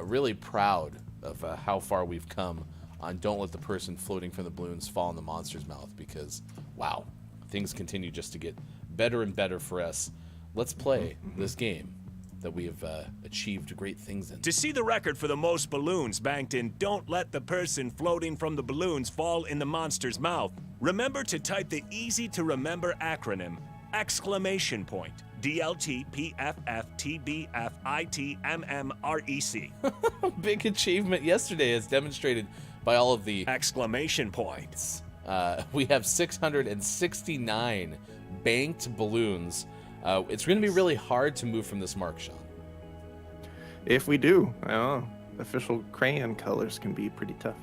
Really proud of how far we've come on Don't Let the Person Floating from the Balloons Fall in the Monster's Mouth, because, wow, things continue just to get better and better for us. Let's play this game that we have achieved great things in. To see the record for the most balloons banked in Don't Let the Person Floating from the Balloons Fall in the Monster's Mouth, remember to type the easy-to-remember acronym, exclamation point, DLTPFFTBFITMMREC. Big achievement yesterday, as demonstrated by all of the exclamation points. We have 669 banked balloons. It's going to be really hard to move from this mark, Sean. If we do, I don't know. Official crayon colors can be pretty tough.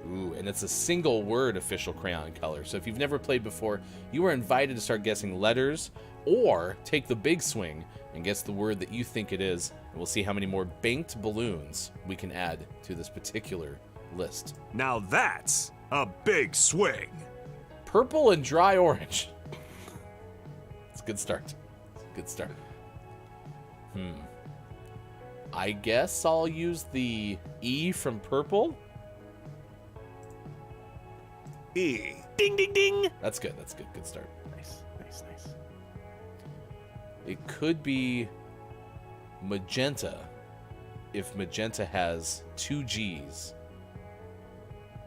Ooh, and it's a single word official crayon color. So if you've never played before, you are invited to start guessing letters or take the big swing and guess the word that you think it is. And we'll see how many more banked balloons we can add to this particular list. Now that's a big swing. Purple and dry orange. It's a good start. Good start. I guess I'll use the E from purple. E. Ding, ding, ding. That's good. That's good. Good start. Nice. It could be magenta if magenta has 2 G's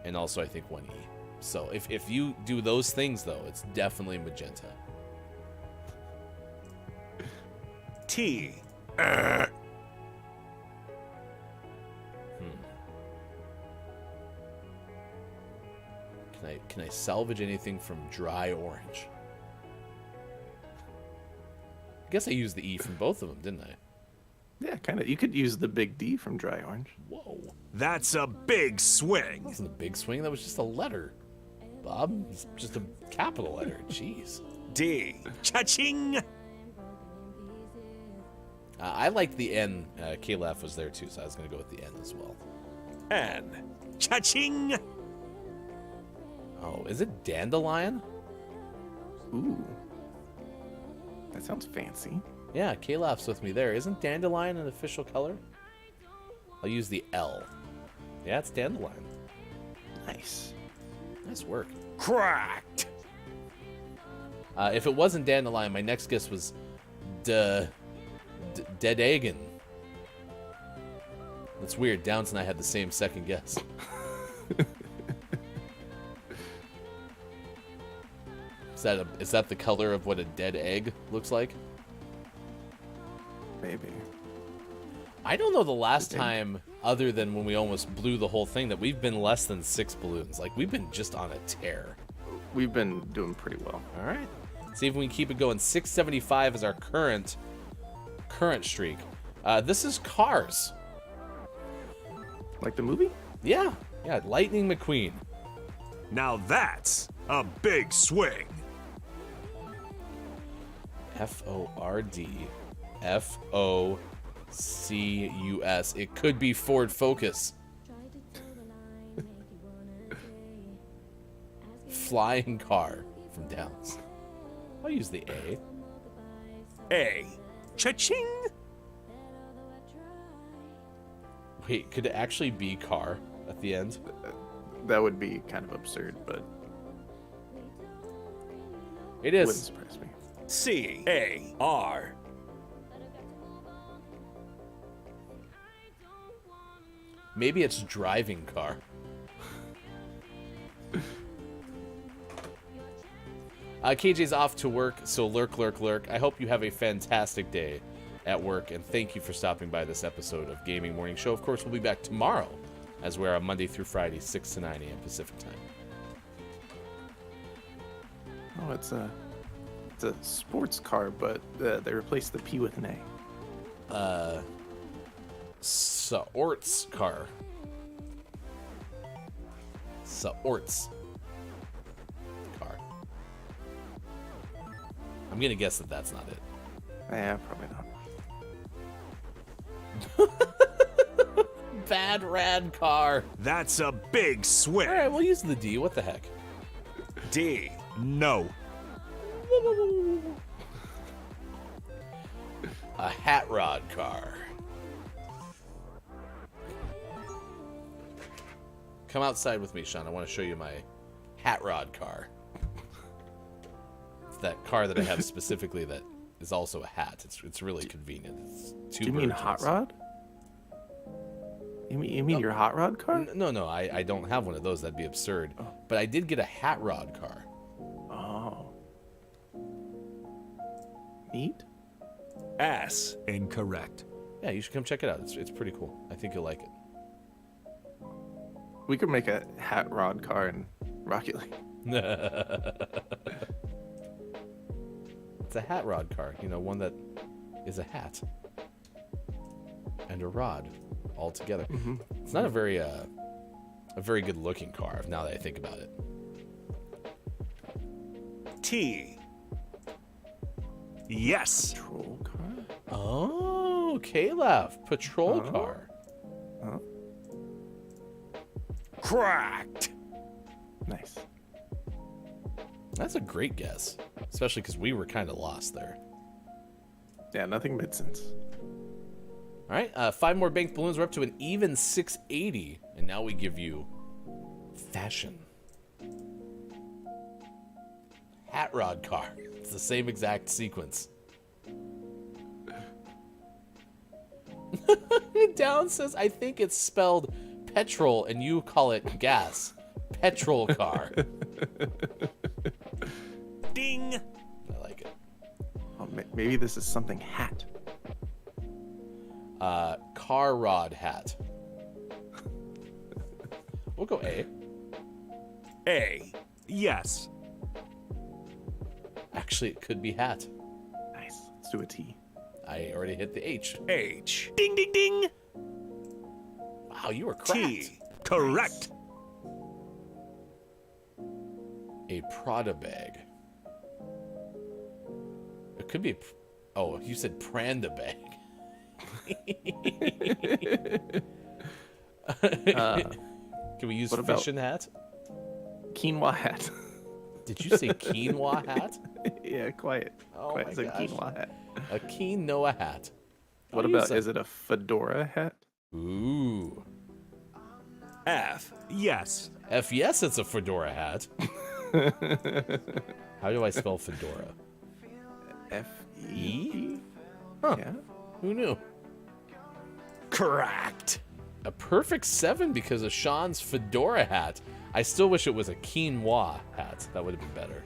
and also I think 1 E. So if you do those things, though, it's definitely magenta. T. Can I salvage anything from dry orange? I guess I used the E from both of them, didn't I? Yeah, kind of. You could use the big D from dry orange. Whoa. That's a big swing. That wasn't a big swing. That was just a letter, Bob. It's just a capital letter. Jeez. D. Cha-ching. I liked the N. K-Laugh was there too, so I was going to go with the N as well. N. Cha-ching. Oh, is it dandelion? Ooh. That sounds fancy. Yeah, K-Laugh's with me there. Isn't dandelion an official color? I'll use the L. Yeah, it's dandelion. Nice. Nice work. Cracked. If it wasn't dandelion, my next guess was dead egg. That's weird. Downs and I had the same second guess. Is that the color of what a dead egg looks like? Maybe. I don't know the last time, other than when we almost blew the whole thing, that we've been less than 6 balloons. Like, we've been just on a tear. We've been doing pretty well. All right. See if we can keep it going. 675 is our current streak. This is Cars. Like the movie? Yeah. Lightning McQueen. Now that's a big swing. Ford Focus. It could be Ford Focus. Flying car from Downs. I'll use the A. A. Cha-ching. Wait, could it actually be car at the end? That would be kind of absurd, but It wouldn't is. surprise me. C-A-R. Maybe it's driving car. KJ's off to work, so lurk. I hope you have a fantastic day at work, and thank you for stopping by this episode of Gaming Morning Show. Of course, we'll be back tomorrow, as we're on Monday through Friday, 6 to 9 a.m. Pacific time. Oh, it's a sports car, but they replaced the P with an A. Saort's car. Saort's car. I'm gonna guess that that's not it. Yeah, probably not. Bad rad car. That's a big swing. All right, we'll use the D. What the heck? D. No. A hat rod car. Come outside with me, Sean. I want to show you my hat rod car. It's that car that I have specifically that is also a hat. It's really convenient. It's two Do you mean birds hot in rod? You mean your hot rod car? No, I don't have one of those. That'd be absurd. Oh. But I did get a hat rod car. Oh. Neat. S. Incorrect. Yeah, you should come check it out. It's pretty cool. I think you'll like it. We could make a hat rod car in Rocket League. It's a hat rod car. You know, one that is a hat and a rod all together. Mm-hmm. It's not a very good looking car. Now that I think about it. T. Yes. Patrol car? Oh, K-Laugh. Patrol car. Huh? Cracked. Nice. That's a great guess, especially because we were kind of lost there. Yeah, nothing made sense. All right, 5 more banked balloons. We're up to an even 680, and now we give you fashion. Hat rod car. It's the same exact sequence. Down says, I think it's spelled petrol, and you call it gas. Petrol car. Ding. I like it. Oh, maybe this is something hat. Car rod hat. We'll go A. A. Yes. Actually, it could be hat. Nice. Let's do a T. I already hit the H. H. Ding, ding, ding. Wow, you were cracked. T. Correct. A Prada bag. It could be. Oh, you said Pranda bag. Can we use what about- fishing hat? Quinoa hat. Did you say quinoa hat? Yeah, quiet. Oh Quiet. my It's a gosh. quinoa hat. A quinoa hat. What I'll about, use that. is it a fedora hat? Ooh. F. Yes. F yes, it's a fedora hat. How do I spell fedora? F-E? Huh. Yeah. Who knew? Correct. A perfect 7 because of Sean's fedora hat. I still wish it was a quinoa hat. That would have been better.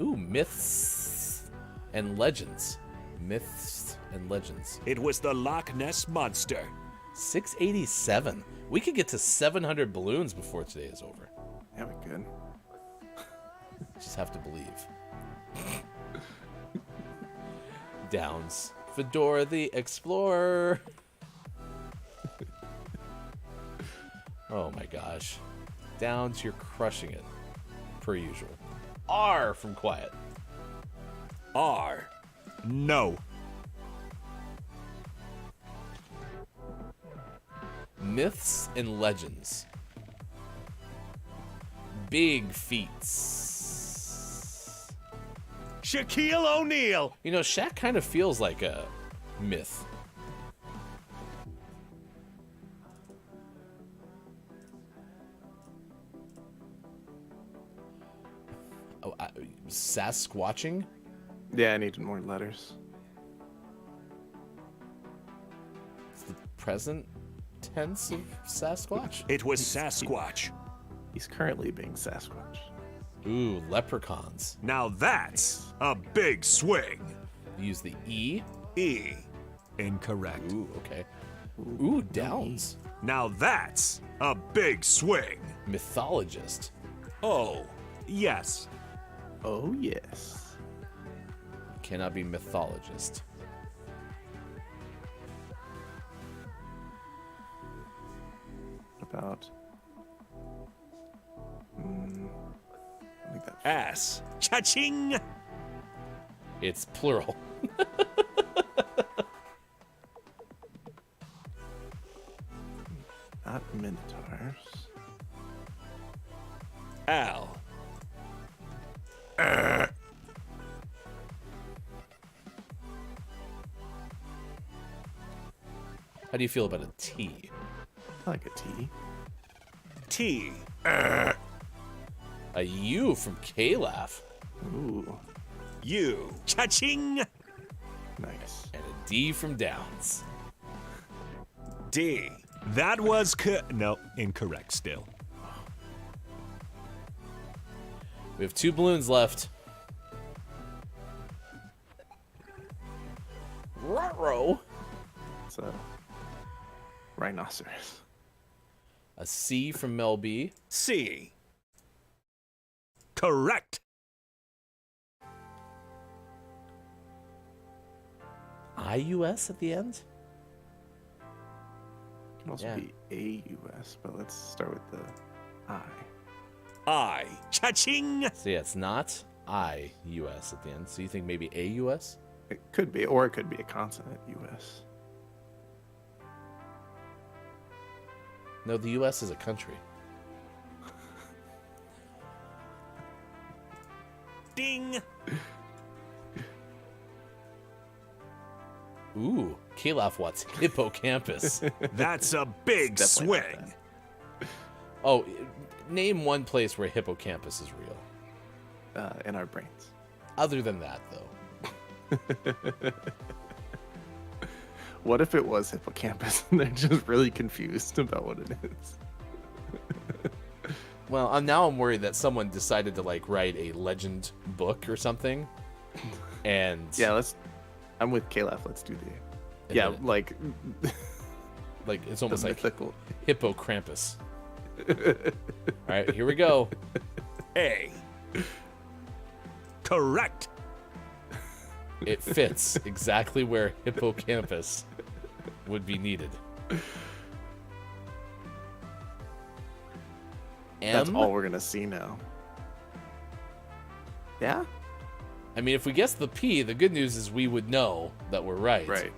Ooh, myths and legends. Myths and legends. It was the Loch Ness Monster. 687. We could get to 700 balloons before today is over. Yeah, we could. Just have to believe. Downs. Fedora the Explorer. Oh my gosh. Downs, you're crushing it. Per usual. R from Quiet. R. No. Myths and legends. Big feats. Shaquille O'Neal. You know, Shaq kind of feels like a myth. Oh, Sasquatching? Yeah, I needed more letters. It's the present tense of Sasquatch? It was Sasquatch. He's currently being Sasquatch. Ooh, leprechauns. Now that's a big swing. Use the E. E. Incorrect. Ooh, okay. Ooh, Downs. Now that's a big swing. Mythologist. O. Yes. Oh, yes. Cannot be mythologist. About. I think that. Ass. Cha-ching. It's plural. Not minotaurs. Al. How do you feel about a T? I like a T. T. A U from K-Laugh. Ooh, U. Cha-ching. nice. And a D from Downs. D. That was no, incorrect still. We have 2 balloons left. Ruh-roh. It's a rhinoceros. A C from Mel B. C. Correct. IUS at the end? It can also Yeah. be AUS, but let's start with the I. I. Cha-ching. So yeah, it's not IUS at the end. So you think maybe AUS? It could be, or it could be a consonant US. No, the US is a country. Ding. Ooh, K-Laugh wants hippocampus. That's a big Definitely not swing. Oh, name one place where hippocampus is real. In our brains. Other than that, though. What if it was hippocampus and they're just really confused about what it is? Well, I'm worried that someone decided to like write a legend book or something, and Yeah, I'm with K-Laugh. Let's do And Yeah, then- like it's the almost like mythical. Hippo Krampus. All right, here we go. A. Correct. It fits exactly where hippocampus would be needed. That's M. all we're gonna see now. Yeah. I mean, if we guess the P, the good news is we would know that we're right. Right.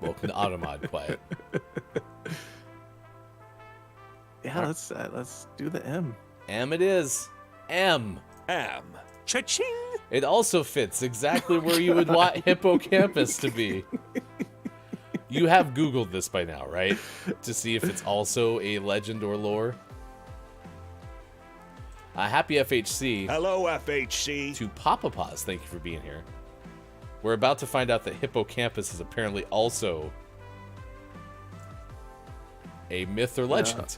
Welcome to Automod Quiet. Yeah. Let's do the M. M it is. M. M. Cha-ching. It also fits exactly where you would want hippocampus to be. You have Googled this by now, right? To see if it's also a legend or lore. Happy FHC. Hello, FHC. To Papa Paws, thank you for being here. We're about to find out that hippocampus is apparently also a myth or legend.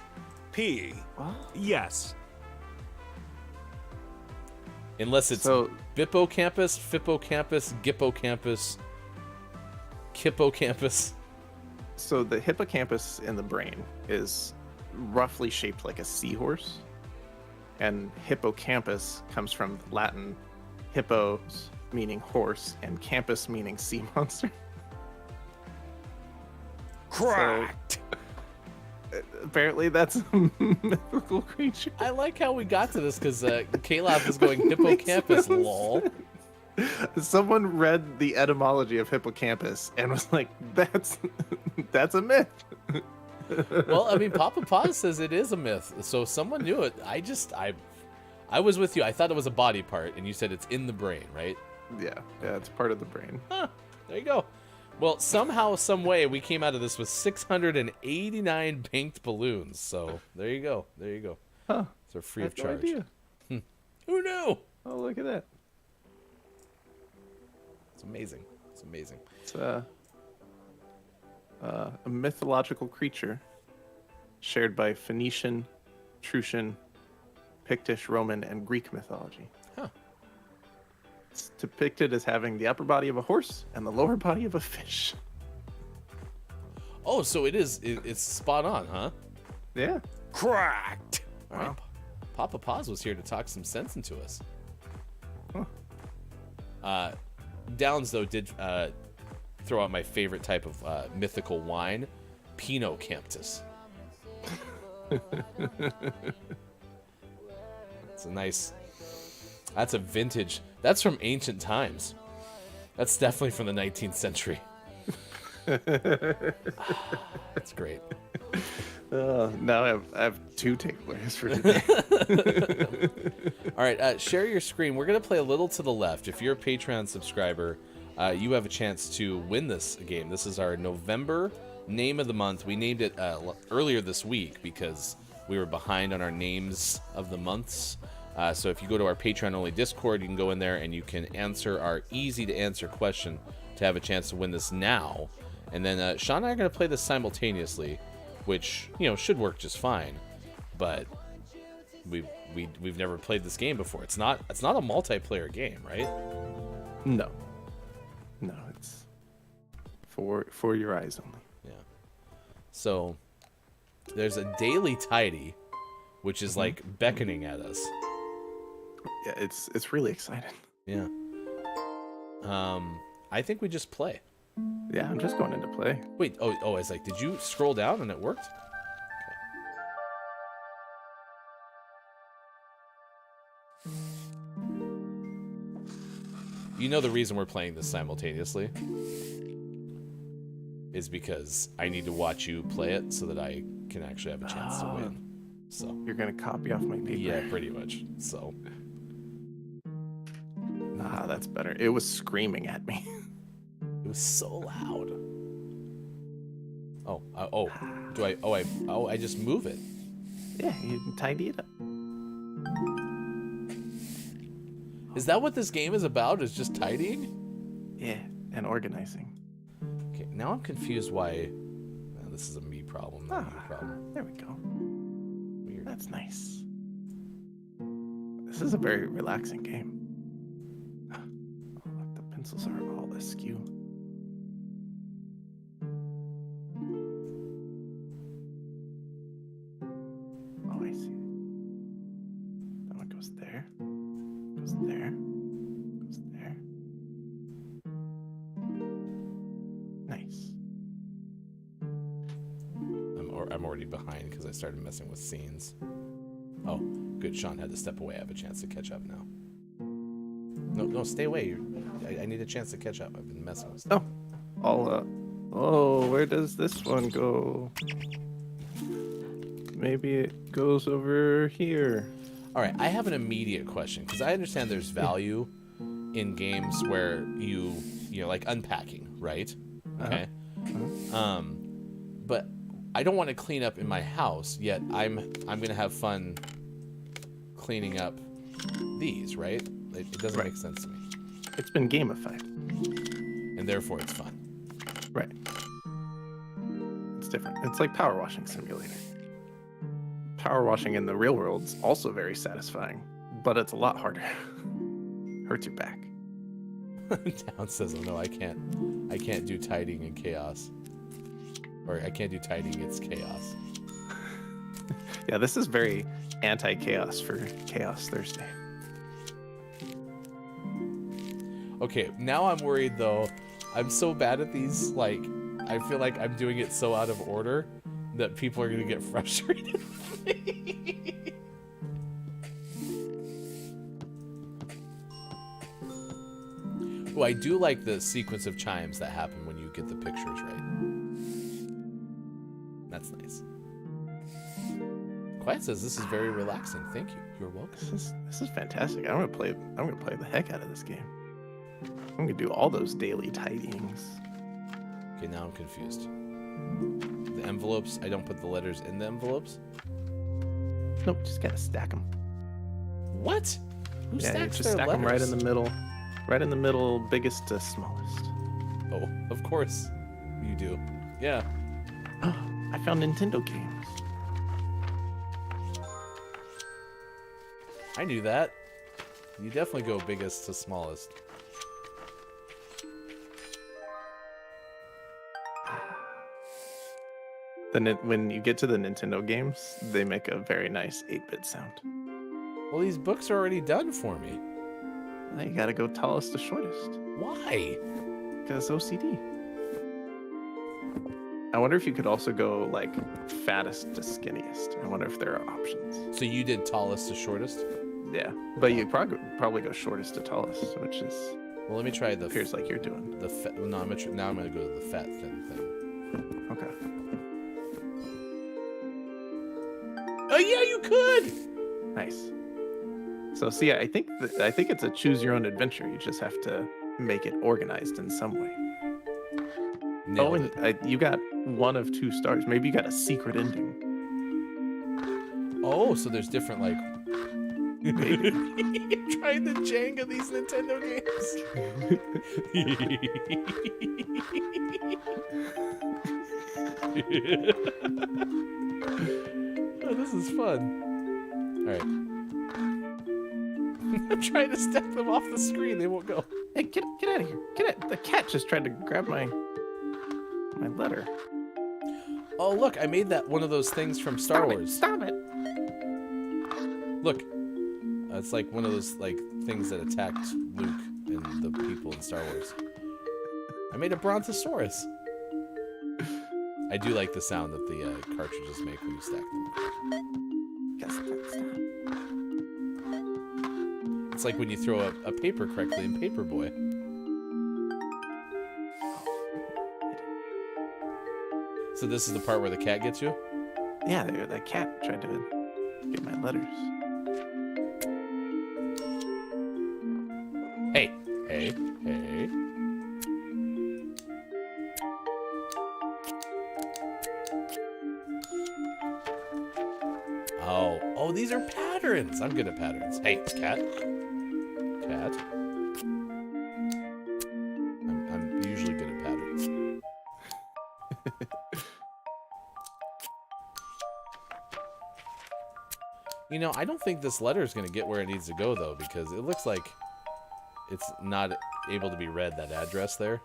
P. What? Yes. Unless it's So- Bippocampus, Fippocampus, Gippocampus, Kippocampus. So the hippocampus in the brain is roughly shaped like a seahorse, and hippocampus comes from Latin hippos, meaning horse, and campus meaning sea monster. Correct. Apparently that's a mythical creature. I like how we got to this because Caleb is going hippocampus, lol. Someone read the etymology of hippocampus and was like, that's a myth. Well, I mean, Papa Paws says it is a myth, so someone knew it. I was with you. I thought it was a body part, and you said it's in the brain, right? Yeah, it's part of the brain. Huh, there you go. Well, somehow, some way, we came out of this with 689 banked balloons. So there you go. There you go. Huh. So free I of had no charge. idea. Who knew? Oh, look at that. It's amazing. It's amazing. It's a mythological creature shared by Phoenician, Etruscan, Pictish, Roman, and Greek mythology. Huh. It's depicted as having the upper body of a horse and the lower body of a fish. Oh, so it is. It's spot on, huh? Yeah. Correct. All right. Papa Paws was here to talk some sense into us. Huh. Downs, though, did throw out my favorite type of mythical wine, Pinot Camptus. It's a nice... That's a vintage... That's from ancient times. That's definitely from the 19th century. That's great. Now I have two takeaways for today. All right, share your screen. We're going to play a little to the left. If you're a Patreon subscriber, you have a chance to win this game. This is our November name of the month. We named it earlier this week because we were behind on our names of the months. So if you go to our Patreon-only Discord, you can go in there and you can answer our easy-to-answer question to have a chance to win this now. And then Sean and I are going to play this simultaneously, which, you know, should work just fine. But we've never played this game before. It's not a multiplayer game, right? No, it's for your eyes only. Yeah. So there's a daily tidy, which is like beckoning at us. Yeah, it's really exciting. Yeah. I think we just play. Yeah, I'm just going into play. Wait, I was like, did you scroll down and it worked? Okay. You know the reason we're playing this simultaneously is because I need to watch you play it so that I can actually have a chance to win. So You're gonna copy off my paper. yeah, pretty much. So Nah, that's better. It was screaming at me. it was so loud. I just move it. Yeah, you can tidy it up. Is that what this game is about? Is just tidying? Yeah, and organizing. Okay, now I'm confused why. No, this is a me problem, not a you problem. There we go. Weird. That's nice. This is a very relaxing game. pencils are all askew. Oh, I see. That one goes there. Goes there. Goes there. Nice. I'm already behind because I started messing with scenes. Oh, good. Sean had to step away. I have a chance to catch up now. No, stay away. I need a chance to catch up. I've been messing with stuff. Oh, where does this one go? Maybe it goes over here. All right, I have an immediate question because I understand there's value in games where you're like unpacking, right? Okay. But I don't want to clean up in my house yet. I'm gonna have fun cleaning up these, right? It doesn't make sense to me. It's been gamified, and therefore it's fun. Right. It's different. It's like power washing simulator. Power washing in the real world's also very satisfying, but it's a lot harder. Hurts your back. Down says, "Oh no, I can't do tidying in chaos." Or I can't do tidying, it's chaos. Yeah, this is very anti-chaos for Chaos Thursday. Okay, now I'm worried though. I'm so bad at these, like, I feel like I'm doing it so out of order that people are gonna get frustrated with me. Oh, I do like the sequence of chimes that happen when you get the pictures right. That's nice. Quiet says this is very relaxing. Thank you. You're welcome. This is fantastic. I'm gonna play the heck out of this game. I'm gonna do all those daily tidyings. Okay, now I'm confused. The envelopes, I don't put the letters in the envelopes? Nope, just gotta stack them. What? Who Yeah, you stacks just their stack them right letters? in the middle. Right in the middle, biggest to smallest. Oh, of course you do. Yeah. I found Nintendo games. I knew that. You definitely go biggest to smallest. When you get to the Nintendo games, they make a very nice 8-bit sound. Well, these books are already done for me. Now you gotta go tallest to shortest. Why? Because OCD. I wonder if you could also go like fattest to skinniest. I wonder if there are options. So you did tallest to shortest? Yeah, but you probably go shortest to tallest, which is. Well, let me try the. Appears like you're doing. The fat. No, now I'm gonna go to the fat thin thing. Okay. Oh yeah, you could. Nice. So see, I think it's a choose your own adventure. You just have to make it organized in some way. Nailed and you got 1 of 2 stars. Maybe you got a secret ending. Oh, so there's different like. Maybe. You're trying to Jenga these Nintendo games. Oh, this is fun. All right. I'm trying to stack them off the screen. They won't go. Hey, get out of here. Get it. The cat just tried to grab my letter. Oh, look. I made that one of those things from Star Wars. Stop it. Look. It's like one of those like things that attacked Luke and the people in Star Wars. I made a Brontosaurus. I do like the sound that the cartridges make when you stack them. It's like when you throw a paper correctly in Paperboy. So this is the part where the cat gets you? Yeah, the cat tried to get my letters. Hey. Oh, these are patterns. I'm good at patterns. Hey, cat. I'm usually good at patterns. You know, I don't think this letter is going to get where it needs to go, though, because it looks like it's not able to be read, that address there.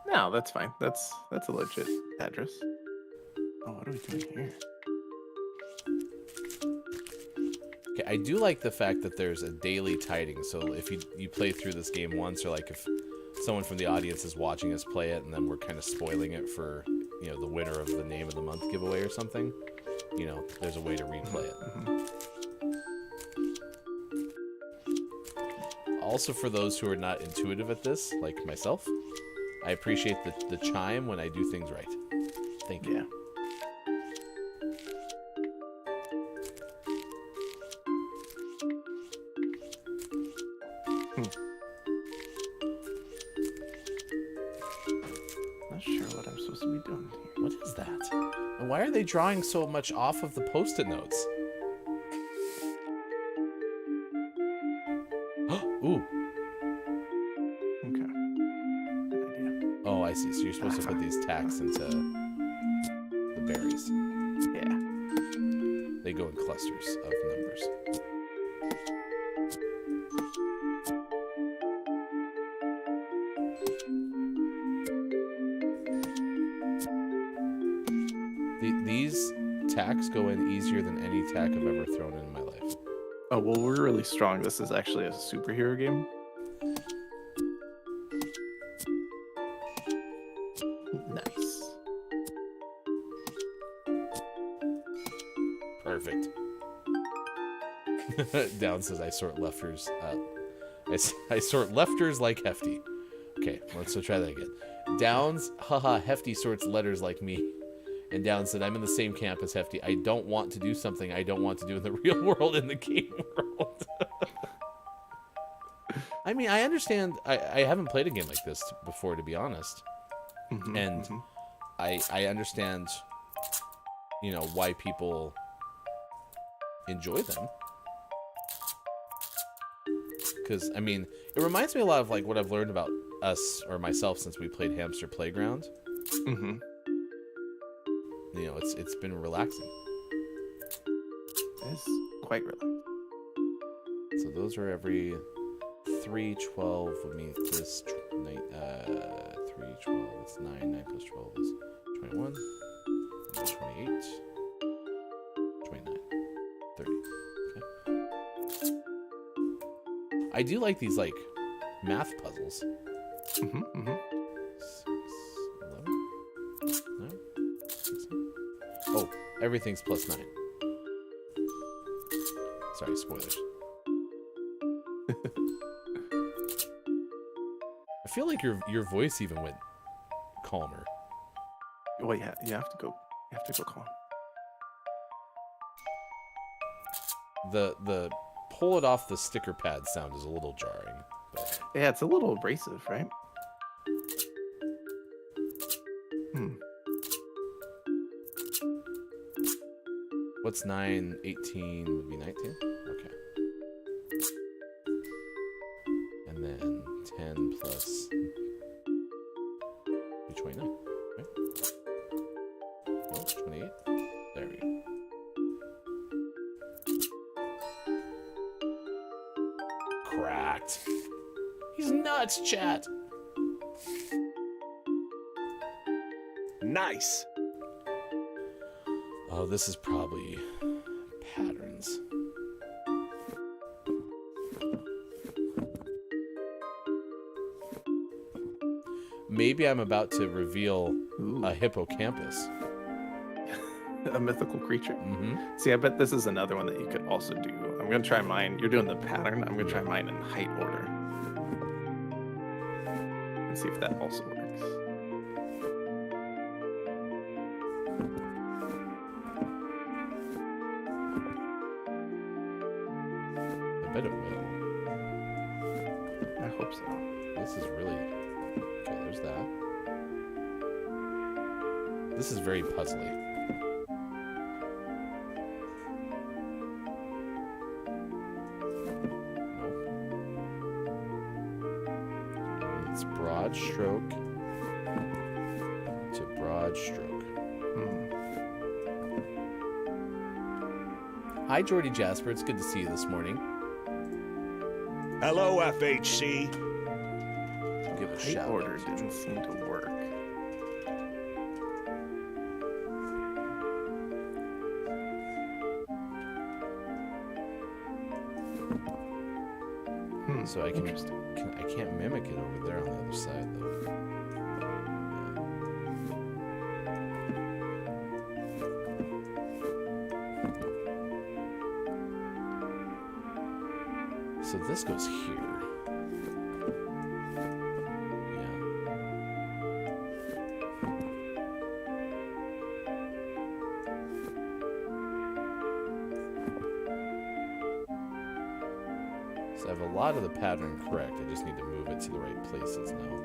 No, that's fine. That's a legit address. Oh, what are we doing here? Okay, I do like the fact that there's a daily tiding. So if you play through this game once, or like if someone from the audience is watching us play it, and then we're kind of spoiling it for, you know, the winner of the Name of the Month giveaway or something, you know, there's a way to replay it. Also, for those who are not intuitive at this, like myself, I appreciate the chime when I do things right. Thank you. Yeah. Not sure what I'm supposed to be doing here. What is that? And why are they drawing so much off of the Post-it notes? Ooh. Okay. Good idea. Oh, I see. So you're supposed to put these tacks into the berries. Yeah. They go in clusters of numbers. These tacks go in easier than any tack I've ever thrown in my life. Oh, well, we're really strong. This is actually a superhero game. Nice. Perfect. Down says, I sort lefters. I sort lefters like Hefty. Okay, let's try that again. Downs, haha, Hefty sorts letters like me. And Down said, I'm in the same camp as Hefty. I don't want to do something I don't want to do in the real world, in the game world. I mean, I understand. I haven't played a game like this before, to be honest. And I understand, you know, why people enjoy them. Because, I mean, it reminds me a lot of, like, what I've learned about us, or myself, since we played Hamster Playground. You know, it's been relaxing. It's quite relaxing. So those are every 3/12 would mean this 3/12. It's 9. 9 plus 12 is 21. 28. 29. 30. Okay. I do like these, like, math puzzles. 6, 11, 9, 16. Oh, everything's plus 9. Sorry, spoilers. I feel like your voice even went calmer. Well, yeah, you have to go calm. The pull it off the sticker pad sound is a little jarring. But... Yeah, it's a little abrasive, right? What's 9? 18 would be 19? Okay. And then 10 plus be 29, right? No, 28? There we go. Cracked. He's nuts, chat. Nice. Oh, this is probably patterns. Maybe I'm about to reveal a hippocampus. A mythical creature. See, I bet this is another one that you could also do. I'm going to try mine. You're doing the pattern. I'm going to try mine in height order. And see if that also works. I bet it will. I hope so. This is really... Okay, there's that. This is very puzzly. It's broad stroke to broad stroke. Hi, Jordy Jasper. It's good to see you this morning. Hello, FHC. Give a Height shout. order didn't seem to work. So I I can't mimic it over there on the other side though. So this goes here. Yeah. So I have a lot of the pattern correct. I just need to move it to the right places now.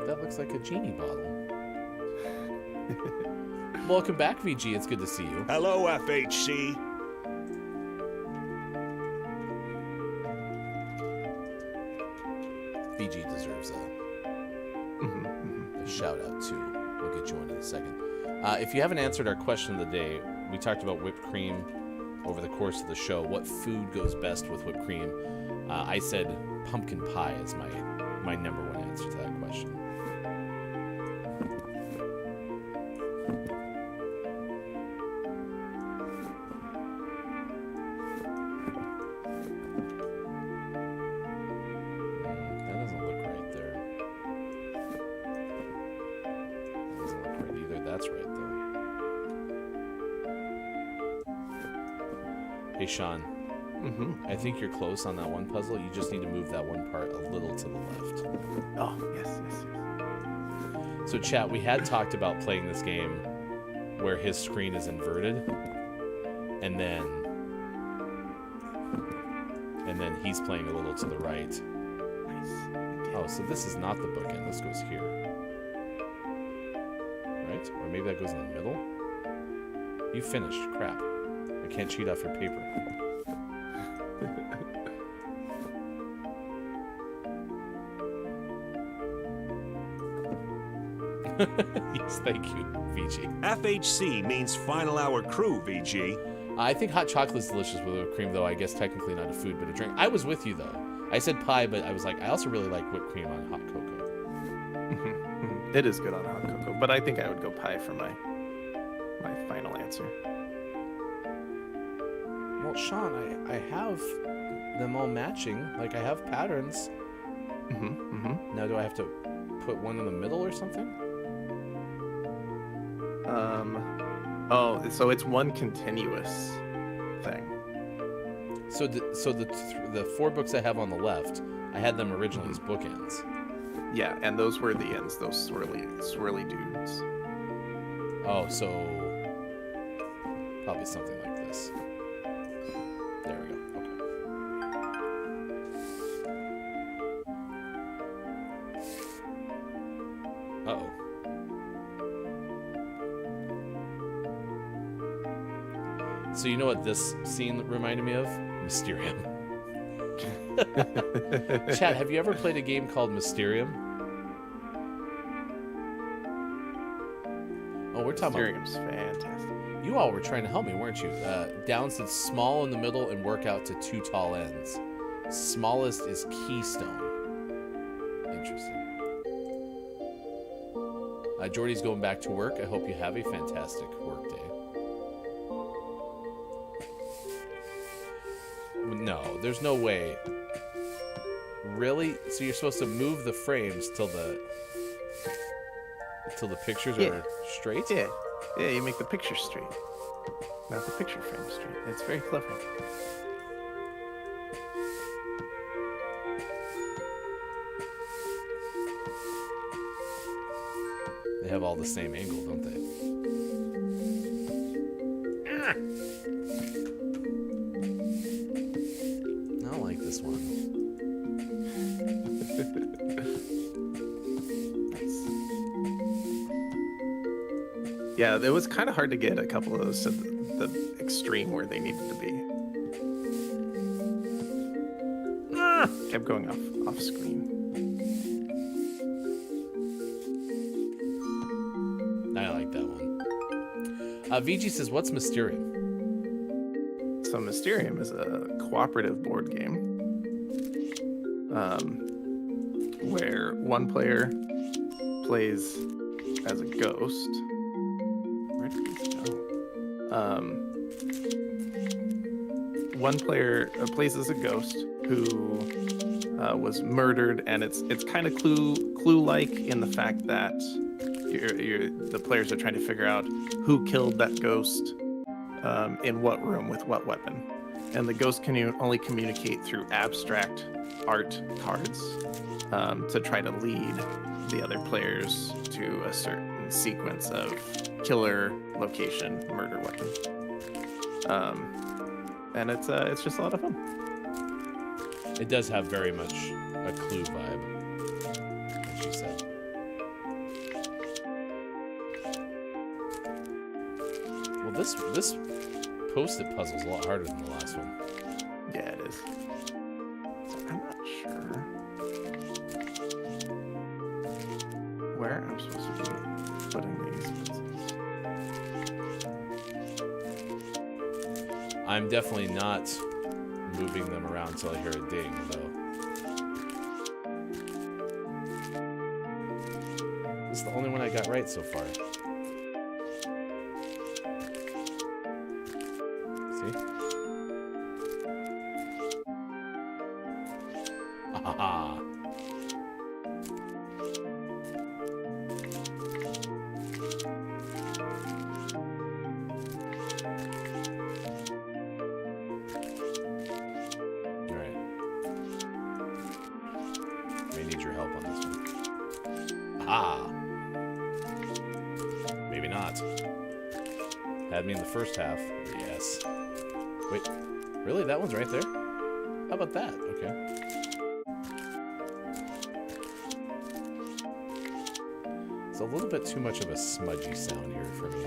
That looks like a genie bottle. Welcome back, VG. It's good to see you. Hello, FHC. VG deserves a shout out too. We'll get you on in a second. If you haven't answered our question of the day, we talked about whipped cream over the course of the show. What food goes best with whipped cream? I said pumpkin pie is my number one answer to that question. That doesn't look right there. That doesn't look right either. That's right, though. Hey, Sean. I think you're close on that one puzzle. You just need to move that one part a little to the left. Oh, yes. So, chat, we had talked about playing this game where his screen is inverted, and then he's playing a little to the right. Nice. Oh, so this is not the bookend. This goes here. Right? Or maybe that goes in the middle? You finished. Crap. I can't cheat off your paper. Yes, thank you, VG. FHC means final hour crew, VG. I think hot chocolate is delicious with whipped cream, though I guess technically not a food, but a drink. I was with you, though. I said pie, but I was like, I also really like whipped cream on hot cocoa. It is good on hot cocoa, but I think I would go pie for my final answer. Well, Sean, I have them all matching. Like, I have patterns. Now, do I have to put one in the middle or something? Oh, so it's one continuous thing. So the 4 books I have on the left, I had them originally as bookends. Yeah, and those were the ends, those swirly dudes. Oh, so probably something like this. There we go. Okay. Uh-oh. So you know what this scene reminded me of? Mysterium. Chad, have you ever played a game called Mysterium? Oh, we're talking Mysterium's fantastic. You all were trying to help me, weren't you? Down said small in the middle and work out to 2 tall ends. Smallest is Keystone. Interesting. Jordy's going back to work. I hope you have a fantastic work day. No, there's no way. Really? So you're supposed to move the frames till the pictures are straight? Yeah, you make the picture straight. Not the picture frame straight. It's very clever. They have all the same angle, don't they? I don't like this one. Yeah, it was kind of hard to get a couple of those to the extreme where they needed to be. Kept going off screen. I like that one. VG says, what's Mysterium? So Mysterium is a cooperative board game where one player plays as a ghost. Where did this go? One player plays as a ghost who was murdered, and it's kind of clue-like in the fact that the players are trying to figure out who killed that ghost, in what room with what weapon, and the ghost can only communicate through abstract art cards to try to lead the other players to a certain sequence of killer, location, murder weapon. And it's just a lot of fun. It does have very much a Clue vibe, as she said. Well, this post-it puzzle's a lot harder than the last one. Yeah, it is. So I'm not sure where I'm supposed to be putting these pencils. I'm definitely not moving them around until I hear a ding, though. This is the only one I got right so far. See? Ah. Had me in the first half. Yes. Wait, really? That one's right there? How about that? Okay. It's a little bit too much of a smudgy sound here for me.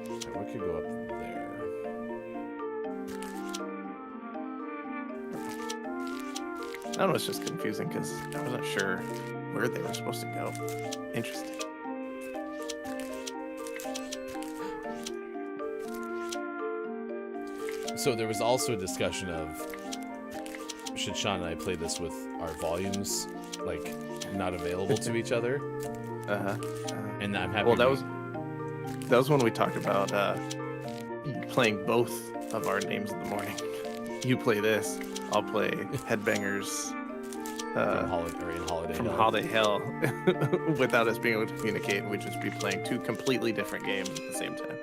Okay, what could go up there? I don't know, it's just confusing because I wasn't sure where they were supposed to go. Interesting. So there was also a discussion of should Sean and I play this with our volumes like not available to each other. And I'm happy. Well, that was when we talked about playing both of our names in the morning. You play this, I'll play Headbangers from Holiday Hell without us being able to communicate. We'd just be playing two completely different games at the same time.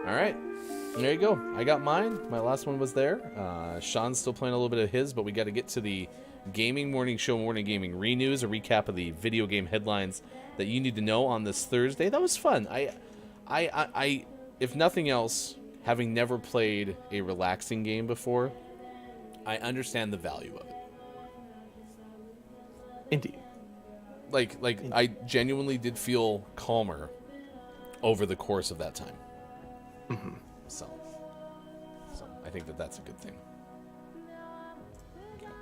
All right. There you go. I got mine. My last one was there. Sean's still playing a little bit of his, but we got to get to the Gaming Morning Show Morning Gaming Renews, a recap of the video game headlines that you need to know on this Thursday. That was fun. I if nothing else, having never played a relaxing game before, I understand the value of it. Indeed. Like I genuinely did feel calmer over the course of that time. Mm-hmm. So I think that's a good thing. Okay.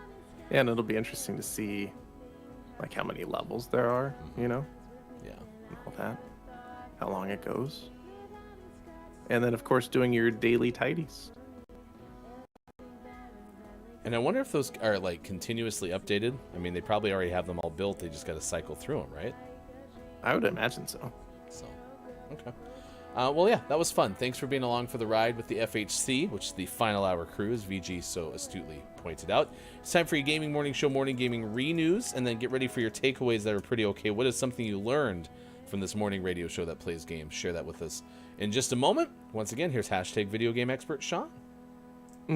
Yeah, and it'll be interesting to see like how many levels there are, you know? Yeah. And all that. How long it goes. And then of course doing your daily tidies. And I wonder if those are like continuously updated. I mean, they probably already have them all built. They just got to cycle through them, right? I would imagine so. So, okay. Well, yeah, that was fun. Thanks for being along for the ride with the FHC, which is the final hour crew, as VG so astutely pointed out. It's time for your Gaming Morning Show Morning Gaming Renews, and then get ready for your takeaways that are pretty okay. What is something you learned from this morning radio show that plays games? Share that with us in just a moment. Once again, here's hashtag video game expert Sean.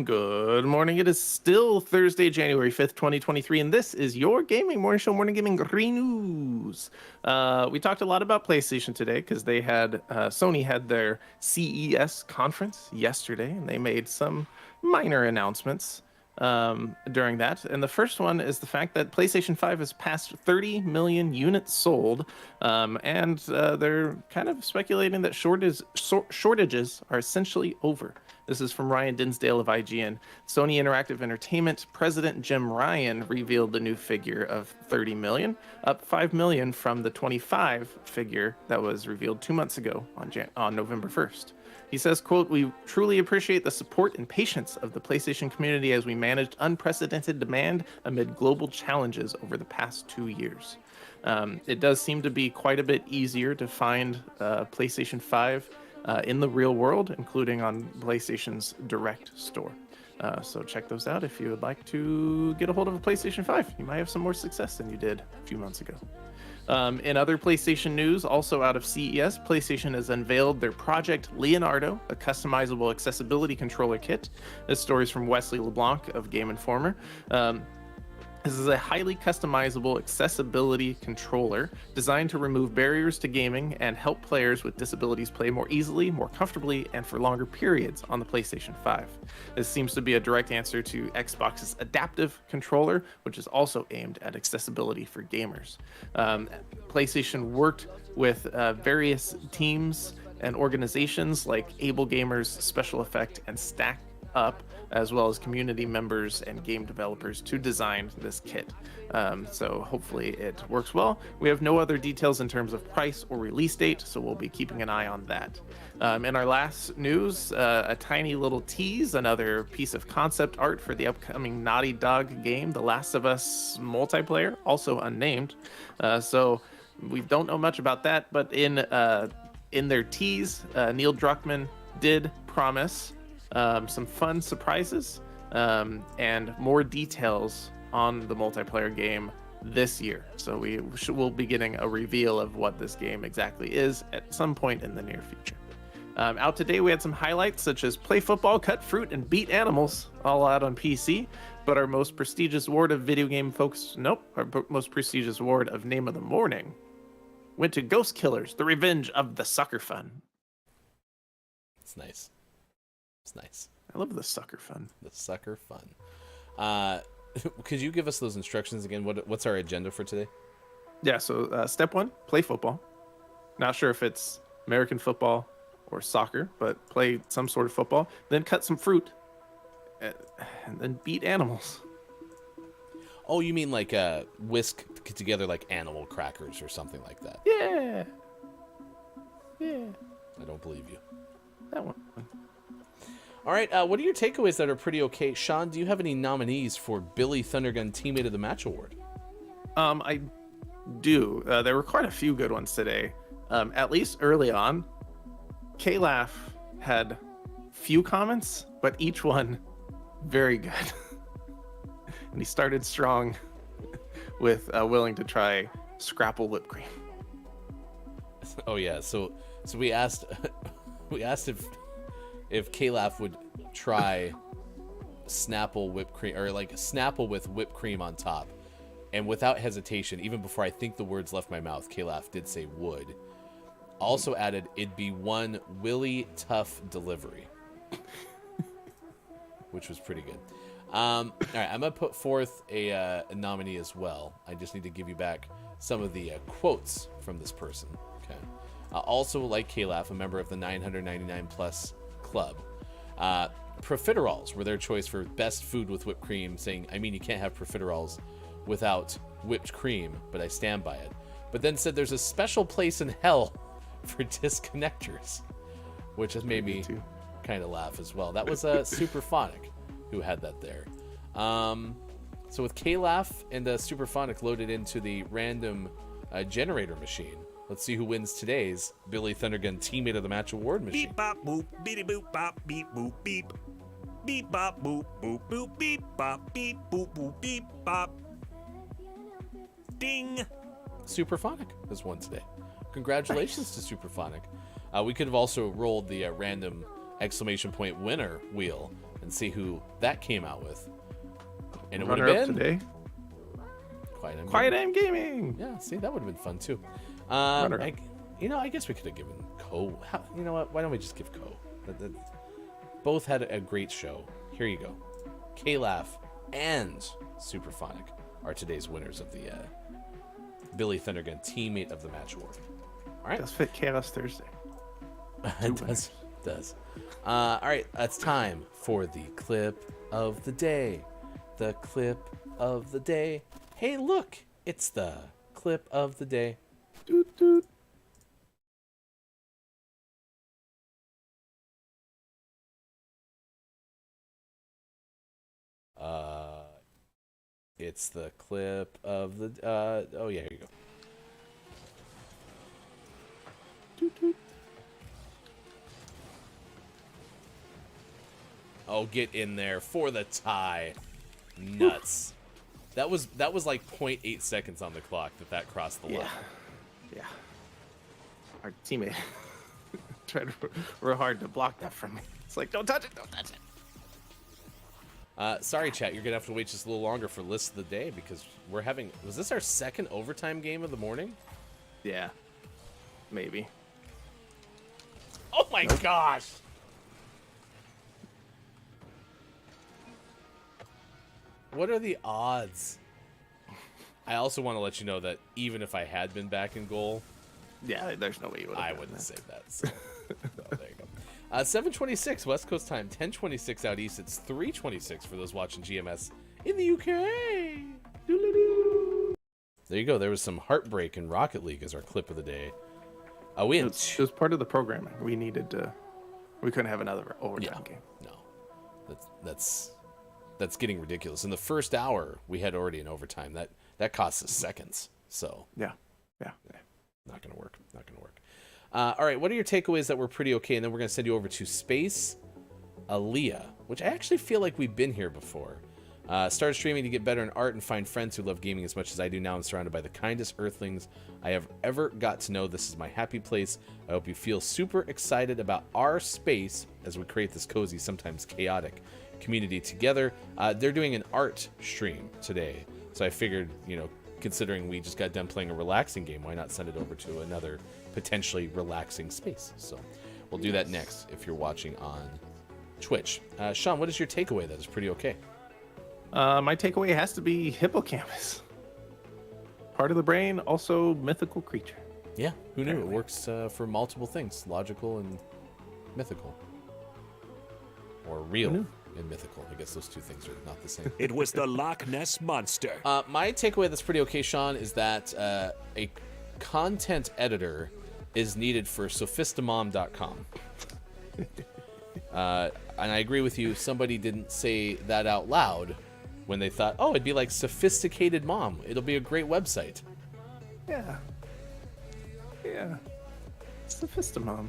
Good morning. It is still Thursday, January 5th, 2023, and this is your Gaming Morning Show Morning Gaming News. We talked a lot about PlayStation today because they had Sony had their CES conference yesterday, and they made some minor announcements during that. And the first one is the fact that PlayStation 5 has passed 30 million units sold, and they're kind of speculating that shortages are essentially over. This is from Ryan Dinsdale of IGN. Sony Interactive Entertainment President Jim Ryan revealed the new figure of $30 million, up $5 million from the 25 figure that was revealed 2 months ago on November 1st. He says, quote, "We truly appreciate the support and patience of the PlayStation community as we managed unprecedented demand amid global challenges over the past 2 years." It does seem to be quite a bit easier to find PlayStation 5 in the real world, including on PlayStation's direct store. So check those out if you would like to get a hold of a PlayStation 5. You might have some more success than you did a few months ago. In other PlayStation news, also out of CES, PlayStation has unveiled their Project Leonardo, a customizable accessibility controller kit. This story is from Wesley LeBlanc of Game Informer. This is a highly customizable accessibility controller designed to remove barriers to gaming and help players with disabilities play more easily, more comfortably, and for longer periods on the PlayStation 5. This seems to be a direct answer to Xbox's adaptive controller, which is also aimed at accessibility for gamers. PlayStation worked with various teams and organizations like Able Gamers, Special Effect, and Stack Up, as well as community members and game developers to design this kit. So hopefully it works well. We have no other details in terms of price or release date, so we'll be keeping an eye on that. In our last news, a tiny little tease, another piece of concept art for the upcoming Naughty Dog game, The Last of Us multiplayer, also unnamed. So we don't know much about that, but in their tease, Neil Druckmann did promise some fun surprises and more details on the multiplayer game this year. So we'll be getting a reveal of what this game exactly is at some point in the near future. Out today, we had some highlights such as play football, cut fruit, and beat animals, all out on PC. But our most prestigious award of video game folks, our most prestigious award of Name of the Morning went to Ghost Killers, The Revenge of the Sucker Fun. It's nice. It's nice. I love the sucker fun. The sucker fun. Could you give us those instructions again? What's our agenda for today? Yeah, so step 1, play football. Not sure if it's American football or soccer, but play some sort of football. Then cut some fruit. And then beat animals. Oh, you mean like whisk together like animal crackers or something like that? Yeah. Yeah. I don't believe you. That one. All right, what are your takeaways that are pretty okay? Sean, do you have any nominees for Billy Thundergun Teammate of the Match Award? I do. There were quite a few good ones today. At least early on, K-Laugh had few comments, but each one very good. And he started strong with willing to try Scrapple whipped cream. Oh yeah, so we asked if K-Laugh would try Snapple whipped cream, or like Snapple with whipped cream on top, and without hesitation, even before I think the words left my mouth, K-Laugh did say would. Also added, it'd be one Willy Tough delivery, which was pretty good. All right, I'm gonna put forth a nominee as well. I just need to give you back some of the quotes from this person. Okay. Also, like K-Laugh, a member of the 999 plus club. Profiteroles were their choice for best food with whipped cream, saying, I mean, you can't have profiteroles without whipped cream, but I stand by it. But then said there's a special place in hell for disconnectors, which has made me kind of laugh as well. That was Superphonic who had that there. So with K-Laugh and Superphonic loaded into the random generator machine, let's see who wins today's Billy Thundergun Teammate of the Match Award machine. Beep bop boop, beep boop bop, beep boop beep. Beep bop boop, boop boop beep bop, beep boop boop beep bop. Ding. Superphonic has won today. Congratulations to Superphonic. We could have also rolled the random exclamation point winner wheel and see who that came out with. And it would have been today. Quiet Aim Gaming. Yeah, see, that would have been fun too. I guess we could have given Co. You know what? Why don't we just give Co? Both had a great show. Here you go. K-Laugh and Superphonic are today's winners of the Billy Thundergun Teammate of the Match Award. All right. Does fit Chaos Thursday. It does does. All right, it's time for the clip of the day. The clip of the day. Hey, look, it's the clip of the day. Doot, doot. It's the clip of the. Oh yeah, here you go. Doot, doot. Oh, get in there for the tie. Nuts. That was like 0.8 seconds on the clock that crossed the line. Yeah. Our teammate tried real hard to block that from me. It's like, don't touch it, don't touch it. Sorry, chat. You're gonna have to wait just a little longer for list of the day because we're having. Was this our second overtime game of the morning? Yeah. Maybe. Oh my gosh! What are the odds? I also want to let you know that even if I had been back in goal, Yeah, there's no way you would have. I wouldn't say that. So. So there you go. 7:26 West Coast time, 10:26 out east. It's 3:26 for those watching GMS in the UK. There you go. There was some heartbreak in Rocket League as our clip of the day. It was part of the programming. We needed to. We couldn't have another overtime game. No, that's getting ridiculous. In the first hour, we had already an overtime. That cost us seconds. So Yeah. not gonna work. Not gonna work. All right, what are your takeaways that were pretty okay? And then we're gonna send you over to Space Aaliyah, which I actually feel like we've been here before. Started streaming to get better in art and find friends who love gaming as much as I do now. I'm surrounded by the kindest earthlings I have ever got to know. This is my happy place. I hope you feel super excited about our space as we create this cozy, sometimes chaotic community together. They're doing an art stream today. So I figured, considering we just got done playing a relaxing game, why not send it over to another potentially relaxing space? So we'll do that next if you're watching on Twitch. Sean, what is your takeaway that is pretty okay? My takeaway has to be hippocampus. Part of the brain, also mythical creature. Yeah, who knew? It works for multiple things, logical and mythical. Or real and mythical. I guess those two things are not the same. It was the Loch Ness Monster. My takeaway that's pretty okay, Sean, is that a content editor is needed for sophistamom.com. And I agree with you. Somebody didn't say that out loud when they thought, oh, it'd be like Sophisticated Mom. It'll be a great website. Yeah. Sophistamom.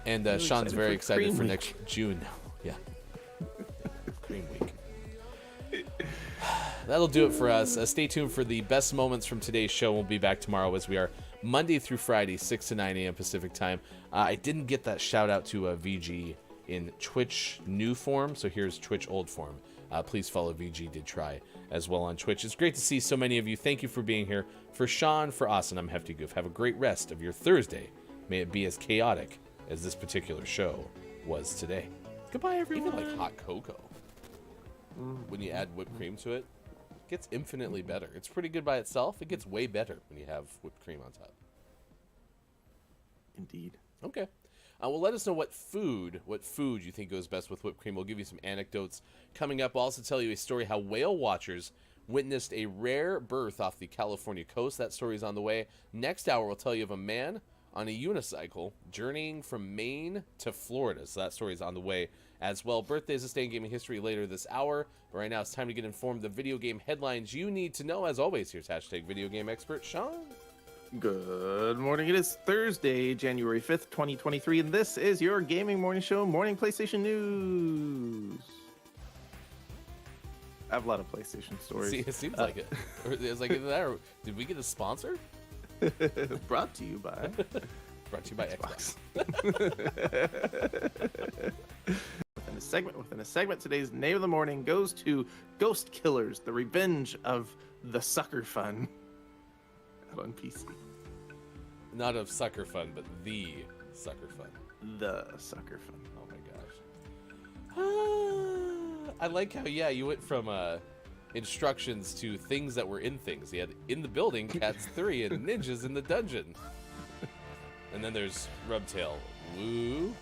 And Really Sean's excited very for excited Cream for Week. next June now. Yeah. Cream Week. That'll do it for us. Stay tuned for the best moments from today's show. We'll be back tomorrow as we are Monday through Friday, 6 to 9 a.m. Pacific time. I didn't get that shout out to VG in Twitch new form, so here's Twitch old form. Please follow VG Did Try as well on Twitch. It's great to see so many of you. Thank you for being here. For Sean, for Austin, I'm Hefty Goof. Have a great rest of your Thursday. May it be as chaotic as this particular show was today. Goodbye, everyone. Even like hot cocoa, when you add whipped cream to it, it gets infinitely better. It's pretty good by itself. It gets way better when you have whipped cream on top. Indeed. Okay. Well, let us know what food you think goes best with whipped cream. We'll give you some anecdotes coming up. We'll also tell you a story how whale watchers witnessed a rare birth off the California coast. That story is on the way. Next hour, we'll tell you of a man on a unicycle journeying from Maine to Florida. So that story is on the way as well. Birthdays this day in gaming history later this hour. But right now, it's time to get informed. The video game headlines you need to know. As always, here's hashtag video game expert Sean. Good morning. It is Thursday, January 5th, 2023, and this is your Gaming Morning Show Morning PlayStation News. I have a lot of PlayStation stories. See, it seems like it. Or it's like either that or did we get a sponsor? Brought to you by Xbox. Within a segment, today's name of the morning goes to Ghost Killers, the revenge of the sucker fun. Out on PC. Not of sucker fun, but the sucker fun. The sucker fun. Oh my gosh. I like how, you went from instructions to things that were in things. You had in the building, Cats 3, and ninjas in the dungeon. And then there's Rubtail. Woo.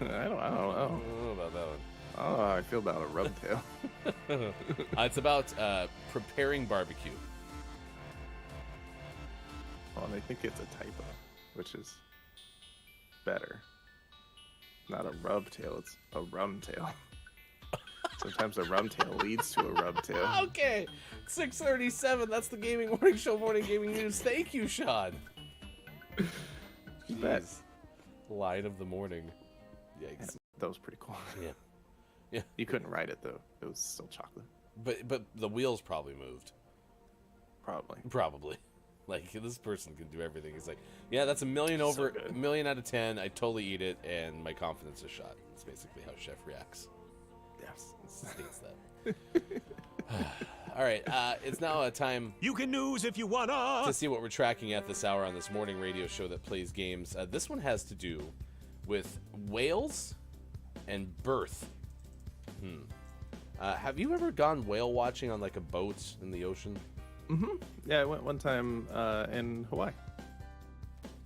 I don't know. I don't know about that one. I don't know how I feel about a rub tail. It's about preparing barbecue. Oh, and I think it's a typo, which is better. Not a rub tail, it's a rum tail. Sometimes a rum tail leads to a rub tail. Okay, 6:37. That's the Gaming Morning Show, Morning Gaming News. Thank you, Sean. You bet. Jeez. Line of the morning. Yikes. That was pretty cool. Yeah. Yeah. You couldn't ride it though. It was still chocolate. But the wheels probably moved. Probably. Like, this person can do everything. He's like, yeah, that's a million over, a million out of 10. I totally eat it, and my confidence is shot. That's basically how Chef reacts. Yes. States that. All right, it's now a time You can news if you wanna. to see what we're tracking at this hour on this morning radio show that plays games. This one has to do with whales and birth. Have you ever gone whale watching on like a boat in the ocean? Mm-hmm. Yeah, I went one time in Hawaii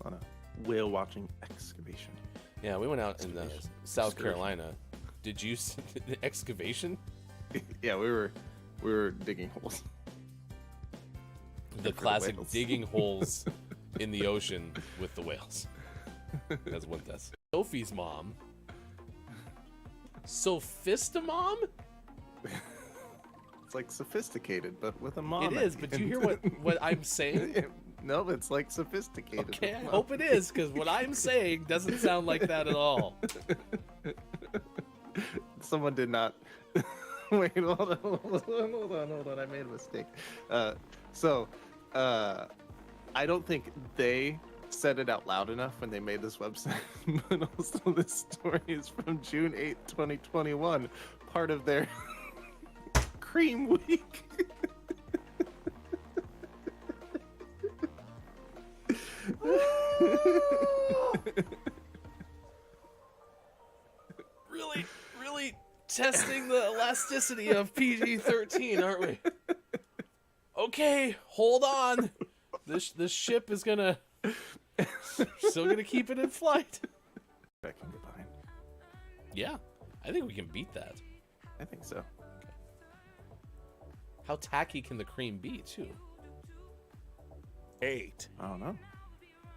on a whale watching excavation. Yeah, we went out in South Carolina. Did you see the excavation? Yeah, we were digging holes. The classic digging holes in the ocean with the whales. That's what that's. Sophie's mom. Sophistamom? It's like sophisticated, but with a mom. It is, but do you hear what I'm saying? No, it's like sophisticated. Okay, I hope it is, because what I'm saying doesn't sound like that at all. Someone did not. Wait, hold on. I made a mistake. I don't think they said it out loud enough when they made this website, but also this story is from June 8th, 2021, part of their Cream Week. Really testing the elasticity of PG-13, aren't we? Okay, hold on. This ship is still gonna keep it in flight. I can get behind. Yeah, I think we can beat that. I think so. How tacky can the cream be, too? 8. I don't know.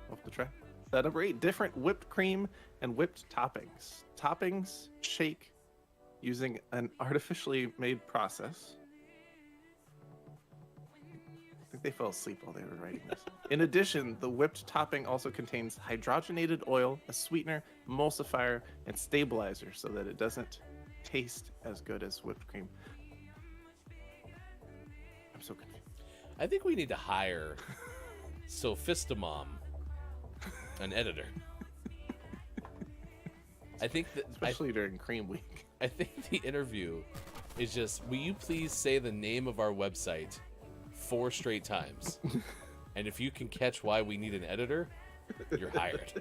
We'll have to try. Number 8, different whipped cream and whipped toppings. Toppings shake using an artificially made process. I think they fell asleep while they were writing this. In addition, the whipped topping also contains hydrogenated oil, a sweetener, emulsifier, and stabilizer so that it doesn't taste as good as whipped cream. I'm so confused. I think we need to hire Sophistamom, an editor. I think that especially during Cream Week. I think the interview is just, will you please say the name of our website 4 straight times? And if you can catch why we need an editor, you're hired.